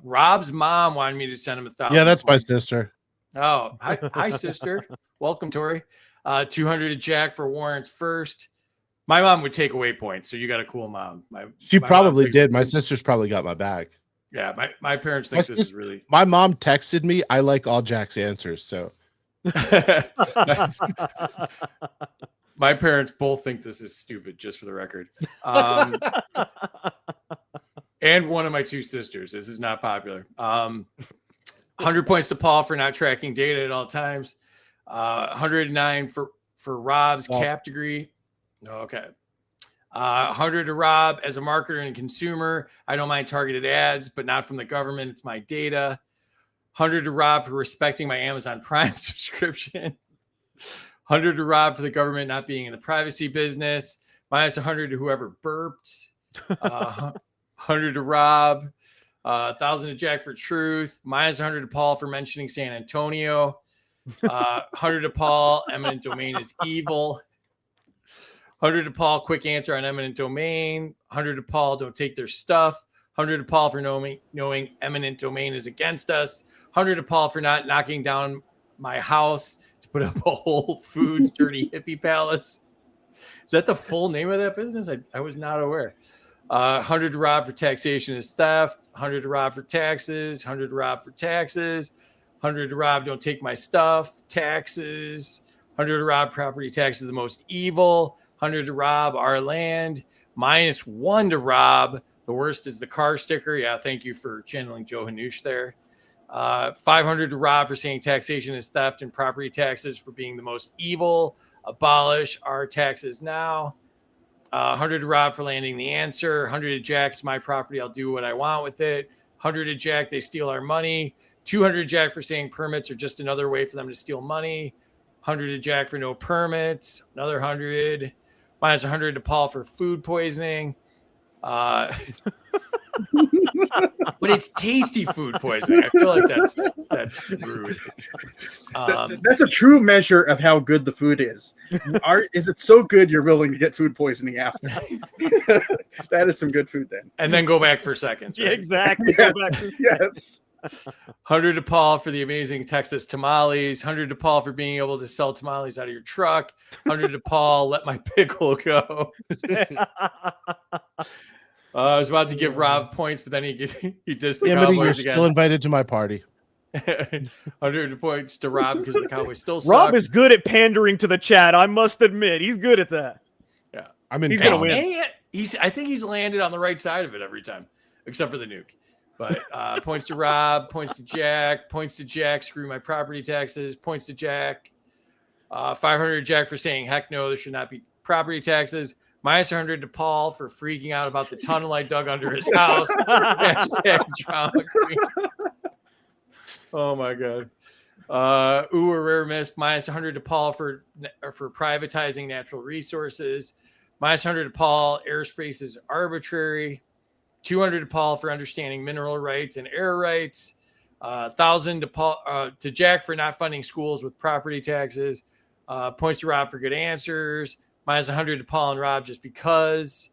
Rob's mom wanted me to send him 1,000. yeah, that's points. my sister. Oh, hi, sister. Welcome, Tori. 200 to Jack for warrants first. My mom would take away points, so you got a cool mom. She my probably mom did. My sister's probably got my back. Yeah, my parents think this is really. My mom texted me, I like all Jack's answers. So My parents both think this is stupid, just for the record. And one of my two sisters. This is not popular. 100 points to Paul for not tracking data at all times. 109 for Rob's cap degree. Okay. 100 to Rob as a marketer and consumer. I don't mind targeted ads, but not from the government. It's my data. 100 to Rob for respecting my Amazon Prime subscription. 100 to Rob for the government not being in the privacy business. Minus 100 to whoever burped. 100 to Rob. 1,000 to Jack for truth. Minus 100 to Paul for mentioning San Antonio. 100 to Paul, eminent domain is evil. 100 to Paul, quick answer on eminent domain. 100 to Paul, don't take their stuff. 100 to Paul for knowing eminent domain is against us. 100 to Paul for not knocking down my house to put up a Whole Foods dirty hippie palace. Is that the full name of that business? I was not aware. 100 to Rob for taxation is theft. 100 to Rob for taxes. 100 to Rob for taxes. 100 to Rob, don't take my stuff. Taxes. 100 to Rob, property tax is the most evil. 100 to Rob, our land. Minus 1 to Rob. The worst is the car sticker. Yeah, thank you for channeling Joe Hanoush there. 500 to Rob for saying taxation is theft and property taxes for being the most evil. Abolish our taxes now. 100 to Rob for landing the answer. 100 to Jack, it's my property. I'll do what I want with it. 100 to Jack, they steal our money. 200 to Jack for saying permits are just another way for them to steal money. 100 to Jack for no permits. Another 100. Minus 100 to Paul for food poisoning. But it's tasty food poisoning. I feel like that's rude. That's a true measure of how good the food is. Is it so good you're willing to get food poisoning after? That is some good food then. And then go back for seconds. Right? Yeah, exactly. Yes. Go back to- Yes. 100 to Paul for the amazing Texas tamales. 100 to Paul for being able to sell tamales out of your truck. 100 to Paul, let my pickle go. I was about to give Rob points, but then he does the Amity, you're Cowboys again. still invited to my party. 100 points to Rob because the Cowboys still suck. Rob is good at pandering to the chat. I must admit, he's good at that. Yeah, I'm in. He's gonna town. win. And I think he's landed on the right side of it every time, except for the nuke. But points to Rob, points to Jack, screw my property taxes, points to Jack. 500 to Jack for saying, heck no, there should not be property taxes. Minus 100 to Paul for freaking out about the tunnel I dug under his house. Hashtag drama queen. Oh my God. A rare miss. Minus 100 to Paul for privatizing natural resources. Minus 100 to Paul, airspace is arbitrary. 200 to Paul for understanding mineral rights and air rights. 1,000 to Paul to Jack for not funding schools with property taxes. Points to Rob for good answers. Minus 100 to Paul and Rob just because.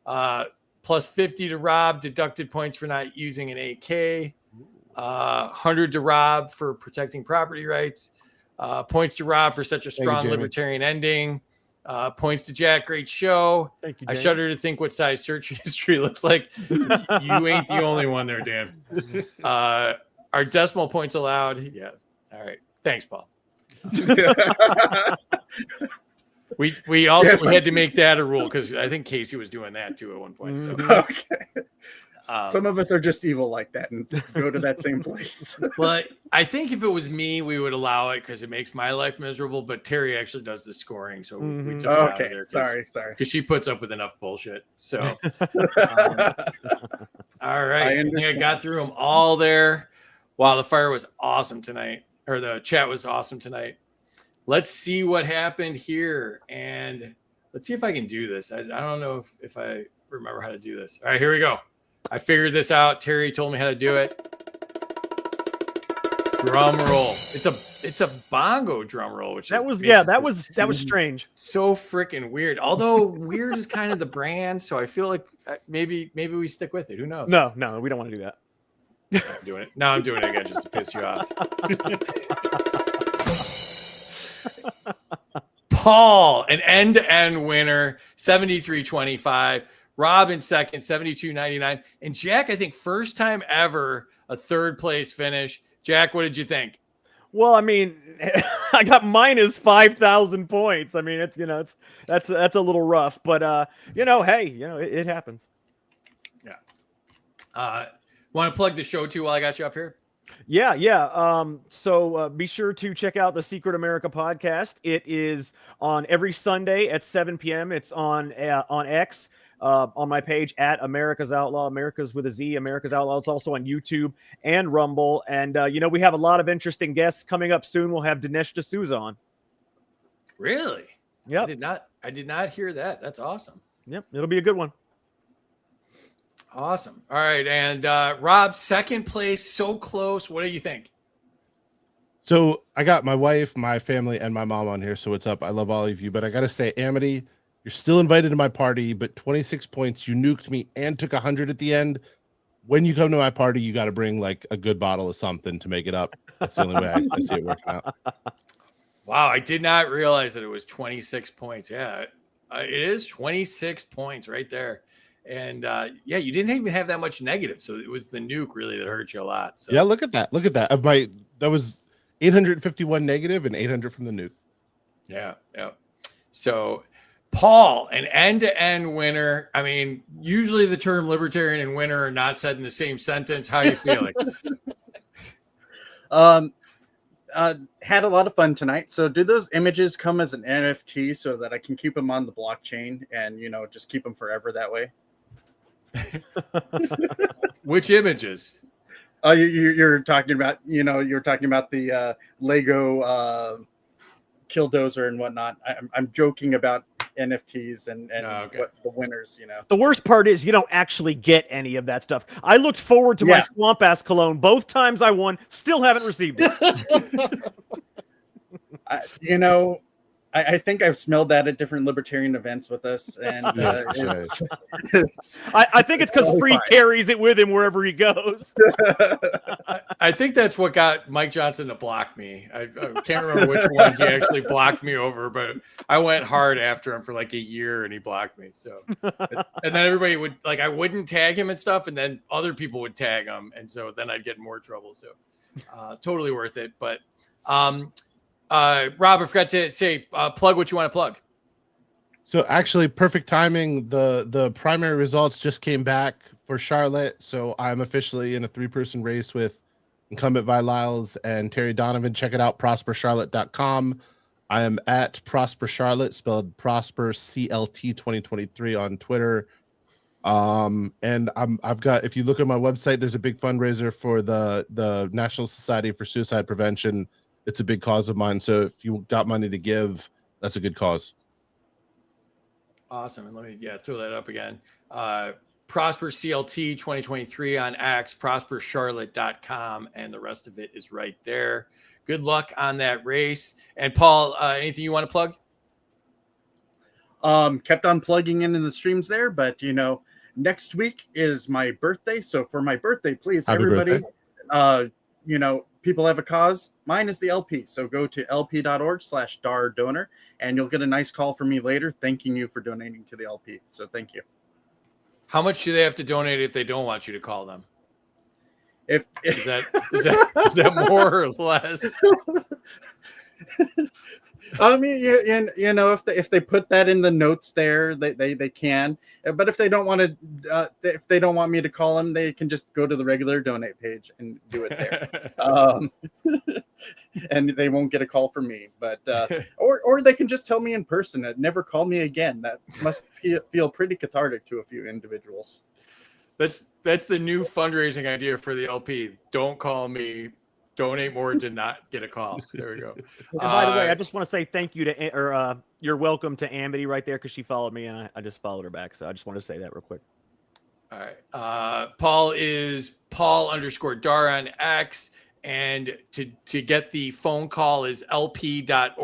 Plus 50 to Rob, deducted points for not using an AK. 100 to Rob for protecting property rights. Points to Rob for such a strong Jamie. libertarian ending. Points to Jack, great show. Thank you, I Dan. shudder to think what size search history looks like. You ain't the only one there, Dan. Are decimal points allowed? Yeah. All right. Thanks, Paul. We also Yes, we had to make that a rule because I think Casey was doing that too at one point. So Okay. Some of us are just evil like that and go to that same place. but I think if it was me, we would allow it because it makes my life miserable. But Terry actually does the scoring, so we took it out of Okay, there. sorry. Because she puts up with enough bullshit. So all right, I think I got through them all there. Wow, the fire was awesome tonight, or the chat was awesome tonight. Let's see what happened here, and let's see if I can do this. I don't know if I remember how to do this. All right, here we go. I figured this out. Terry told me how to do it. Drum roll. It's a bongo drum roll, which that was strange. So freaking weird. Although weird is kind of the brand, so I feel like maybe we stick with it. Who knows? No, we don't want to do that. I'm doing it. Now I'm doing it again just to piss you off. Paul, an end-to-end winner, 73-25. Rob in second, 72-99. And Jack, I think first time ever, a third place finish. Jack, what did you think? Well, I mean, I got minus 5,000 points. I mean, that's a little rough, but hey, it happens. Yeah. Want to plug the show too while I got you up here? Yeah. So be sure to check out the Secret America podcast. It is on every Sunday at 7 p.m. It's on X. On my page at America's Outlaw, America's with a Z, America's Outlaw. It's also on YouTube and Rumble. And, we have a lot of interesting guests coming up soon. We'll have Dinesh D'Souza on. Really? Yeah. I did not hear that. That's awesome. Yep. It'll be a good one. Awesome. All right. And Rob, second place, so close. What do you think? So I got my wife, my family, and my mom on here. So what's up? I love all of you. But I got to say, Amity, you're still invited to my party, but 26 points, you nuked me and took 100 at the end. When you come to my party, you got to bring like a good bottle of something to make it up. That's the only way I see it working out. Wow, I did not realize that it was 26 points. Yeah, it is 26 points right there. And you didn't even have that much negative. So it was the nuke really that hurt you a lot. So. Yeah, look at that. That was 851 negative and 800 from the nuke. Yeah. So Paul, an end-to-end winner. I mean, usually the term libertarian and winner are not said in the same sentence. How are you feeling? Had a lot of fun tonight. So do those images come as an NFT so that I can keep them on the blockchain and, just keep them forever that way? Which images? You're talking about, you're talking about the Lego Killdozer and whatnot. I'm joking about NFTs and what the winners, The worst part is you don't actually get any of that stuff. I looked forward to my Swamp Ass cologne both times I won. Still haven't received it. I think I've smelled that at different libertarian events with us, and I think it's because Free carries it with him wherever he goes. I think that's what got Mike Johnson to block me. I can't remember which one he actually blocked me over, but I went hard after him for like a year, and he blocked me. So, and then everybody would I wouldn't tag him and stuff, and then other people would tag him, and so then I'd get in more trouble. So, totally worth it, but. Rob, I forgot to say, plug what you want to plug. So actually, perfect timing. The primary results just came back for Charlotte, so I'm officially in a 3-person race with incumbent Vi Lyles and Terry Donovan. Check it out, prospercharlotte.com. I am at Prosper Charlotte, spelled Prosper CLT 2023 on Twitter. And I've got, if you look at my website, there's a big fundraiser for the National Society for Suicide Prevention. It's a big cause of mine. So if you got money to give, that's a good cause. Awesome. And let me throw that up again. Prosper CLT 2023 on X, prospercharlotte.com, and the rest of it is right there. Good luck on that race. And Paul, anything you want to plug? Kept on plugging in the streams there, but next week is my birthday. So for my birthday, please, Happy everybody, birthday. People have a cause. Mine is the LP. So go to lp.org/Darr donor, and you'll get a nice call from me later thanking you for donating to the LP. So thank you. How much do they have to donate if they don't want you to call them? Is that more or less? I mean, you know, if they put that in the notes there, they can. But if they don't want to, if they don't want me to call them, they can just go to the regular donate page and do it there. And they won't get a call from me. But or they can just tell me in person. Never call me again. That must feel pretty cathartic to a few individuals. That's the new fundraising idea for the LP. Don't call me. Donate more to not get a call. There we go. And by the way, I just want to say thank you to, or you're welcome to Amity right there, because she followed me and I just followed her back. So I just want to say that real quick. All right. Paul is Paul_Darr on X. And to get the phone call is lp.org/Darr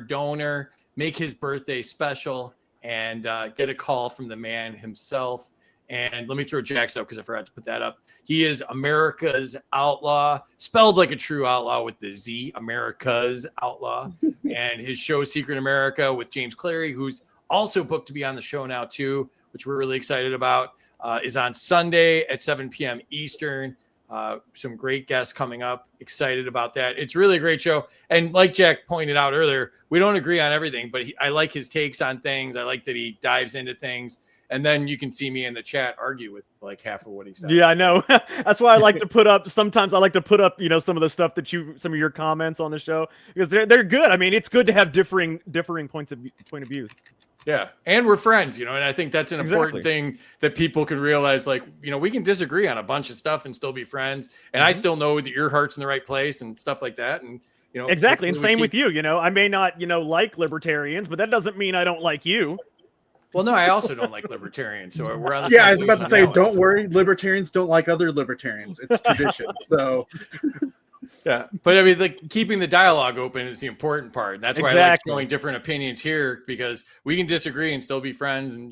donor. Make his birthday special and get a call from the man himself. And let me throw Jack's up because I forgot to put that up. He is America's Outlaw, spelled like a true outlaw with the Z, America's Outlaw. And his show, Secret America, with James Clary, who's also booked to be on the show now, too, which we're really excited about, is on Sunday at 7 p.m. Eastern. Some great guests coming up. Excited about that. It's really a great show. And like Jack pointed out earlier, we don't agree on everything, but I like his takes on things. I like that he dives into things. And then you can see me in the chat argue with like half of what he says. Yeah, I know. That's why I like to put up. Sometimes I like to put up, some of the stuff that some of your comments on the show, because they're good. I mean, it's good to have differing point of views. Yeah, and we're friends, and I think that's an important thing that people can realize. Like, we can disagree on a bunch of stuff and still be friends. And I still know that your heart's in the right place and stuff like that. And exactly. And same with you. I may not like libertarians, but that doesn't mean I don't like you. Well, no, I also don't like libertarians. So we're on the I was about to say, don't worry, libertarians don't like other libertarians. It's tradition. So, yeah, but I mean, like keeping the dialogue open is the important part. And that's why I like showing different opinions here, because we can disagree and still be friends. And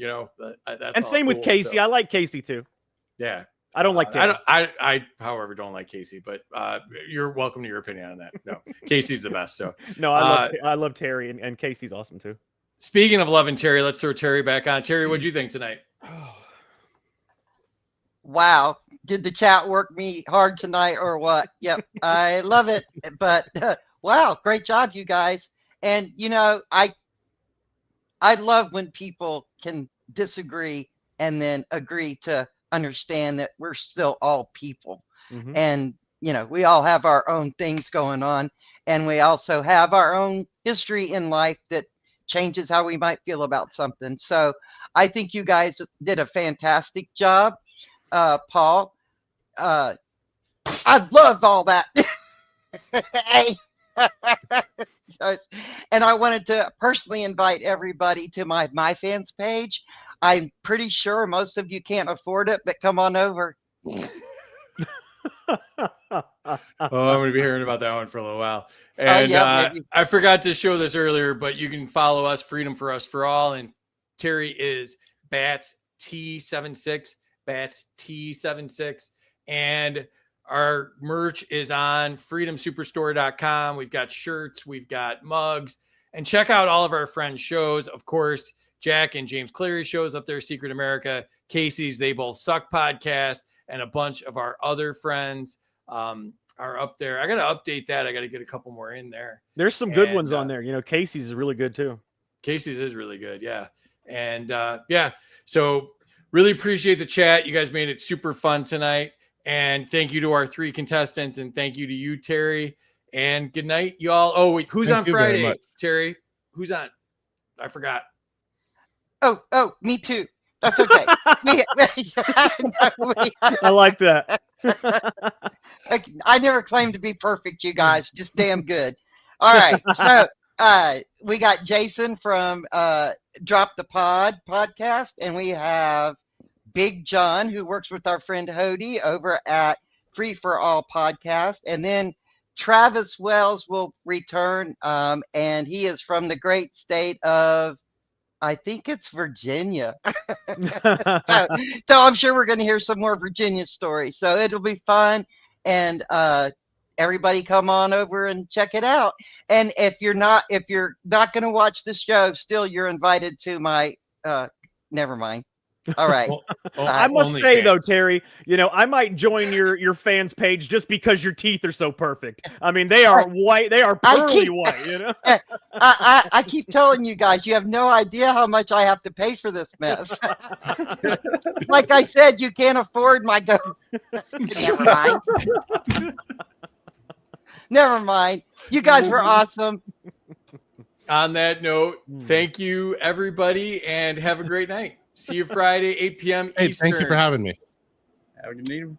that's and same with Casey. So. I like Casey too. Yeah, I don't like Terry. I, however, don't like Casey, but you're welcome to your opinion on that. No, Casey's the best. So no, I love Terry, and Casey's awesome too. Speaking of loving Terry, let's throw Terry back on. Terry, what'd you think tonight? Wow. Did the chat work me hard tonight or what? Yep. I love it. But wow, great job, you guys. And, I love when people can disagree and then agree to understand that we're still all people. Mm-hmm. And, we all have our own things going on. And we also have our own history in life that changes how we might feel about something. So I think you guys did a fantastic job. Paul, I love all that. And I wanted to personally invite everybody to my fans page. I'm pretty sure most of you can't afford it, but come on over. I'm going to be hearing about that one for a little while. And I forgot to show this earlier, but you can follow us, Freedom for Us for All. And Terry is Bats T76, Bats T76. And our merch is on freedomsuperstore.com. We've got shirts, we've got mugs. And check out all of our friends' shows. Of course, Jack and James Clary shows up there, Secret America, Casey's They Both Suck podcast, and a bunch of our other friends are up there. I got to update that. I got to get a couple more in there. There's some good ones on there. Casey's is really good too. Casey's is really good. Yeah. And so really appreciate the chat. You guys made it super fun tonight. And thank you to our 3 contestants, and thank you to you, Terry. And good night, y'all. Oh, wait, who's on Friday, Terry? Who's on? I forgot. Oh, me too. That's okay. I like that. I never claimed to be perfect, you guys. Just damn good. All right. So we got Jason from Drop the Pod podcast, and we have Big John, who works with our friend Hody over at Free for All podcast. And then Travis Wells will return, and he is from the great state of, I think it's Virginia. So I'm sure we're going to hear some more Virginia stories. So it'll be fun. And everybody come on over and check it out. And if you're not going to watch the show, still you're invited to my, never mind. All right. I must Only say fans. though, Terry, I might join your fans page just because your teeth are so perfect. I mean, they are white. They are pearly white. I keep telling you guys, you have no idea how much I have to pay for this mess. Like I said, you can't afford my go. Never mind. Never mind. You guys were awesome. On that note, thank you, everybody, and have a great night. See you Friday, 8 p.m. Hey, Eastern. thank you for having me. Have a good evening.